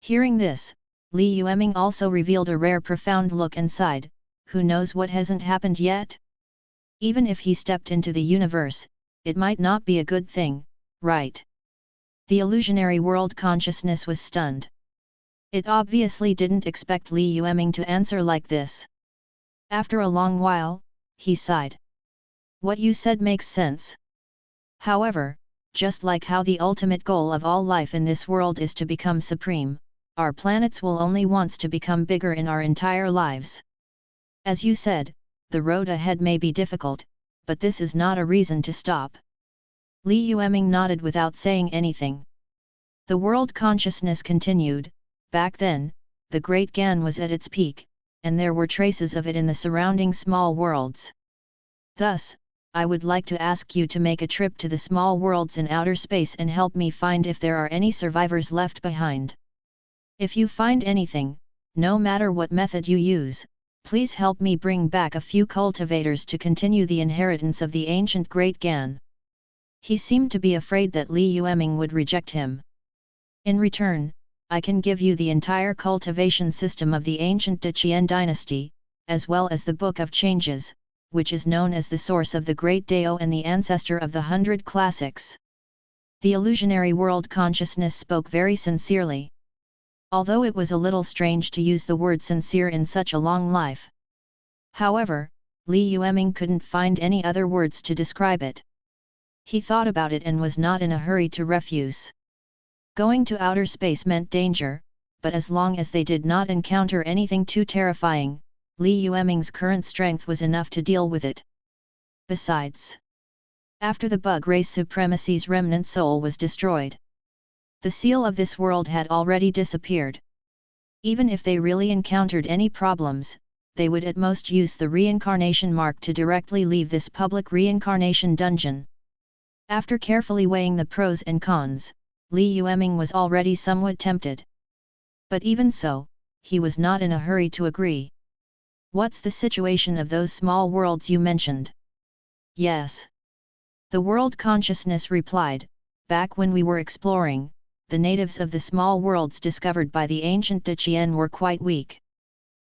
Hearing this, Li Yueming also revealed a rare profound look and sighed, "Who knows what hasn't happened yet? Even if he stepped into the universe, it might not be a good thing, right?" The illusionary world consciousness was stunned. It obviously didn't expect Li Yueming to answer like this. After a long while, he sighed. "What you said makes sense. However, just like how the ultimate goal of all life in this world is to become supreme, our planets will only wants to become bigger in our entire lives. As you said, the road ahead may be difficult, but this is not a reason to stop." Li Yueming nodded without saying anything. The world consciousness continued, "Back then, the Great Gan was at its peak, and there were traces of it in the surrounding small worlds. Thus, I would like to ask you to make a trip to the small worlds in outer space and help me find if there are any survivors left behind. If you find anything, no matter what method you use, please help me bring back a few cultivators to continue the inheritance of the ancient Great Gan." He seemed to be afraid that Li Yueming would reject him. "In return, I can give you the entire cultivation system of the ancient Deduction dynasty, as well as the Book of Changes, which is known as the source of the Great Dao and the ancestor of the 100 Classics." The illusionary world consciousness spoke very sincerely. Although it was a little strange to use the word sincere in such a long life. However, Li Yueming couldn't find any other words to describe it. He thought about it and was not in a hurry to refuse. Going to outer space meant danger, but as long as they did not encounter anything too terrifying, Li Yueming's current strength was enough to deal with it. Besides, after the bug race supremacy's remnant soul was destroyed, the seal of this world had already disappeared. Even if they really encountered any problems, they would at most use the reincarnation mark to directly leave this public reincarnation dungeon. After carefully weighing the pros and cons, Li Yueming was already somewhat tempted. But even so, he was not in a hurry to agree. "What's the situation of those small worlds you mentioned?" "Yes." The world consciousness replied, "Back when we were exploring, the natives of the small worlds discovered by the ancient Deduction were quite weak.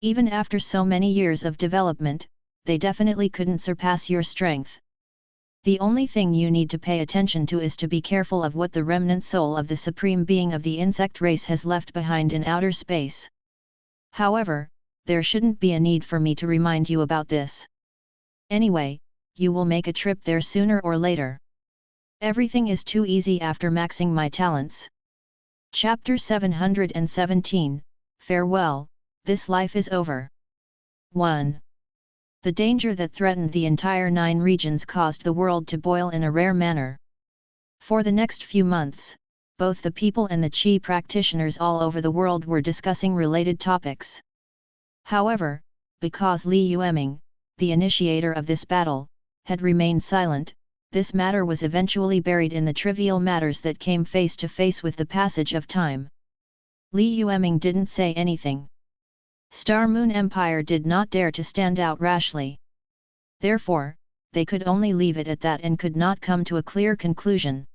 Even after so many years of development, they definitely couldn't surpass your strength. The only thing you need to pay attention to is to be careful of what the remnant soul of the supreme being of the insect race has left behind in outer space. However, there shouldn't be a need for me to remind you about this. Anyway, you will make a trip there sooner or later. Everything is too easy after maxing my talents." Chapter 717, Farewell, this life is over. 1. The danger that threatened the entire 9 regions caused the world to boil in a rare manner. For the next few months, both the people and the Qi practitioners all over the world were discussing related topics. However, because Li Yueming, the initiator of this battle, had remained silent, this matter was eventually buried in the trivial matters that came face to face with the passage of time. Li Yueming didn't say anything. Star Moon Empire did not dare to stand out rashly. Therefore, they could only leave it at that and could not come to a clear conclusion.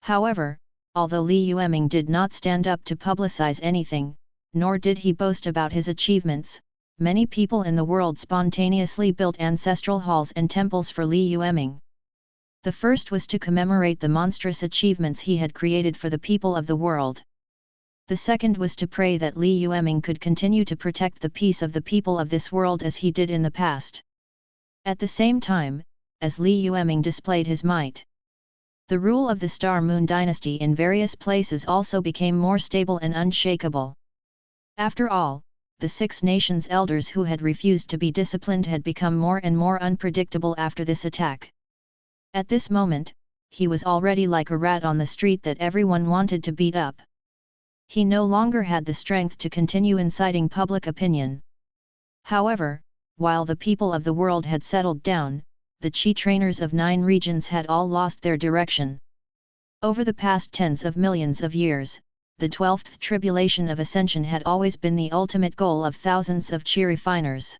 However, although Li Yueming did not stand up to publicize anything, nor did he boast about his achievements, many people in the world spontaneously built ancestral halls and temples for Li Yueming. The first was to commemorate the monstrous achievements he had created for the people of the world. The second was to pray that Li Yueming could continue to protect the peace of the people of this world as he did in the past. At the same time, as Li Yueming displayed his might, the rule of the Star Moon dynasty in various places also became more stable and unshakable. After all, the 6 nations' elders who had refused to be disciplined had become more and more unpredictable after this attack. At this moment, he was already like a rat on the street that everyone wanted to beat up. He no longer had the strength to continue inciting public opinion. However, while the people of the world had settled down, the Qi trainers of 9 regions had all lost their direction. Over the past tens of millions of years, the 12th tribulation of ascension had always been the ultimate goal of thousands of Qi refiners.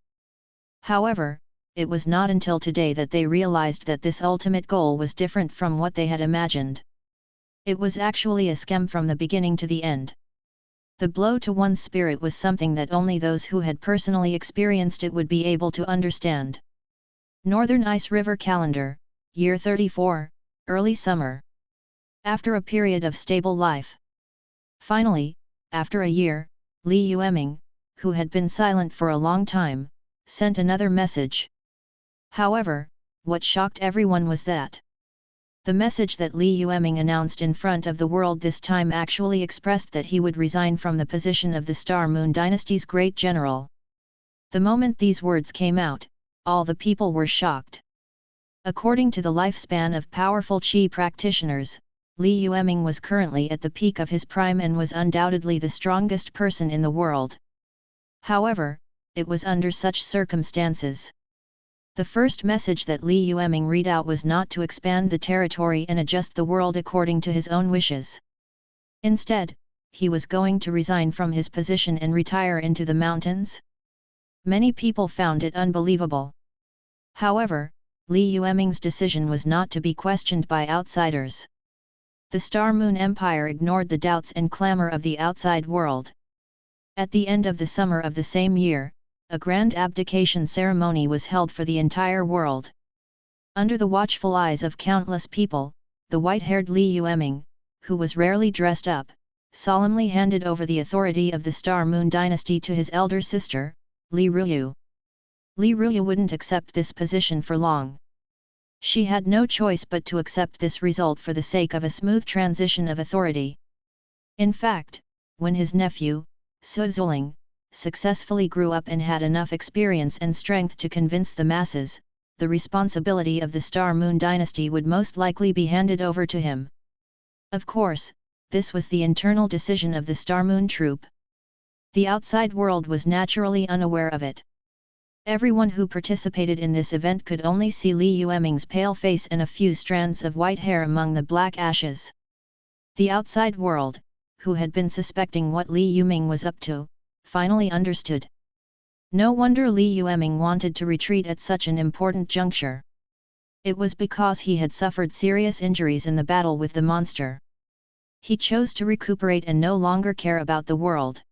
However, it was not until today that they realized that this ultimate goal was different from what they had imagined. It was actually a scam from the beginning to the end. The blow to one's spirit was something that only those who had personally experienced it would be able to understand. Northern Ice River Calendar, Year 34, Early Summer. After a period of stable life. Finally, after a year, Li Yueming, who had been silent for a long time, sent another message. However, what shocked everyone was that the message that Li Yueming announced in front of the world this time actually expressed that he would resign from the position of the Star Moon dynasty's great general. The moment these words came out, all the people were shocked. According to the lifespan of powerful Qi practitioners, Li Yueming was currently at the peak of his prime and was undoubtedly the strongest person in the world. However, it was under such circumstances. The first message that Li Yueming read out was not to expand the territory and adjust the world according to his own wishes. Instead, he was going to resign from his position and retire into the mountains. Many people found it unbelievable. However, Li Yueming's decision was not to be questioned by outsiders. The Star Moon Empire ignored the doubts and clamor of the outside world. At the end of the summer of the same year, a grand abdication ceremony was held for the entire world. Under the watchful eyes of countless people, the white-haired Li Yueming, who was rarely dressed up, solemnly handed over the authority of the Star Moon dynasty to his elder sister, Li Ruyu. Li Ruyu wouldn't accept this position for long. She had no choice but to accept this result for the sake of a smooth transition of authority. In fact, when his nephew, Su Zuling, successfully grew up and had enough experience and strength to convince the masses, the responsibility of the Star Moon dynasty would most likely be handed over to him. Of course, this was the internal decision of the Star Moon troop. The outside world was naturally unaware of it. Everyone who participated in this event could only see Li Yueming's pale face and a few strands of white hair among the black ashes. The outside world, who had been suspecting what Li Yueming was up to, finally understood. No wonder Li Yueming wanted to retreat at such an important juncture. It was because he had suffered serious injuries in the battle with the monster. He chose to recuperate and no longer care about the world.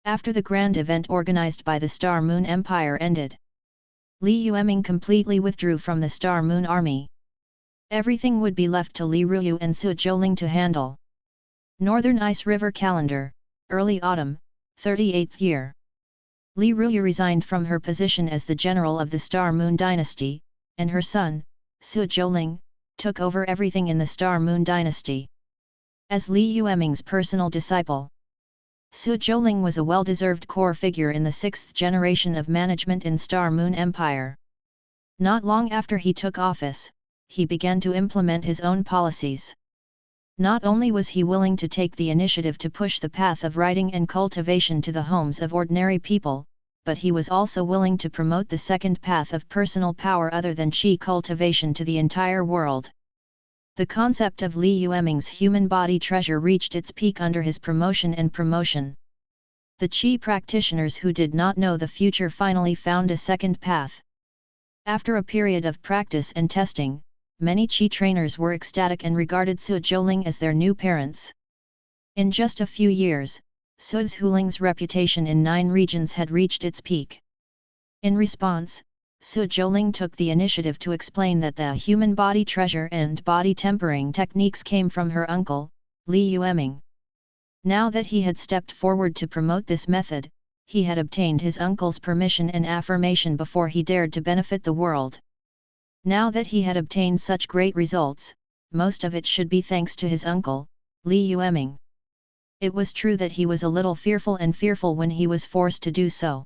After the grand event organized by the Star Moon Empire ended, Li Yueming completely withdrew from the Star Moon army. Everything would be left to Li Ruyu and Su Zhuling to handle. Northern Ice River Calendar, Early Autumn, 38th year. Li Ruyu resigned from her position as the general of the Star Moon dynasty, and her son, Su Zhuling, took over everything in the Star Moon dynasty. As Li Yueming's personal disciple, Su Zhouling was a well-deserved core figure in the sixth generation of management in Star Moon Empire. Not long after he took office, he began to implement his own policies. Not only was he willing to take the initiative to push the path of writing and cultivation to the homes of ordinary people, but he was also willing to promote the second path of personal power other than qi cultivation to the entire world. The concept of Li Yueming's human body treasure reached its peak under his promotion and promotion. The qi practitioners who did not know the future finally found a second path. After a period of practice and testing, many qi trainers were ecstatic and regarded Su Zhouling as their new parents. In just a few years, Su Zhouling's reputation in 9 regions had reached its peak. In response, Su Zhouling took the initiative to explain that the human body treasure and body tempering techniques came from her uncle, Li Yueming. Now that he had stepped forward to promote this method, he had obtained his uncle's permission and affirmation before he dared to benefit the world. Now that he had obtained such great results, most of it should be thanks to his uncle, Li Yueming. It was true that he was a little fearful when he was forced to do so.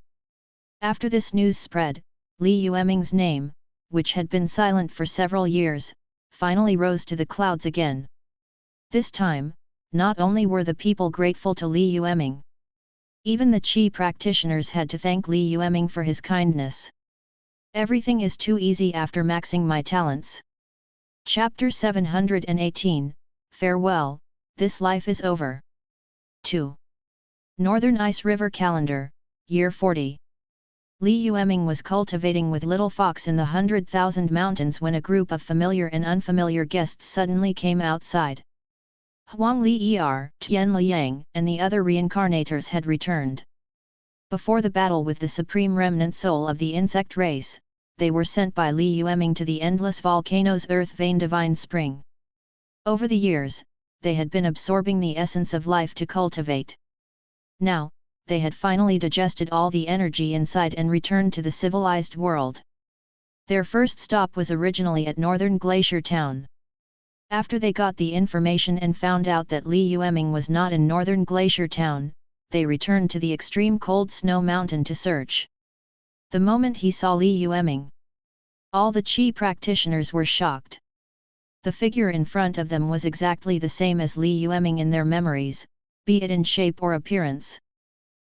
After this news spread, Li Yueming's name, which had been silent for several years, finally rose to the clouds again. This time, not only were the people grateful to Li Yueming, even the qi practitioners had to thank Li Yueming for his kindness. Everything is too easy after maxing my talents. Chapter 718, Farewell, this life is over. 2. Northern Ice River Calendar, Year 40. Li Yueming was cultivating with Little Fox in the 100,000 Mountains when a group of familiar and unfamiliar guests suddenly came outside. Huang Li Tian Liang and the other reincarnators had returned. Before the battle with the supreme remnant soul of the insect race, they were sent by Li Yueming to the endless volcano's earth vein divine spring. Over the years, they had been absorbing the essence of life to cultivate. Now, they had finally digested all the energy inside and returned to the civilized world. Their first stop was originally at Northern Glacier Town. After they got the information and found out that Li Yueming was not in Northern Glacier Town, they returned to the extreme cold snow mountain to search. The moment he saw Li Yueming, all the qi practitioners were shocked. The figure in front of them was exactly the same as Li Yueming in their memories, be it in shape or appearance.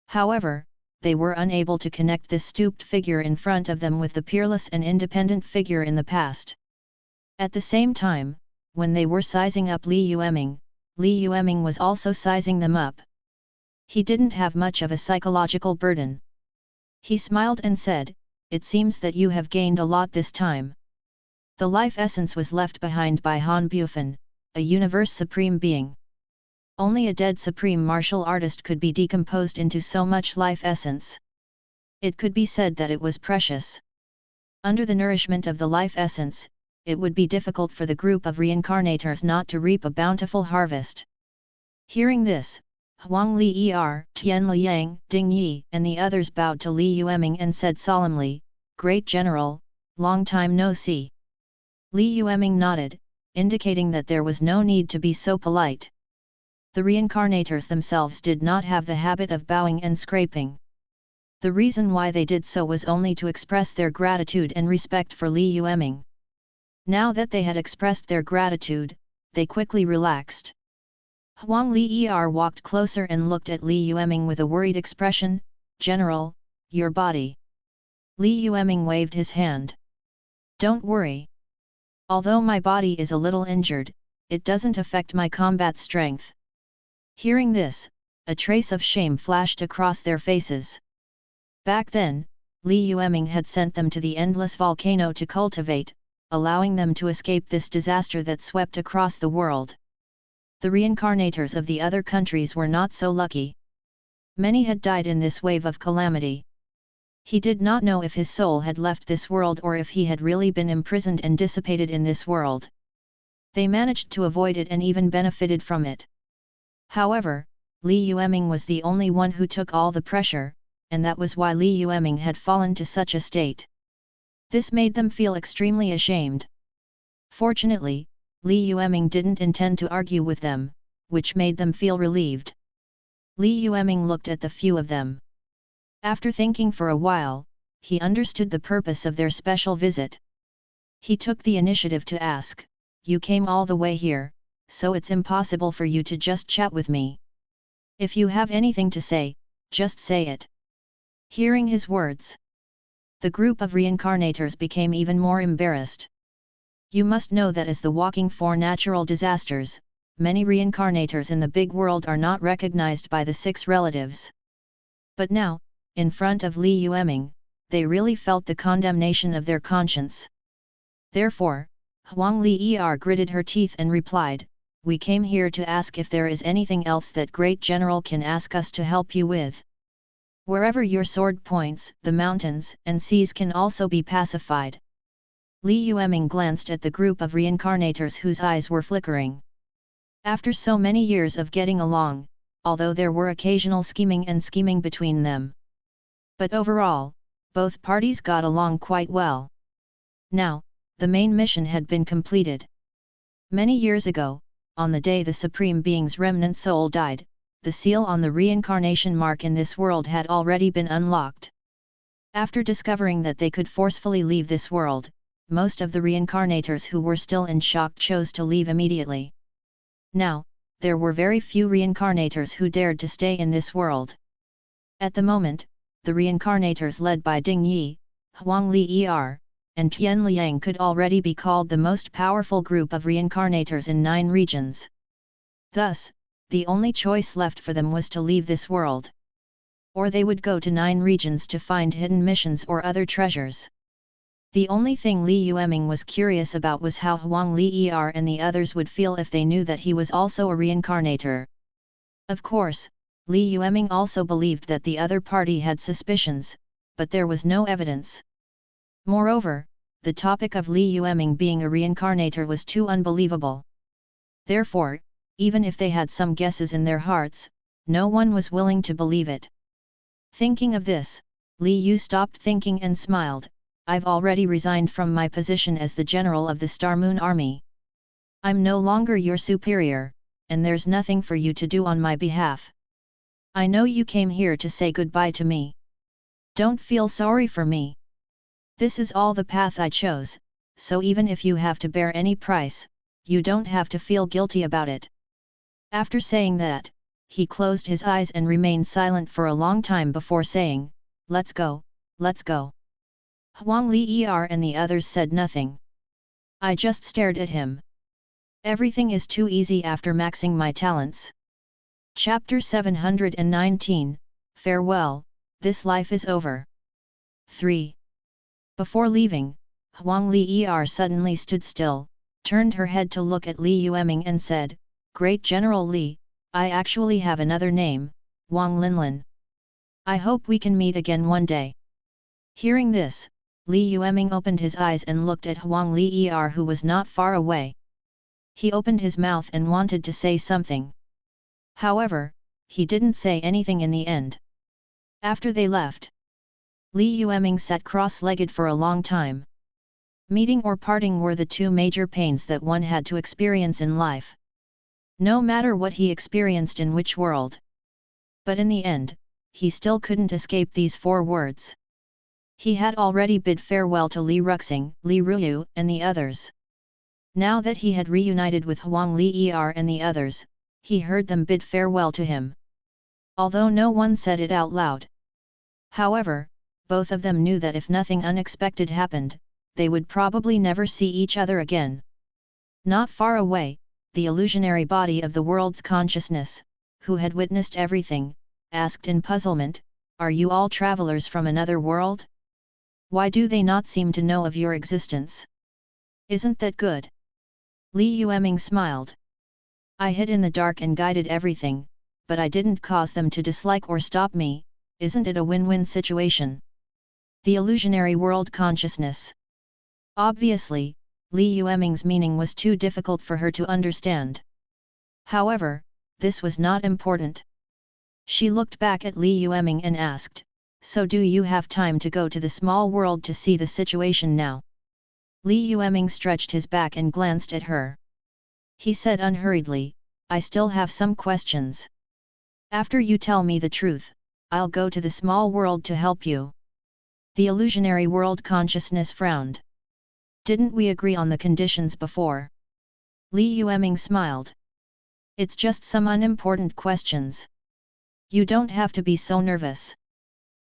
However, they were unable to connect this stooped figure in front of them with the peerless and independent figure in the past. At the same time, when they were sizing up Li Yueming was also sizing them up. He didn't have much of a psychological burden. He smiled and said, "It seems that you have gained a lot this time." The life essence was left behind by Han Bufan, a universe supreme being. Only a dead supreme martial artist could be decomposed into so much life essence. It could be said that it was precious. Under the nourishment of the life essence, it would be difficult for the group of reincarnators not to reap a bountiful harvest. Hearing this, Huang Li Tian Liang, Ding Yi and the others bowed to Li Yueming and said solemnly, "Great General, long time no see." Li Yueming nodded, indicating that there was no need to be so polite. The reincarnators themselves did not have the habit of bowing and scraping. The reason why they did so was only to express their gratitude and respect for Li Yueming. Now that they had expressed their gratitude, they quickly relaxed. Huang Li walked closer and looked at Li Yueming with a worried expression. "General, your body." Li Yueming waved his hand. "Don't worry. Although my body is a little injured, it doesn't affect my combat strength." Hearing this, a trace of shame flashed across their faces. Back then, Li Yueming had sent them to the endless volcano to cultivate, allowing them to escape this disaster that swept across the world. The reincarnators of the other countries were not so lucky. Many had died in this wave of calamity. He did not know if his soul had left this world or if he had really been imprisoned and dissipated in this world. They managed to avoid it and even benefited from it. However, Li Yueming was the only one who took all the pressure, and that was why Li Yueming had fallen to such a state. This made them feel extremely ashamed. Fortunately, Li Yueming didn't intend to argue with them, which made them feel relieved. Li Yueming looked at the few of them. After thinking for a while, he understood the purpose of their special visit. He took the initiative to ask, "You came all the way here, so it's impossible for you to just chat with me. If you have anything to say, just say it." Hearing his words, the group of reincarnators became even more embarrassed. You must know that as the walking for natural disasters, many reincarnators in the big world are not recognized by the six relatives. But now, in front of Li Yueming, they really felt the condemnation of their conscience. Therefore, Huang Li gritted her teeth and replied, "We came here to ask if there is anything else that Great General can ask us to help you with. Wherever your sword points, the mountains and seas can also be pacified." Li Yueming glanced at the group of reincarnators whose eyes were flickering. After so many years of getting along, although there were occasional scheming between them, but overall, both parties got along quite well. Now, the main mission had been completed. Many years ago, on the day the Supreme Being's remnant soul died, the seal on the reincarnation mark in this world had already been unlocked. After discovering that they could forcefully leave this world, most of the reincarnators who were still in shock chose to leave immediately. Now, there were very few reincarnators who dared to stay in this world. At the moment, the reincarnators led by Ding Yi, Huang Li and Tian Liang could already be called the most powerful group of reincarnators in 9 regions. Thus, the only choice left for them was to leave this world. Or they would go to 9 regions to find hidden missions or other treasures. The only thing Li Yueming was curious about was how Huang Li and the others would feel if they knew that he was also a reincarnator. Of course, Li Yueming also believed that the other party had suspicions, but there was no evidence. Moreover, the topic of Li Yueming being a reincarnator was too unbelievable. Therefore, even if they had some guesses in their hearts, no one was willing to believe it. Thinking of this, Li Yu stopped thinking and smiled, "I've already resigned from my position as the general of the Star Moon Army. I'm no longer your superior, and there's nothing for you to do on my behalf. I know you came here to say goodbye to me. Don't feel sorry for me. This is all the path I chose, so even if you have to bear any price, you don't have to feel guilty about it." After saying that, he closed his eyes and remained silent for a long time before saying, "Let's go, let's go." Huang Li and the others said nothing. I just stared at him. Everything is too easy after maxing my talents. Chapter 719, Farewell, this life is over. 3. Before leaving, Huang Li suddenly stood still, turned her head to look at Li Yueming and said, "Great General Li, I actually have another name, Wang Linlin. I hope we can meet again one day." Hearing this, Li Yueming opened his eyes and looked at Huang Li who was not far away. He opened his mouth and wanted to say something. However, he didn't say anything in the end. After they left, Li Yueming sat cross-legged for a long time. Meeting or parting were the 2 major pains that one had to experience in life. No matter what he experienced in which world. But in the end, he still couldn't escape these 4 words. He had already bid farewell to Li Ruxing, Li Ruyu, and the others. Now that he had reunited with Huang Li and the others, he heard them bid farewell to him. Although no one said it out loud. However, both of them knew that if nothing unexpected happened, they would probably never see each other again. Not far away, the illusionary body of the world's consciousness, who had witnessed everything, asked in puzzlement, "Are you all travelers from another world? Why do they not seem to know of your existence? Isn't that good?" Li Yueming smiled. "I hid in the dark and guided everything, but I didn't cause them to dislike or stop me. Isn't it a win-win situation?" The illusionary world consciousness. Obviously, Li Yueming's meaning was too difficult for her to understand. However, this was not important. She looked back at Li Yueming and asked, "So do you have time to go to the small world to see the situation now?" Li Yueming stretched his back and glanced at her. He said unhurriedly, "I still have some questions." After you tell me the truth, I'll go to the small world to help you." The illusionary world consciousness frowned. "Didn't we agree on the conditions before?" Li Yueming smiled. "It's just some unimportant questions. You don't have to be so nervous.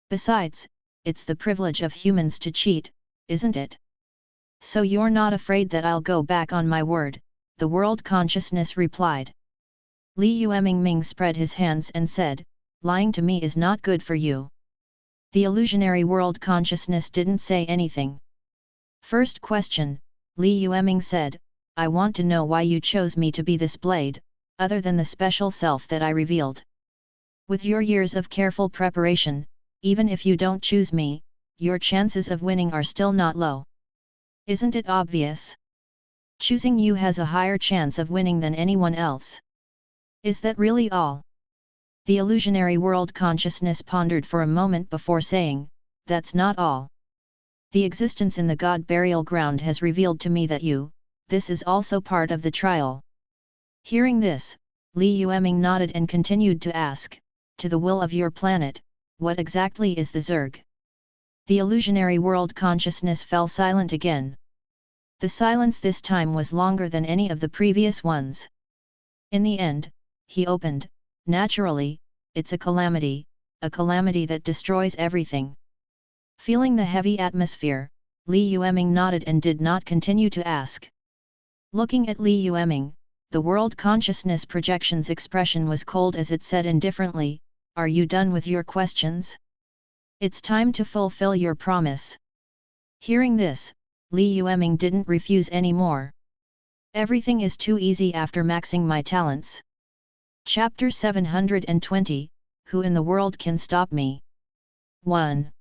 Besides, it's the privilege of humans to cheat, isn't it? So you're not afraid that I'll go back on my word," the world consciousness replied. Li Yueming spread his hands and said, "Lying to me is not good for you." The illusionary world consciousness didn't say anything. "First question," Li Yueming said, "I want to know why you chose me to be this blade, other than the special self that I revealed. With your years of careful preparation, even if you don't choose me, your chances of winning are still not low. Isn't it obvious? Choosing you has a higher chance of winning than anyone else. Is that really all?" The illusionary world consciousness pondered for a moment before saying, "That's not all. The existence in the God burial ground has revealed to me that this is also part of the trial." Hearing this, Li Yueming nodded and continued to ask, "To the will of your planet, what exactly is the Zerg?" The illusionary world consciousness fell silent again. The silence this time was longer than any of the previous ones. In the end, he opened, "Naturally, it's a calamity that destroys everything." Feeling the heavy atmosphere, Li Yueming nodded and did not continue to ask. Looking at Li Yueming, the world consciousness projection's expression was cold as it said indifferently, "Are you done with your questions? It's time to fulfill your promise." Hearing this, Li Yueming didn't refuse any more. "Everything is too easy after maxing my talents." Chapter 720, Who in the World Can Stop Me? 1.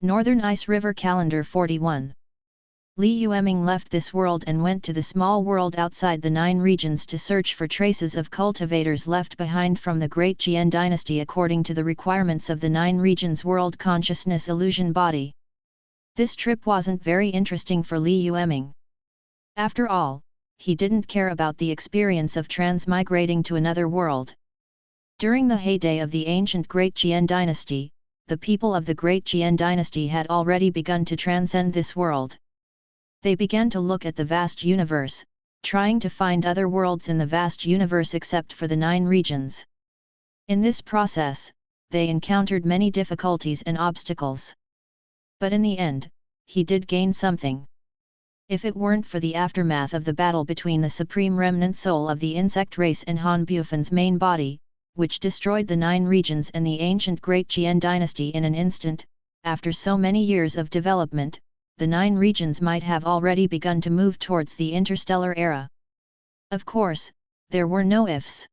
Northern Ice River Calendar 41. Li Yueming left this world and went to the small world outside the 9 regions to search for traces of cultivators left behind from the Great Jian dynasty according to the requirements of the 9 regions world consciousness illusion body. This trip wasn't very interesting for Li Yueming. After all, he didn't care about the experience of transmigrating to another world. During the heyday of the ancient Great Jian dynasty, the people of the Great Jian dynasty had already begun to transcend this world. They began to look at the vast universe, trying to find other worlds in the vast universe except for the 9 regions. In this process, they encountered many difficulties and obstacles. But in the end, he did gain something. If it weren't for the aftermath of the battle between the supreme remnant soul of the insect race and Han Bufan's main body, which destroyed the 9 regions and the ancient Great Jian dynasty in an instant, after so many years of development, the 9 regions might have already begun to move towards the interstellar era. Of course, there were no ifs.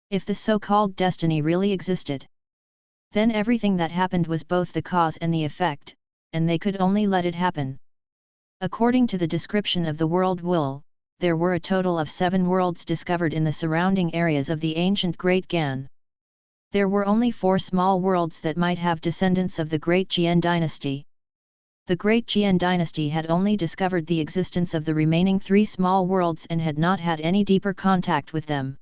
If the so-called destiny really existed, then everything that happened was both the cause and the effect, and they could only let it happen. According to the description of the world Wool, there were a total of 7 worlds discovered in the surrounding areas of the ancient Great Gan. There were only 4 small worlds that might have descendants of the Great Jian dynasty. The Great Jian dynasty had only discovered the existence of the remaining 3 small worlds and had not had any deeper contact with them.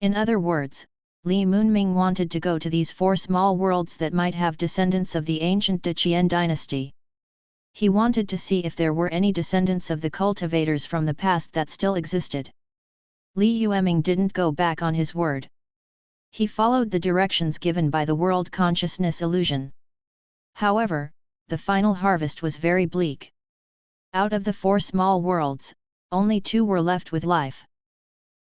In other words, Li Yueming wanted to go to these 4 small worlds that might have descendants of the ancient De Jian dynasty. He wanted to see if there were any descendants of the cultivators from the past that still existed. Li Yueming didn't go back on his word. He followed the directions given by the world consciousness illusion. However, the final harvest was very bleak. Out of the 4 small worlds, only 2 were left with life.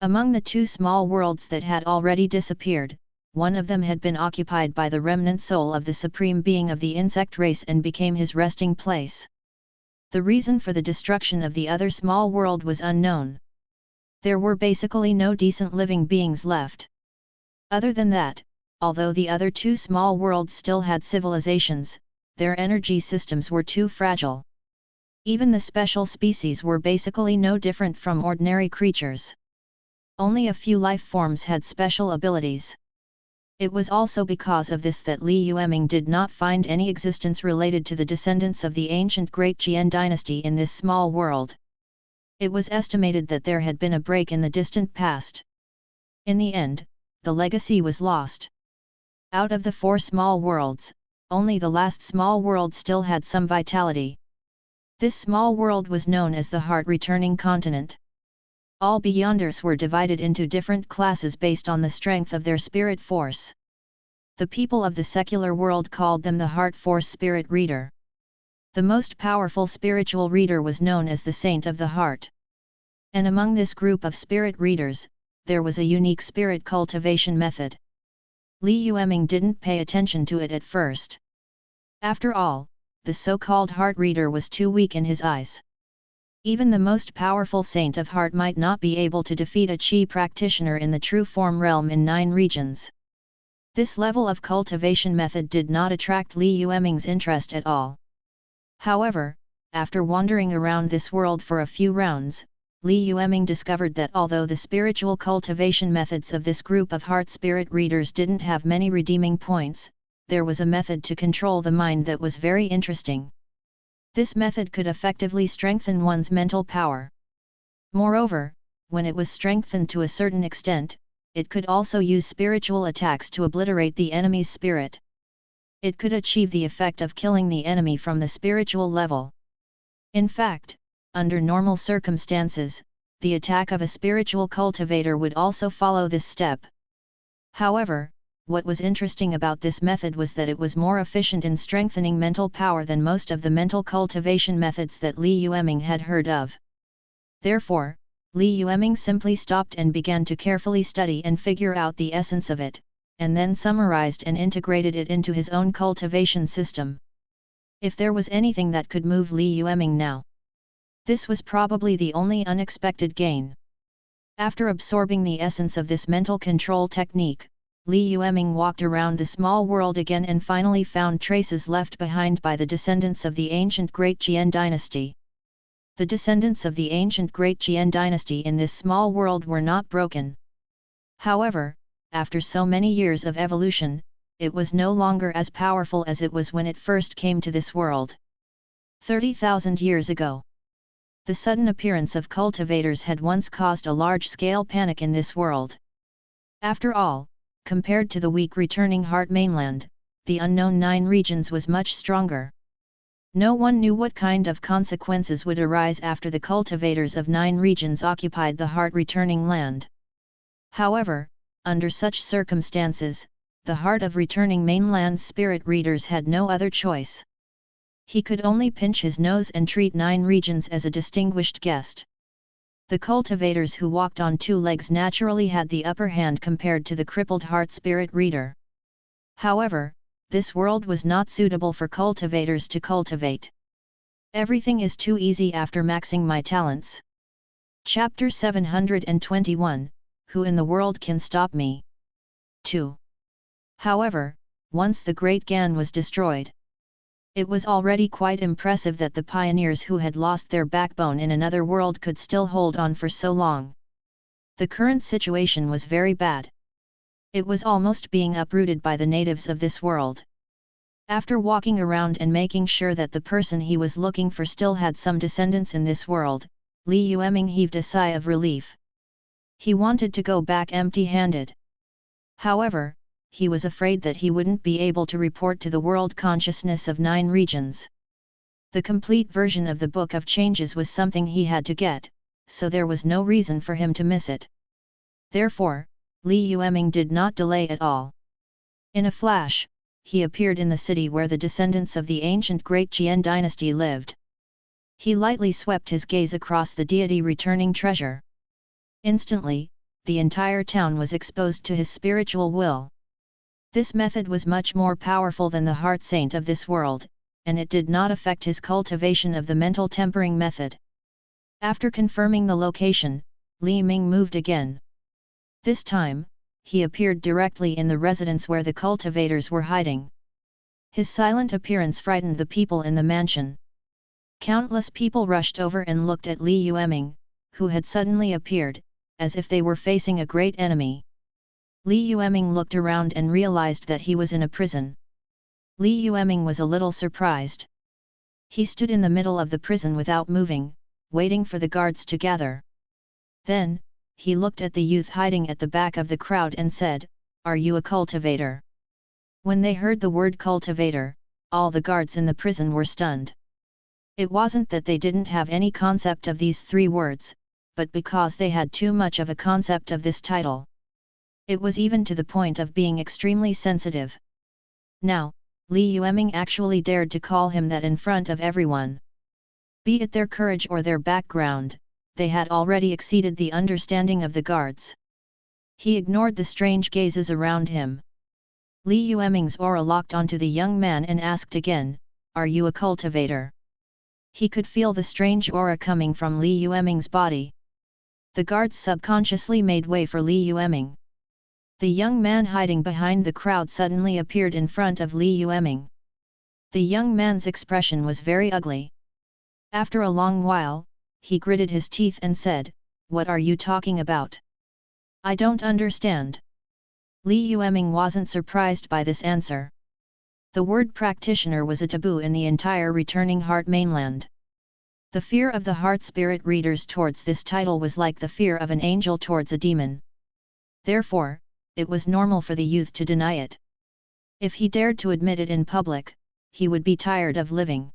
Among the 2 small worlds that had already disappeared, one of them had been occupied by the remnant soul of the supreme being of the insect race and became his resting place. The reason for the destruction of the other small world was unknown. There were basically no decent living beings left. Other than that, although the other 2 small worlds still had civilizations, their energy systems were too fragile. Even the special species were basically no different from ordinary creatures. Only a few life forms had special abilities. It was also because of this that Li Yueming did not find any existence related to the descendants of the ancient Great Jian dynasty in this small world. It was estimated that there had been a break in the distant past. In the end, the legacy was lost. Out of the 4 small worlds, only the last small world still had some vitality. This small world was known as the heart-returning continent. All Beyonders were divided into different classes based on the strength of their spirit force. The people of the secular world called them the Heart Force Spirit Reader. The most powerful spiritual reader was known as the Saint of the Heart. And among this group of spirit readers, there was a unique spirit cultivation method. Li Yueming didn't pay attention to it at first. After all, the so-called heart reader was too weak in his eyes. Even the most powerful saint of heart might not be able to defeat a Qi practitioner in the true form realm in 9 regions. This level of cultivation method did not attract Li Yueming's interest at all. However, after wandering around this world for a few rounds, Li Yueming discovered that although the spiritual cultivation methods of this group of heart spirit readers didn't have many redeeming points, there was a method to control the mind that was very interesting. This method could effectively strengthen one's mental power. Moreover, when it was strengthened to a certain extent, it could also use spiritual attacks to obliterate the enemy's spirit. It could achieve the effect of killing the enemy from the spiritual level. In fact, under normal circumstances, the attack of a spiritual cultivator would also follow this step. However, what was interesting about this method was that it was more efficient in strengthening mental power than most of the mental cultivation methods that Li Yueming had heard of. Therefore, Li Yueming simply stopped and began to carefully study and figure out the essence of it, and then summarized and integrated it into his own cultivation system. If there was anything that could move Li Yueming now, this was probably the only unexpected gain. After absorbing the essence of this mental control technique, Li Yueming walked around the small world again and finally found traces left behind by the descendants of the ancient Great Jian dynasty. The descendants of the ancient Great Jian dynasty in this small world were not broken. However, after so many years of evolution, it was no longer as powerful as it was when it first came to this world. 30,000 years ago. The sudden appearance of cultivators had once caused a large-scale panic in this world. After all, compared to the weak returning heart mainland, the unknown 9 regions was much stronger. No one knew what kind of consequences would arise after the cultivators of 9 regions occupied the heart returning land. However, under such circumstances, the heart of returning mainland's spirit readers had no other choice. He could only pinch his nose and treat 9 regions as a distinguished guest. The cultivators who walked on 2 legs naturally had the upper hand compared to the crippled heart spirit reader. However, this world was not suitable for cultivators to cultivate. Everything is too easy after maxing my talents. Chapter 721, Who in the world can stop me? 2. However, once the Great Gan was destroyed, it was already quite impressive that the pioneers who had lost their backbone in another world could still hold on for so long. The current situation was very bad. It was almost being uprooted by the natives of this world. After walking around and making sure that the person he was looking for still had some descendants in this world, Li Yueming heaved a sigh of relief. He wanted to go back empty-handed. However, he was afraid that he wouldn't be able to report to the world consciousness of 9 regions. The complete version of the Book of Changes was something he had to get, so there was no reason for him to miss it. Therefore, Li Yueming did not delay at all. In a flash, he appeared in the city where the descendants of the ancient Great Jian dynasty lived. He lightly swept his gaze across the deity returning treasure. Instantly, the entire town was exposed to his spiritual will. This method was much more powerful than the heart saint of this world, and it did not affect his cultivation of the mental tempering method. After confirming the location, Li Ming moved again. This time, he appeared directly in the residence where the cultivators were hiding. His silent appearance frightened the people in the mansion. Countless people rushed over and looked at Li Yueming, who had suddenly appeared, as if they were facing a great enemy. Li Yueming looked around and realized that he was in a prison. Li Yueming was a little surprised. He stood in the middle of the prison without moving, waiting for the guards to gather. Then, he looked at the youth hiding at the back of the crowd and said, "Are you a cultivator?" When they heard the word cultivator, all the guards in the prison were stunned. It wasn't that they didn't have any concept of these three words, but because they had too much of a concept of this title. It was even to the point of being extremely sensitive. Now, Li Yueming actually dared to call him that in front of everyone. Be it their courage or their background, they had already exceeded the understanding of the guards. He ignored the strange gazes around him. Li Yueming's aura locked onto the young man and asked again, "Are you a cultivator?" He could feel the strange aura coming from Li Yueming's body. The guards subconsciously made way for Li Yueming. The young man hiding behind the crowd suddenly appeared in front of Li Yueming. The young man's expression was very ugly. After a long while, he gritted his teeth and said, "What are you talking about? I don't understand." Li Yueming wasn't surprised by this answer. The word practitioner was a taboo in the entire returning heart mainland. The fear of the heart spirit readers towards this title was like the fear of an angel towards a demon. Therefore, it was normal for the youth to deny it. If he dared to admit it in public, he would be tired of living.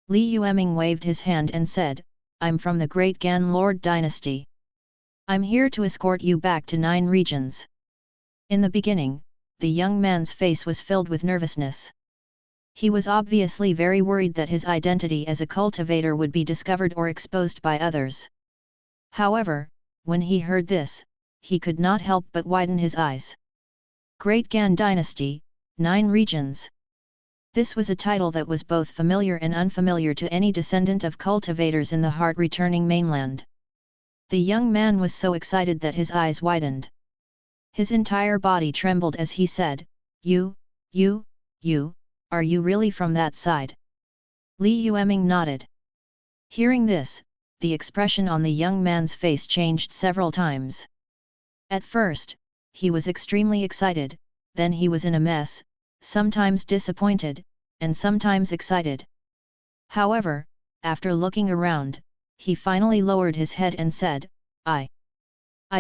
Li Yueming waved his hand and said, "I'm from the Great Gan Lord dynasty. I'm here to escort you back to 9 regions." In the beginning, the young man's face was filled with nervousness. He was obviously very worried that his identity as a cultivator would be discovered or exposed by others. However, when he heard this, he could not help but widen his eyes. Great Gan Dynasty, 9 regions. This was a title that was both familiar and unfamiliar to any descendant of cultivators in the heart returning mainland. The young man was so excited that his eyes widened. His entire body trembled as he said, You, are you really from that side?" Li Yueming nodded. Hearing this, the expression on the young man's face changed several times. At first, he was extremely excited, then he was in a mess, sometimes disappointed, and sometimes excited. However, after looking around, he finally lowered his head and said, I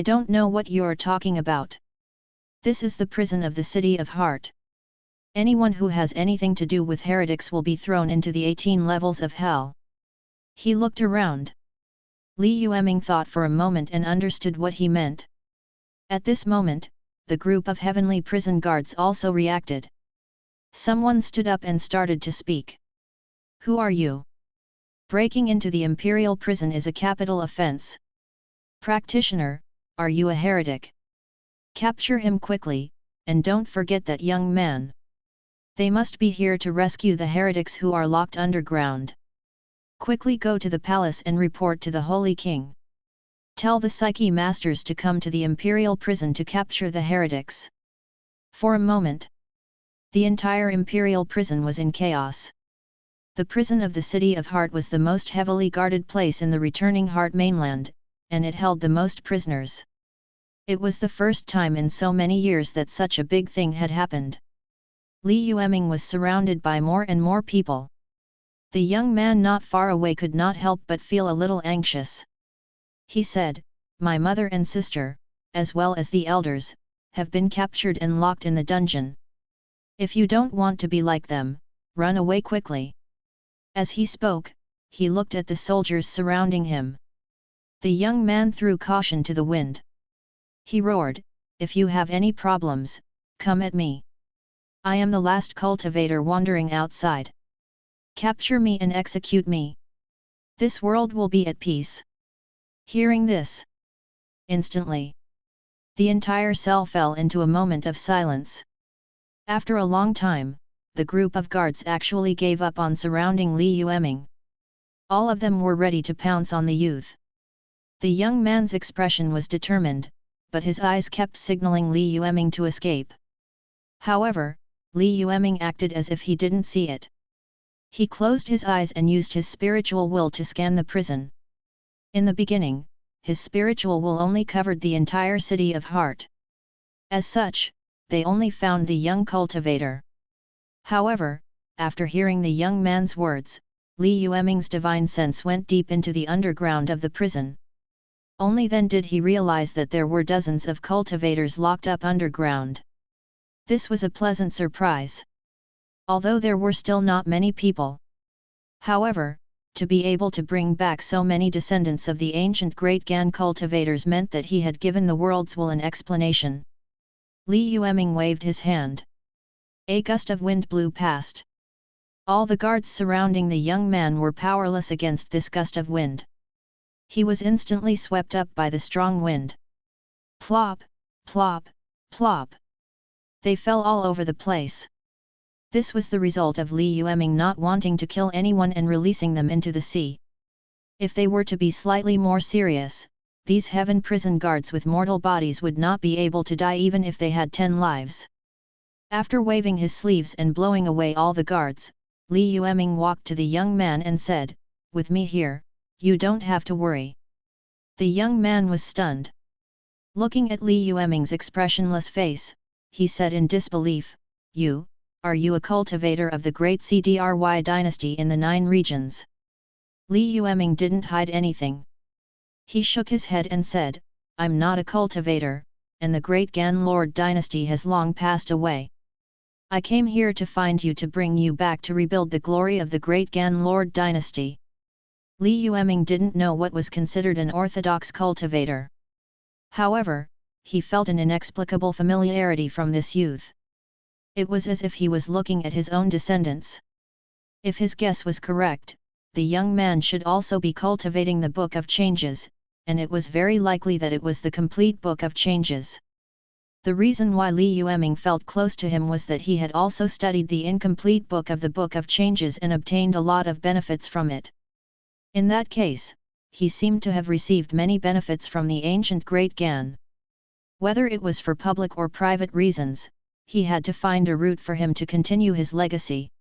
don't know what you're talking about. This is the prison of the City of Heart. Anyone who has anything to do with heretics will be thrown into the 18 levels of hell." He looked around. Li Yueming thought for a moment and understood what he meant. At this moment, the group of heavenly prison guards also reacted. Someone stood up and started to speak. "Who are you? Breaking into the imperial prison is a capital offense. Practitioner, are you a heretic? Capture him quickly, and don't forget that young man. They must be here to rescue the heretics who are locked underground. Quickly go to the palace and report to the Holy King. Tell the Psyche Masters to come to the imperial prison to capture the heretics." For a moment, the entire imperial prison was in chaos. The prison of the City of Heart was the most heavily guarded place in the returning Heart mainland, and it held the most prisoners. It was the first time in so many years that such a big thing had happened. Li Yueming was surrounded by more and more people. The young man not far away could not help but feel a little anxious. He said, "My mother and sister, as well as the elders, have been captured and locked in the dungeon. If you don't want to be like them, run away quickly." As he spoke, he looked at the soldiers surrounding him. The young man threw caution to the wind. He roared, "If you have any problems, come at me. I am the last cultivator wandering outside. Capture me and execute me. This world will be at peace." Hearing this, instantly, the entire cell fell into a moment of silence. After a long time, the group of guards actually gave up on surrounding Li Yueming. All of them were ready to pounce on the youth. The young man's expression was determined, but his eyes kept signaling Li Yueming to escape. However, Li Yueming acted as if he didn't see it. He closed his eyes and used his spiritual will to scan the prison. In the beginning, his spiritual will only covered the entire City of Heart. As such, they only found the young cultivator. However, after hearing the young man's words, Li Yueming's divine sense went deep into the underground of the prison. Only then did he realize that there were dozens of cultivators locked up underground. This was a pleasant surprise. Although there were still not many people. However, to be able to bring back so many descendants of the ancient Great Gan cultivators meant that he had given the world's will an explanation. Li Yueming waved his hand. A gust of wind blew past. All the guards surrounding the young man were powerless against this gust of wind. He was instantly swept up by the strong wind. Plop, plop, plop. They fell all over the place. This was the result of Li Yueming not wanting to kill anyone and releasing them into the sea. If they were to be slightly more serious, these heaven prison guards with mortal bodies would not be able to die even if they had 10 lives. After waving his sleeves and blowing away all the guards, Li Yueming walked to the young man and said, "With me here, you don't have to worry." The young man was stunned. Looking at Li Yueming's expressionless face, he said in disbelief, Are you a cultivator of the great CDRY dynasty in the 9 regions?" Li Yueming didn't hide anything. He shook his head and said, "I'm not a cultivator, and the great Gan Lord dynasty has long passed away. I came here to find you to bring you back to rebuild the glory of the great Gan Lord dynasty." Li Yueming didn't know what was considered an orthodox cultivator. However, he felt an inexplicable familiarity from this youth. It was as if he was looking at his own descendants. If his guess was correct, the young man should also be cultivating the Book of Changes, and it was very likely that it was the complete Book of Changes. The reason why Li Yueming felt close to him was that he had also studied the incomplete book of the Book of Changes and obtained a lot of benefits from it. In that case, he seemed to have received many benefits from the ancient Great Gan. Whether it was for public or private reasons, he had to find a route for him to continue his legacy.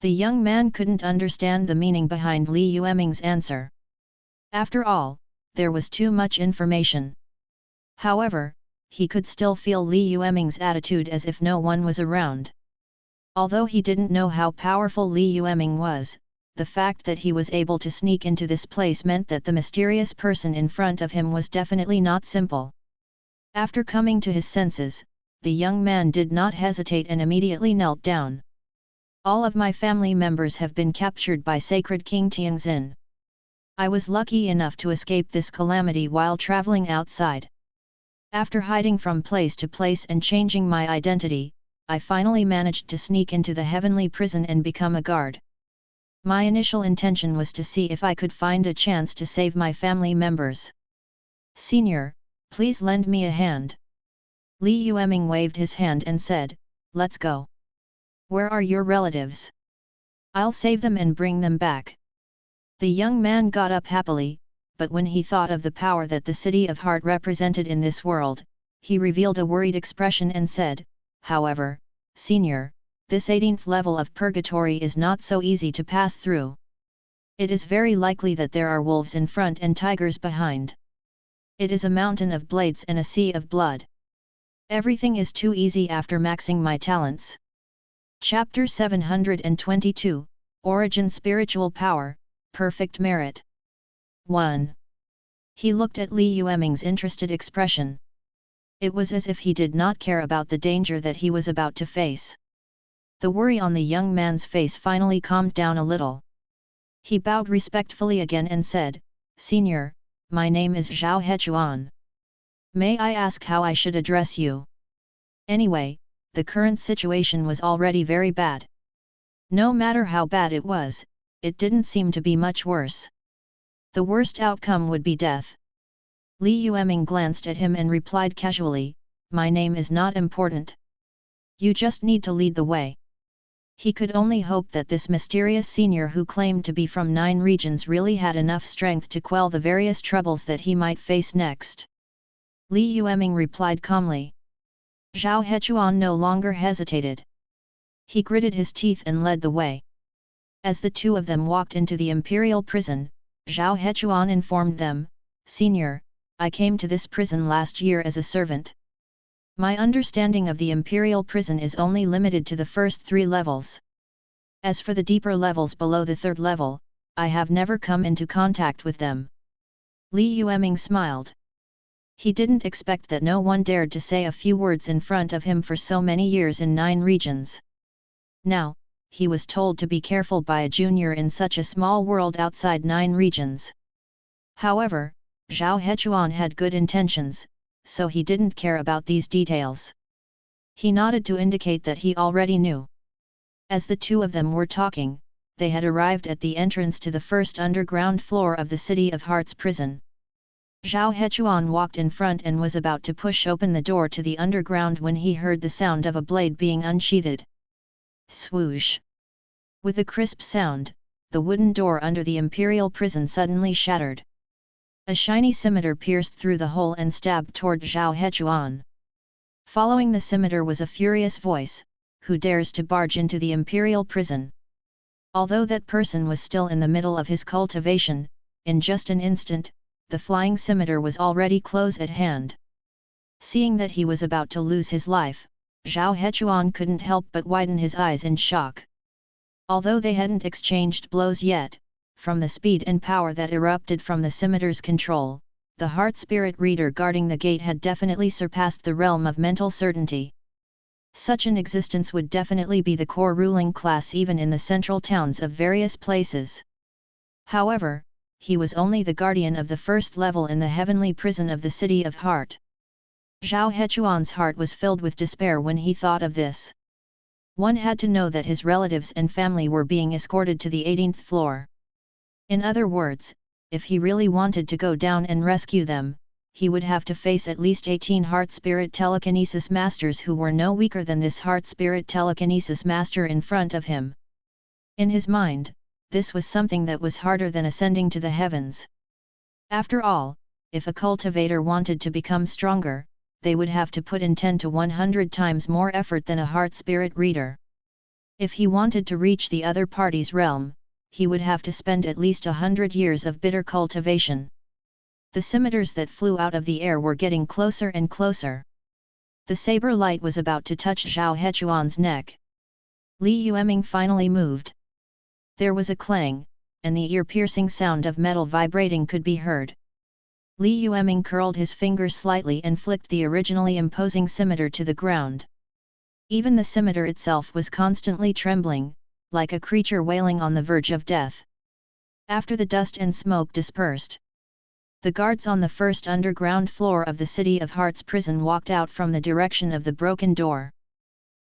The young man couldn't understand the meaning behind Li Yueming's answer. After all, there was too much information. However, he could still feel Li Yueming's attitude as if no one was around. Although he didn't know how powerful Li Yueming was, the fact that he was able to sneak into this place meant that the mysterious person in front of him was definitely not simple. After coming to his senses, the young man did not hesitate and immediately knelt down. "All of my family members have been captured by Sacred King Tianxin. I was lucky enough to escape this calamity while traveling outside. After hiding from place to place and changing my identity, I finally managed to sneak into the heavenly prison and become a guard. My initial intention was to see if I could find a chance to save my family members. Senior, please lend me a hand." Li Yueming waved his hand and said, "Let's go. Where are your relatives? I'll save them and bring them back." The young man got up happily, but when he thought of the power that the City of Heart represented in this world, he revealed a worried expression and said, "However, Senior, this 18th level of purgatory is not so easy to pass through. It is very likely that there are wolves in front and tigers behind. It is a mountain of blades and a sea of blood. Everything is too easy after maxing my talents." Chapter 722, Origin Spiritual Power, Perfect Merit. 1. He looked at Li Yueming's interested expression. It was as if he did not care about the danger that he was about to face. The worry on the young man's face finally calmed down a little. He bowed respectfully again and said, "Senior, my name is Zhao Hechuan. May I ask how I should address you?" Anyway, the current situation was already very bad. No matter how bad it was, it didn't seem to be much worse. The worst outcome would be death. Li Yueming glanced at him and replied casually, "My name is not important. You just need to lead the way." He could only hope that this mysterious senior who claimed to be from 9 regions really had enough strength to quell the various troubles that he might face next. Li Yueming replied calmly. Zhao Hechuan no longer hesitated. He gritted his teeth and led the way. As the two of them walked into the imperial prison, Zhao Hechuan informed them, "Senior, I came to this prison last year as a servant. My understanding of the imperial prison is only limited to the first 3 levels. As for the deeper levels below the 3rd level, I have never come into contact with them. Li Yueming smiled. He didn't expect that no one dared to say a few words in front of him for so many years in 9 regions. Now, he was told to be careful by a junior in such a small world outside 9 regions. However, Zhao Hechuan had good intentions, so he didn't care about these details. He nodded to indicate that he already knew. As the two of them were talking, they had arrived at the entrance to the first underground floor of the City of Hearts prison. Zhao Hechuan walked in front and was about to push open the door to the underground when he heard the sound of a blade being unsheathed. Swoosh! With a crisp sound, the wooden door under the imperial prison suddenly shattered. A shiny scimitar pierced through the hole and stabbed toward Zhao Hechuan. Following the scimitar was a furious voice, "Who dares to barge into the imperial prison?" Although that person was still in the middle of his cultivation, in just an instant, the flying scimitar was already close at hand. Seeing that he was about to lose his life, Zhao Hechuan couldn't help but widen his eyes in shock. Although they hadn't exchanged blows yet, from the speed and power that erupted from the scimitar's control, the heart spirit reader guarding the gate had definitely surpassed the realm of mental certainty. Such an existence would definitely be the core ruling class even in the central towns of various places. However, he was only the guardian of the first level in the heavenly prison of the City of Heart. Zhao Hechuan's heart was filled with despair when he thought of this. One had to know that his relatives and family were being escorted to the 18th floor. In other words, if he really wanted to go down and rescue them, he would have to face at least 18 heart spirit telekinesis masters who were no weaker than this heart spirit telekinesis master in front of him. In his mind, this was something that was harder than ascending to the heavens. After all, if a cultivator wanted to become stronger, they would have to put in 10 to 100 times more effort than a heart spirit reader. If he wanted to reach the other party's realm, he would have to spend at least 100 years of bitter cultivation. The scimitars that flew out of the air were getting closer and closer. The saber light was about to touch Zhao Hechuan's neck. Li Yueming finally moved. There was a clang, and the ear-piercing sound of metal vibrating could be heard. Li Yueming curled his finger slightly and flicked the originally imposing scimitar to the ground. Even the scimitar itself was constantly trembling, like a creature wailing on the verge of death. After the dust and smoke dispersed, the guards on the first underground floor of the City of Hearts prison walked out from the direction of the broken door.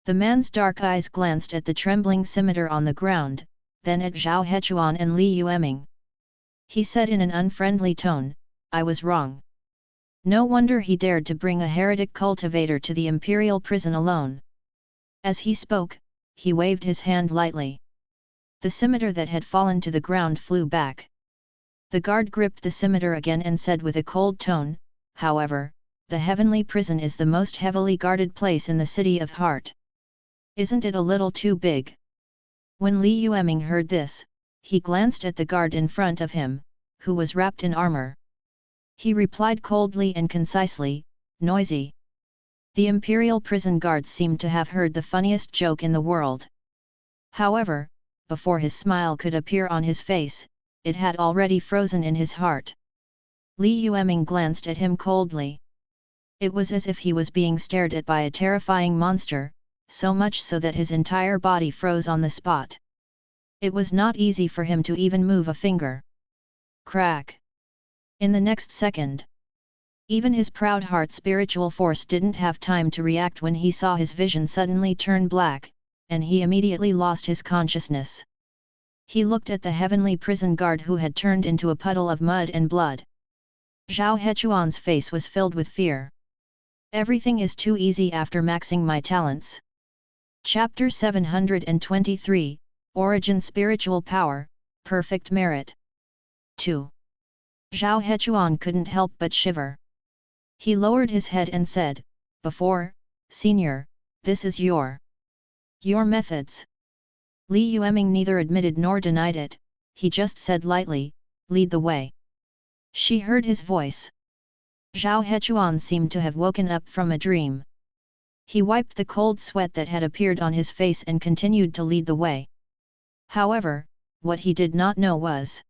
The man's dark eyes glanced at the trembling scimitar on the ground, then at Zhao Hechuan and Li Yueming. He said in an unfriendly tone, "I was wrong." No wonder he dared to bring a heretic cultivator to the imperial prison alone. As he spoke, he waved his hand lightly. The scimitar that had fallen to the ground flew back. The guard gripped the scimitar again and said with a cold tone, "However, the heavenly prison is the most heavily guarded place in the City of Heart. Isn't it a little too big?" When Li Yueming heard this, he glanced at the guard in front of him, who was wrapped in armor. He replied coldly and concisely, "Noisy." The imperial prison guards seemed to have heard the funniest joke in the world. However, before his smile could appear on his face, it had already frozen in his heart. Li Yueming glanced at him coldly. It was as if he was being stared at by a terrifying monster, so much so that his entire body froze on the spot. It was not easy for him to even move a finger. Crack! In the next second, even his proud heart spiritual force didn't have time to react when he saw his vision suddenly turn black, and he immediately lost his consciousness. He looked at the heavenly prison guard who had turned into a puddle of mud and blood. Zhao Hechuan's face was filled with fear. Everything is too easy after maxing my talents. Chapter 723, Origin Spiritual Power, Perfect Merit. 2. Zhao Hechuan couldn't help but shiver. He lowered his head and said, "Before, Senior, this is your methods." Li Yueming neither admitted nor denied it, he just said lightly, "Lead the way." She heard his voice. Zhao Hechuan seemed to have woken up from a dream. He wiped the cold sweat that had appeared on his face and continued to lead the way. However, what he did not know was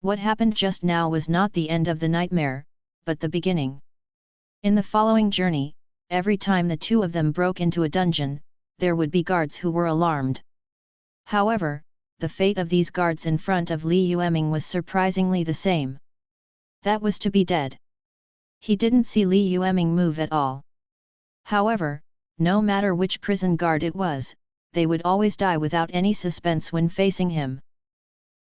What happened just now was not the end of the nightmare, but the beginning. In the following journey, every time the two of them broke into a dungeon, there would be guards who were alarmed. However, the fate of these guards in front of Li Yueming was surprisingly the same. That was to be dead. He didn't see Li Yueming move at all. However, no matter which prison guard it was, they would always die without any suspense when facing him.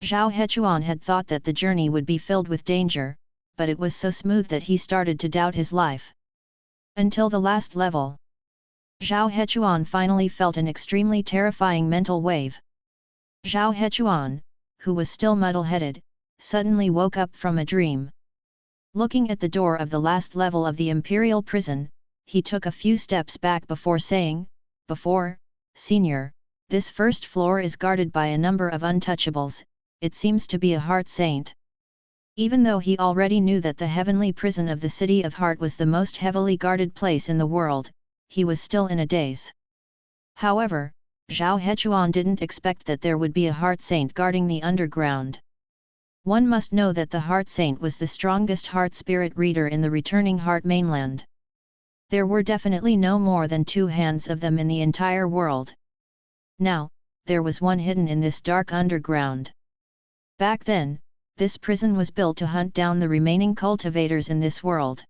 Zhao Hechuan had thought that the journey would be filled with danger, but it was so smooth that he started to doubt his life. Until the last level. Zhao Hechuan finally felt an extremely terrifying mental wave. Zhao Hechuan, who was still muddle-headed, suddenly woke up from a dream. Looking at the door of the last level of the Imperial Prison, he took a few steps back before saying, "Senior, this first floor is guarded by a number of untouchables, it seems to be a heart saint." Even though he already knew that the heavenly prison of the City of Heart was the most heavily guarded place in the world, he was still in a daze. However, Zhao Hechuan didn't expect that there would be a heart saint guarding the underground. One must know that the heart saint was the strongest heart spirit reader in the returning heart mainland. There were definitely no more than 2 hands of them in the entire world. Now, there was one hidden in this dark underground. Back then, this prison was built to hunt down the remaining cultivators in this world.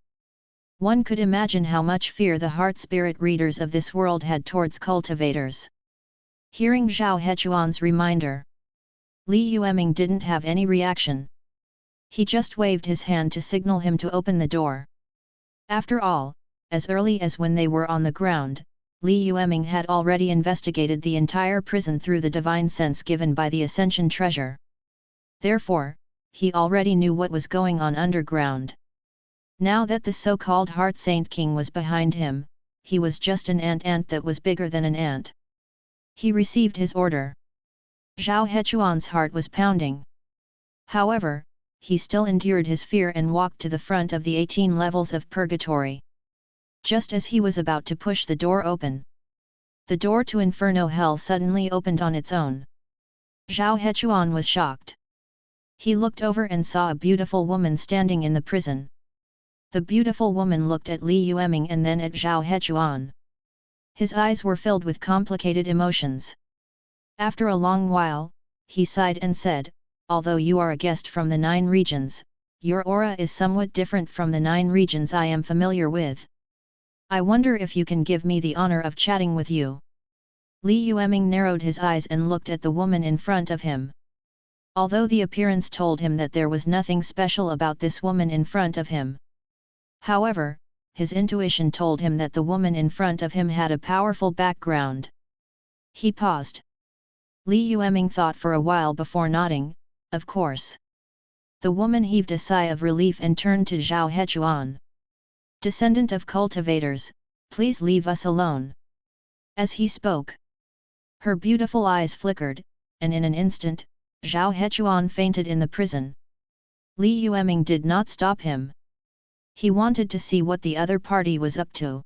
One could imagine how much fear the heart spirit readers of this world had towards cultivators. Hearing Zhao Hechuan's reminder, Li Yueming didn't have any reaction. He just waved his hand to signal him to open the door. After all, as early as when they were on the ground, Li Yueming had already investigated the entire prison through the divine sense given by the Ascension Treasure. Therefore, he already knew what was going on underground. Now that the so-called Heart Saint King was behind him, he was just an ant that was bigger than an ant. He received his order. Zhao Hechuan's heart was pounding. However, he still endured his fear and walked to the front of the 18 levels of purgatory. Just as he was about to push the door open, the door to Inferno Hell suddenly opened on its own. Zhao Hechuan was shocked. He looked over and saw a beautiful woman standing in the prison. The beautiful woman looked at Li Yueming and then at Zhao Hechuan. His eyes were filled with complicated emotions. After a long while, he sighed and said, "Although you are a guest from the 9 regions, your aura is somewhat different from the 9 regions I am familiar with. I wonder if you can give me the honor of chatting with you." Li Yueming narrowed his eyes and looked at the woman in front of him. Although the appearance told him that there was nothing special about this woman in front of him. However, his intuition told him that the woman in front of him had a powerful background. He paused. Li Yueming thought for a while before nodding, "Of course." The woman heaved a sigh of relief and turned to Zhao Hechuan. "Descendant of cultivators, please leave us alone." As he spoke, her beautiful eyes flickered, and in an instant, Zhao Hechuan fainted in the prison. Li Yueming did not stop him. He wanted to see what the other party was up to.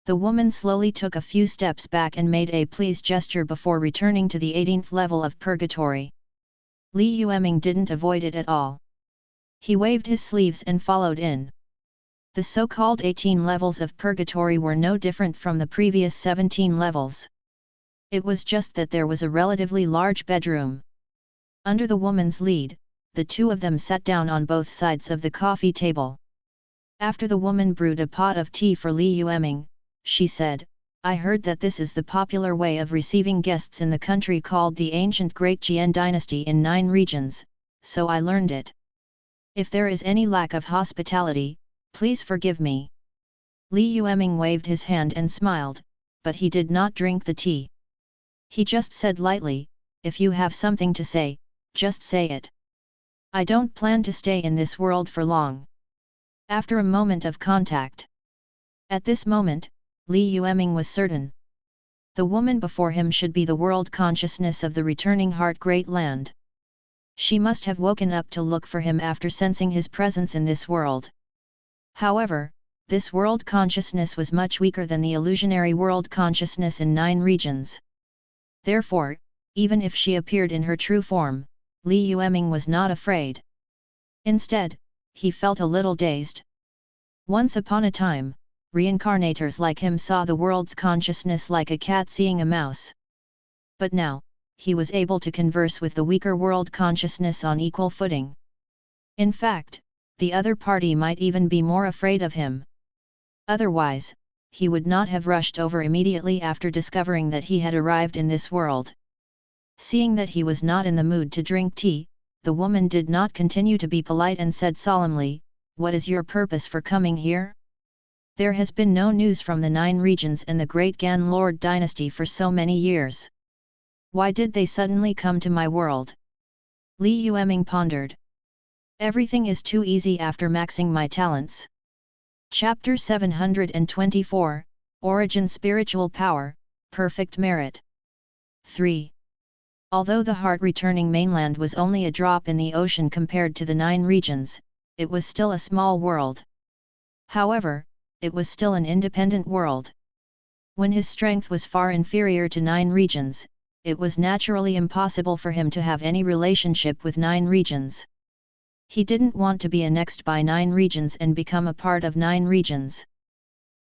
The woman slowly took a few steps back and made a please gesture before returning to the 18th level of purgatory. Li Yueming didn't avoid it at all. He waved his sleeves and followed in. The so-called 18 levels of purgatory were no different from the previous 17 levels. It was just that there was a relatively large bedroom. Under the woman's lead, the two of them sat down on both sides of the coffee table. After the woman brewed a pot of tea for Li Yueming, she said, "I heard that this is the popular way of receiving guests in the country called the ancient Great Jian Dynasty in 9 regions, so I learned it. If there is any lack of hospitality, please forgive me." Li Yueming waved his hand and smiled, but he did not drink the tea. He just said lightly, "If you have something to say, just say it. I don't plan to stay in this world for long." After a moment of contact. At this moment, Li Yueming was certain. The woman before him should be the world consciousness of the returning heart great land. She must have woken up to look for him after sensing his presence in this world. However, this world consciousness was much weaker than the illusionary world consciousness in 9 regions. Therefore, even if she appeared in her true form, Li Yueming was not afraid. Instead, he felt a little dazed. Once upon a time, reincarnators like him saw the world's consciousness like a cat seeing a mouse. But now, he was able to converse with the weaker world consciousness on equal footing. In fact, the other party might even be more afraid of him. Otherwise, he would not have rushed over immediately after discovering that he had arrived in this world. Seeing that he was not in the mood to drink tea, the woman did not continue to be polite and said solemnly, "What is your purpose for coming here? There has been no news from the 9 regions and the great Gan Lord dynasty for so many years. Why did they suddenly come to my world?" Li Yueming pondered. Everything is too easy after maxing my talents. Chapter 724, Origin Spiritual Power, Perfect Merit. 3. Although the heart-returning mainland was only a drop in the ocean compared to the 9 regions, it was still a small world. However, it was still an independent world. When his strength was far inferior to 9 regions, it was naturally impossible for him to have any relationship with 9 regions. He didn't want to be annexed by 9 regions and become a part of 9 regions.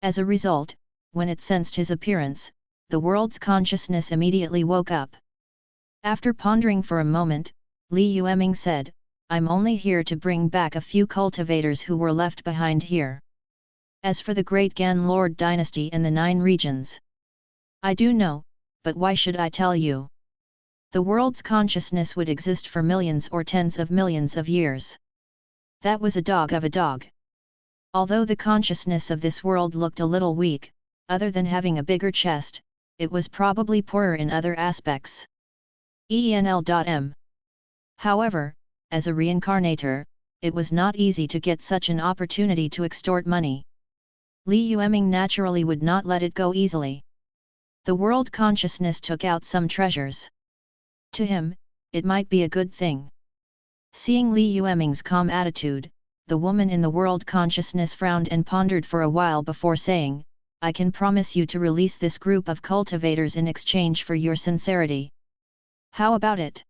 As a result, when it sensed his appearance, the world's consciousness immediately woke up. After pondering for a moment, Li Yueming said, "I'm only here to bring back a few cultivators who were left behind here. As for the great Gan Lord dynasty and the 9 regions, I do know, but why should I tell you? The world's consciousness would exist for millions or tens of millions of years. That was a dog of a dog. Although the consciousness of this world looked a little weak, other than having a bigger chest, it was probably poorer in other aspects. ENL.M. However, as a reincarnator, it was not easy to get such an opportunity to extort money. Li Yueming naturally would not let it go easily. The world consciousness took out some treasures. To him, it might be a good thing. Seeing Li Yueming's calm attitude, the woman in the world consciousness frowned and pondered for a while before saying, "I can promise you to release this group of cultivators in exchange for your sincerity. How about it?"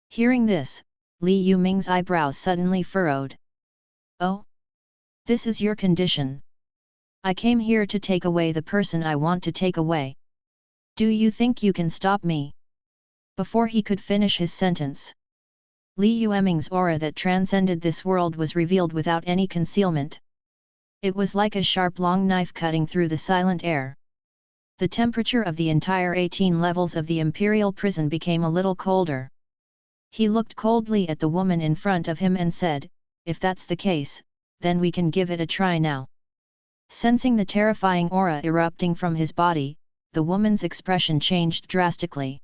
Hearing this, Li Yueming's eyebrows suddenly furrowed. "Oh? This is your condition? I came here to take away the person I want to take away. Do you think you can stop me?" Before he could finish his sentence, Li Yueming's aura that transcended this world was revealed without any concealment. It was like a sharp long knife cutting through the silent air. The temperature of the entire 18 levels of the imperial prison became a little colder. He looked coldly at the woman in front of him and said, "If that's the case, then we can give it a try now." Sensing the terrifying aura erupting from his body, the woman's expression changed drastically.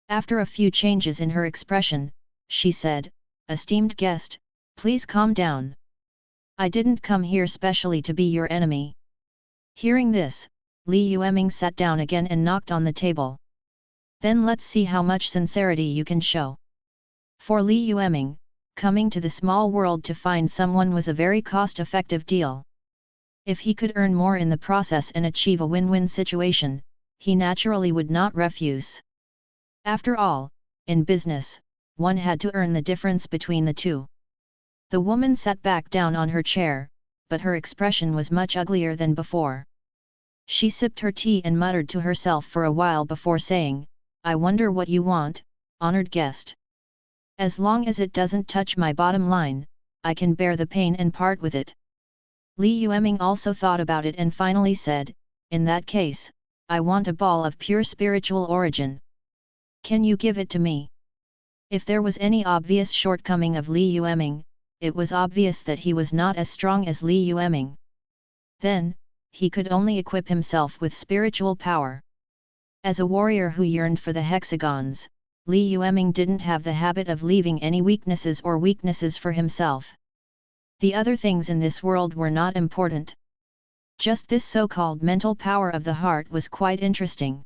After a few changes in her expression, she said, "Esteemed guest, please calm down. I didn't come here specially to be your enemy." Hearing this, Li Yueming sat down again and knocked on the table. "Then let's see how much sincerity you can show." For Li Yueming, coming to the small world to find someone was a very cost-effective deal. If he could earn more in the process and achieve a win-win situation, he naturally would not refuse. After all, in business, one had to earn the difference between the two. The woman sat back down on her chair, but her expression was much uglier than before. She sipped her tea and muttered to herself for a while before saying, "I wonder what you want, honored guest. As long as it doesn't touch my bottom line, I can bear the pain and part with it." Li Yueming also thought about it and finally said, "In that case, I want a ball of pure spiritual origin. Can you give it to me?" If there was any obvious shortcoming of Li Yueming, it was obvious that he was not as strong as Li Yueming. Then, he could only equip himself with spiritual power. As a warrior who yearned for the hexagons, Li Yueming didn't have the habit of leaving any weaknesses for himself. The other things in this world were not important. Just this so-called mental power of the heart was quite interesting.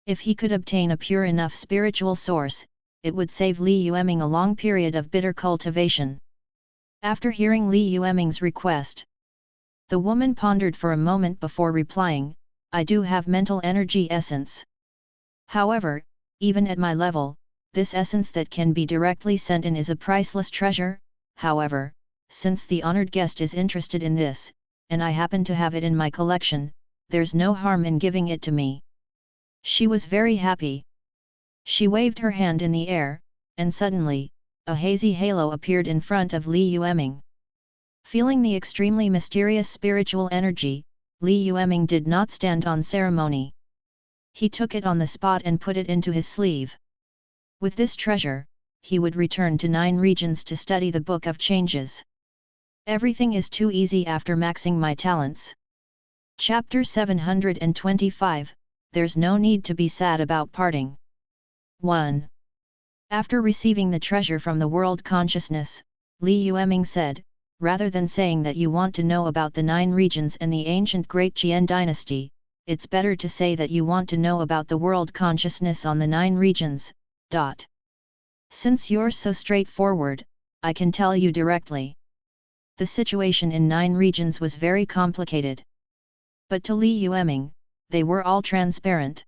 If he could obtain a pure enough spiritual source, it would save Li Yueming a long period of bitter cultivation. After hearing Li Yueming's request, the woman pondered for a moment before replying, "I do have mental energy essence. However, even at my level, this essence that can be directly sent in is a priceless treasure, however, since the honored guest is interested in this, and I happen to have it in my collection, there's no harm in giving it to me." She was very happy. She waved her hand in the air, and suddenly, a hazy halo appeared in front of Li Yueming. Feeling the extremely mysterious spiritual energy, Li Yueming did not stand on ceremony. He took it on the spot and put it into his sleeve. With this treasure, he would return to 9 regions to study the Book of Changes. Everything is too easy after maxing my talents. Chapter 725, There's no need to be sad about parting. 1. After receiving the treasure from the world consciousness, Li Yueming said, "Rather than saying that you want to know about the 9 regions and the ancient Great Qian dynasty, it's better to say that you want to know about the world consciousness on the 9 regions. Since you're so straightforward, I can tell you directly. The situation in 9 regions was very complicated. But to Li Yueming, they were all transparent.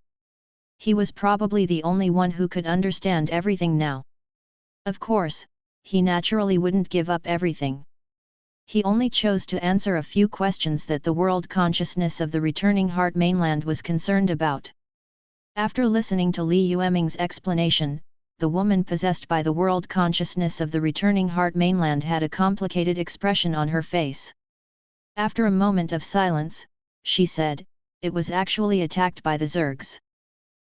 He was probably the only one who could understand everything now. Of course, he naturally wouldn't give up everything. He only chose to answer a few questions that the world consciousness of the returning heart mainland was concerned about. After listening to Li Yueming's explanation, the woman possessed by the world consciousness of the returning heart mainland had a complicated expression on her face. After a moment of silence, she said, "It was actually attacked by the Zergs.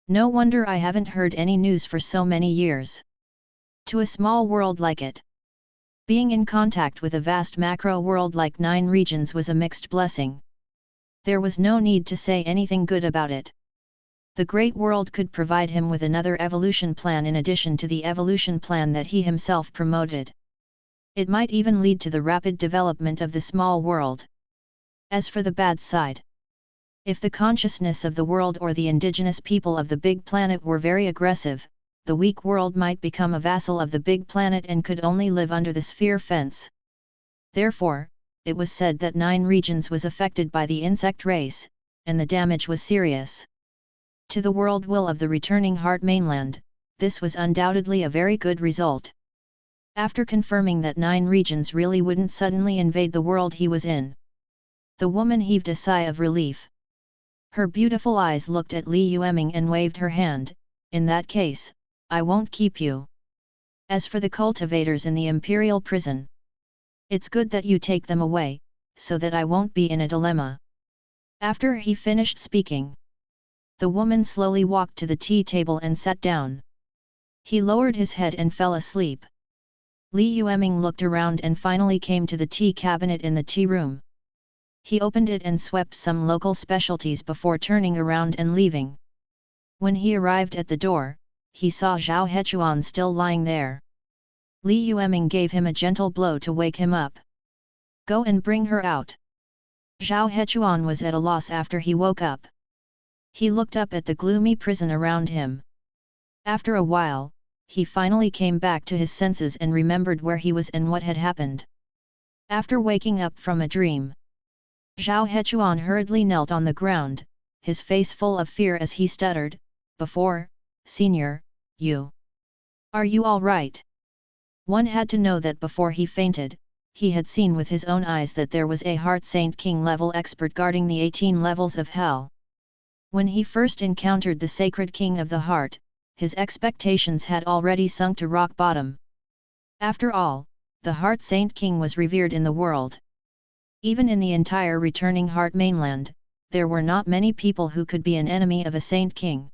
No wonder I haven't heard any news for so many years. To a small world like it, being in contact with a vast macro world like 9 regions was a mixed blessing. There was no need to say anything good about it. The Great World could provide him with another evolution plan in addition to the evolution plan that he himself promoted. It might even lead to the rapid development of the small world. As for the bad side, if the consciousness of the world or the indigenous people of the big planet were very aggressive, the weak world might become a vassal of the big planet and could only live under the sphere fence. Therefore, it was said that 9 regions was affected by the insect race, and the damage was serious. To the world will of the returning heart mainland, this was undoubtedly a very good result. After confirming that 9 regions really wouldn't suddenly invade the world he was in, the woman heaved a sigh of relief. Her beautiful eyes looked at Li Yueming and waved her hand. "In that case, I won't keep you. As for the cultivators in the imperial prison, it's good that you take them away, so that I won't be in a dilemma." After he finished speaking, the woman slowly walked to the tea table and sat down. He lowered his head and fell asleep. Li Yueming looked around and finally came to the tea cabinet in the tea room. He opened it and swept some local specialties before turning around and leaving. When he arrived at the door, he saw Zhao Hechuan still lying there. Li Yueming gave him a gentle blow to wake him up. "Go and bring her out." Zhao Hechuan was at a loss after he woke up. He looked up at the gloomy prison around him. After a while, he finally came back to his senses and remembered where he was and what had happened. After waking up from a dream, Zhao Hechuan hurriedly knelt on the ground, his face full of fear as he stuttered, "Before, Senior, you. Are you all right?" One had to know that before he fainted, he had seen with his own eyes that there was a Heart Saint King level expert guarding the 18 levels of hell. When he first encountered the sacred King of the Heart, his expectations had already sunk to rock bottom. After all, the Heart Saint King was revered in the world. Even in the entire returning Heart mainland, there were not many people who could be an enemy of a Saint King.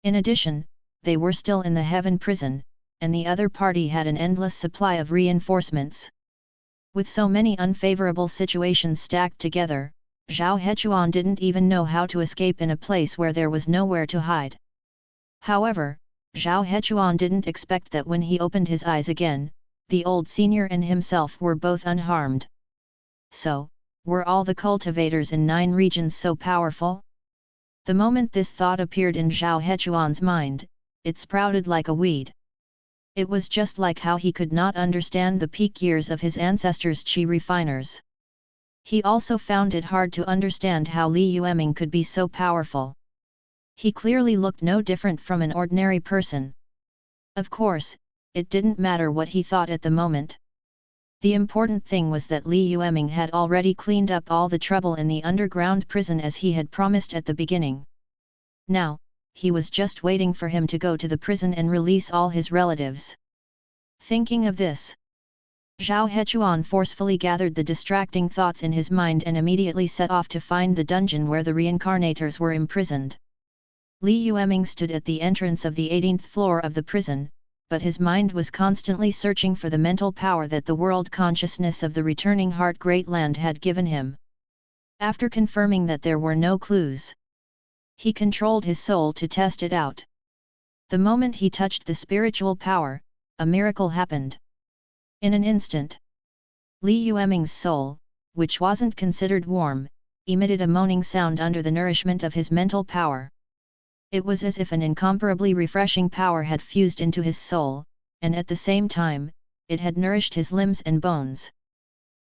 In addition, they were still in the Heaven prison, and the other party had an endless supply of reinforcements. With so many unfavorable situations stacked together, Zhao Hechuan didn't even know how to escape in a place where there was nowhere to hide. However, Zhao Hechuan didn't expect that when he opened his eyes again, the old senior and himself were both unharmed. So, were all the cultivators in 9 regions so powerful? The moment this thought appeared in Zhao Hechuan's mind, it sprouted like a weed. It was just like how he could not understand the peak years of his ancestors' qi refiners. He also found it hard to understand how Li Yueming could be so powerful. He clearly looked no different from an ordinary person. Of course, it didn't matter what he thought at the moment. The important thing was that Li Yueming had already cleaned up all the trouble in the underground prison as he had promised at the beginning. Now, he was just waiting for him to go to the prison and release all his relatives. Thinking of this, Zhao Hechuan forcefully gathered the distracting thoughts in his mind and immediately set off to find the dungeon where the reincarnators were imprisoned. Li Yueming stood at the entrance of the 18th floor of the prison, but his mind was constantly searching for the mental power that the world consciousness of the returning Heart Great Land had given him. After confirming that there were no clues, he controlled his soul to test it out. The moment he touched the spiritual power, a miracle happened. In an instant, Li Yueming's soul, which wasn't considered warm, emitted a moaning sound under the nourishment of his mental power. It was as if an incomparably refreshing power had fused into his soul, and at the same time, it had nourished his limbs and bones.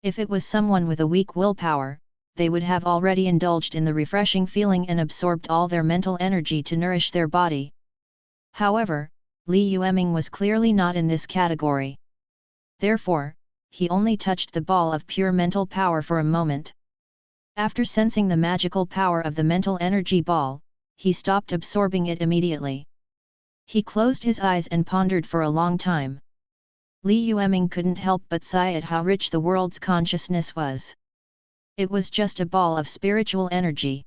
If it was someone with a weak willpower, they would have already indulged in the refreshing feeling and absorbed all their mental energy to nourish their body. However, Li Yueming was clearly not in this category. Therefore, he only touched the ball of pure mental power for a moment. After sensing the magical power of the mental energy ball, he stopped absorbing it immediately. He closed his eyes and pondered for a long time. Li Yueming couldn't help but sigh at how rich the world's consciousness was. It was just a ball of spiritual energy.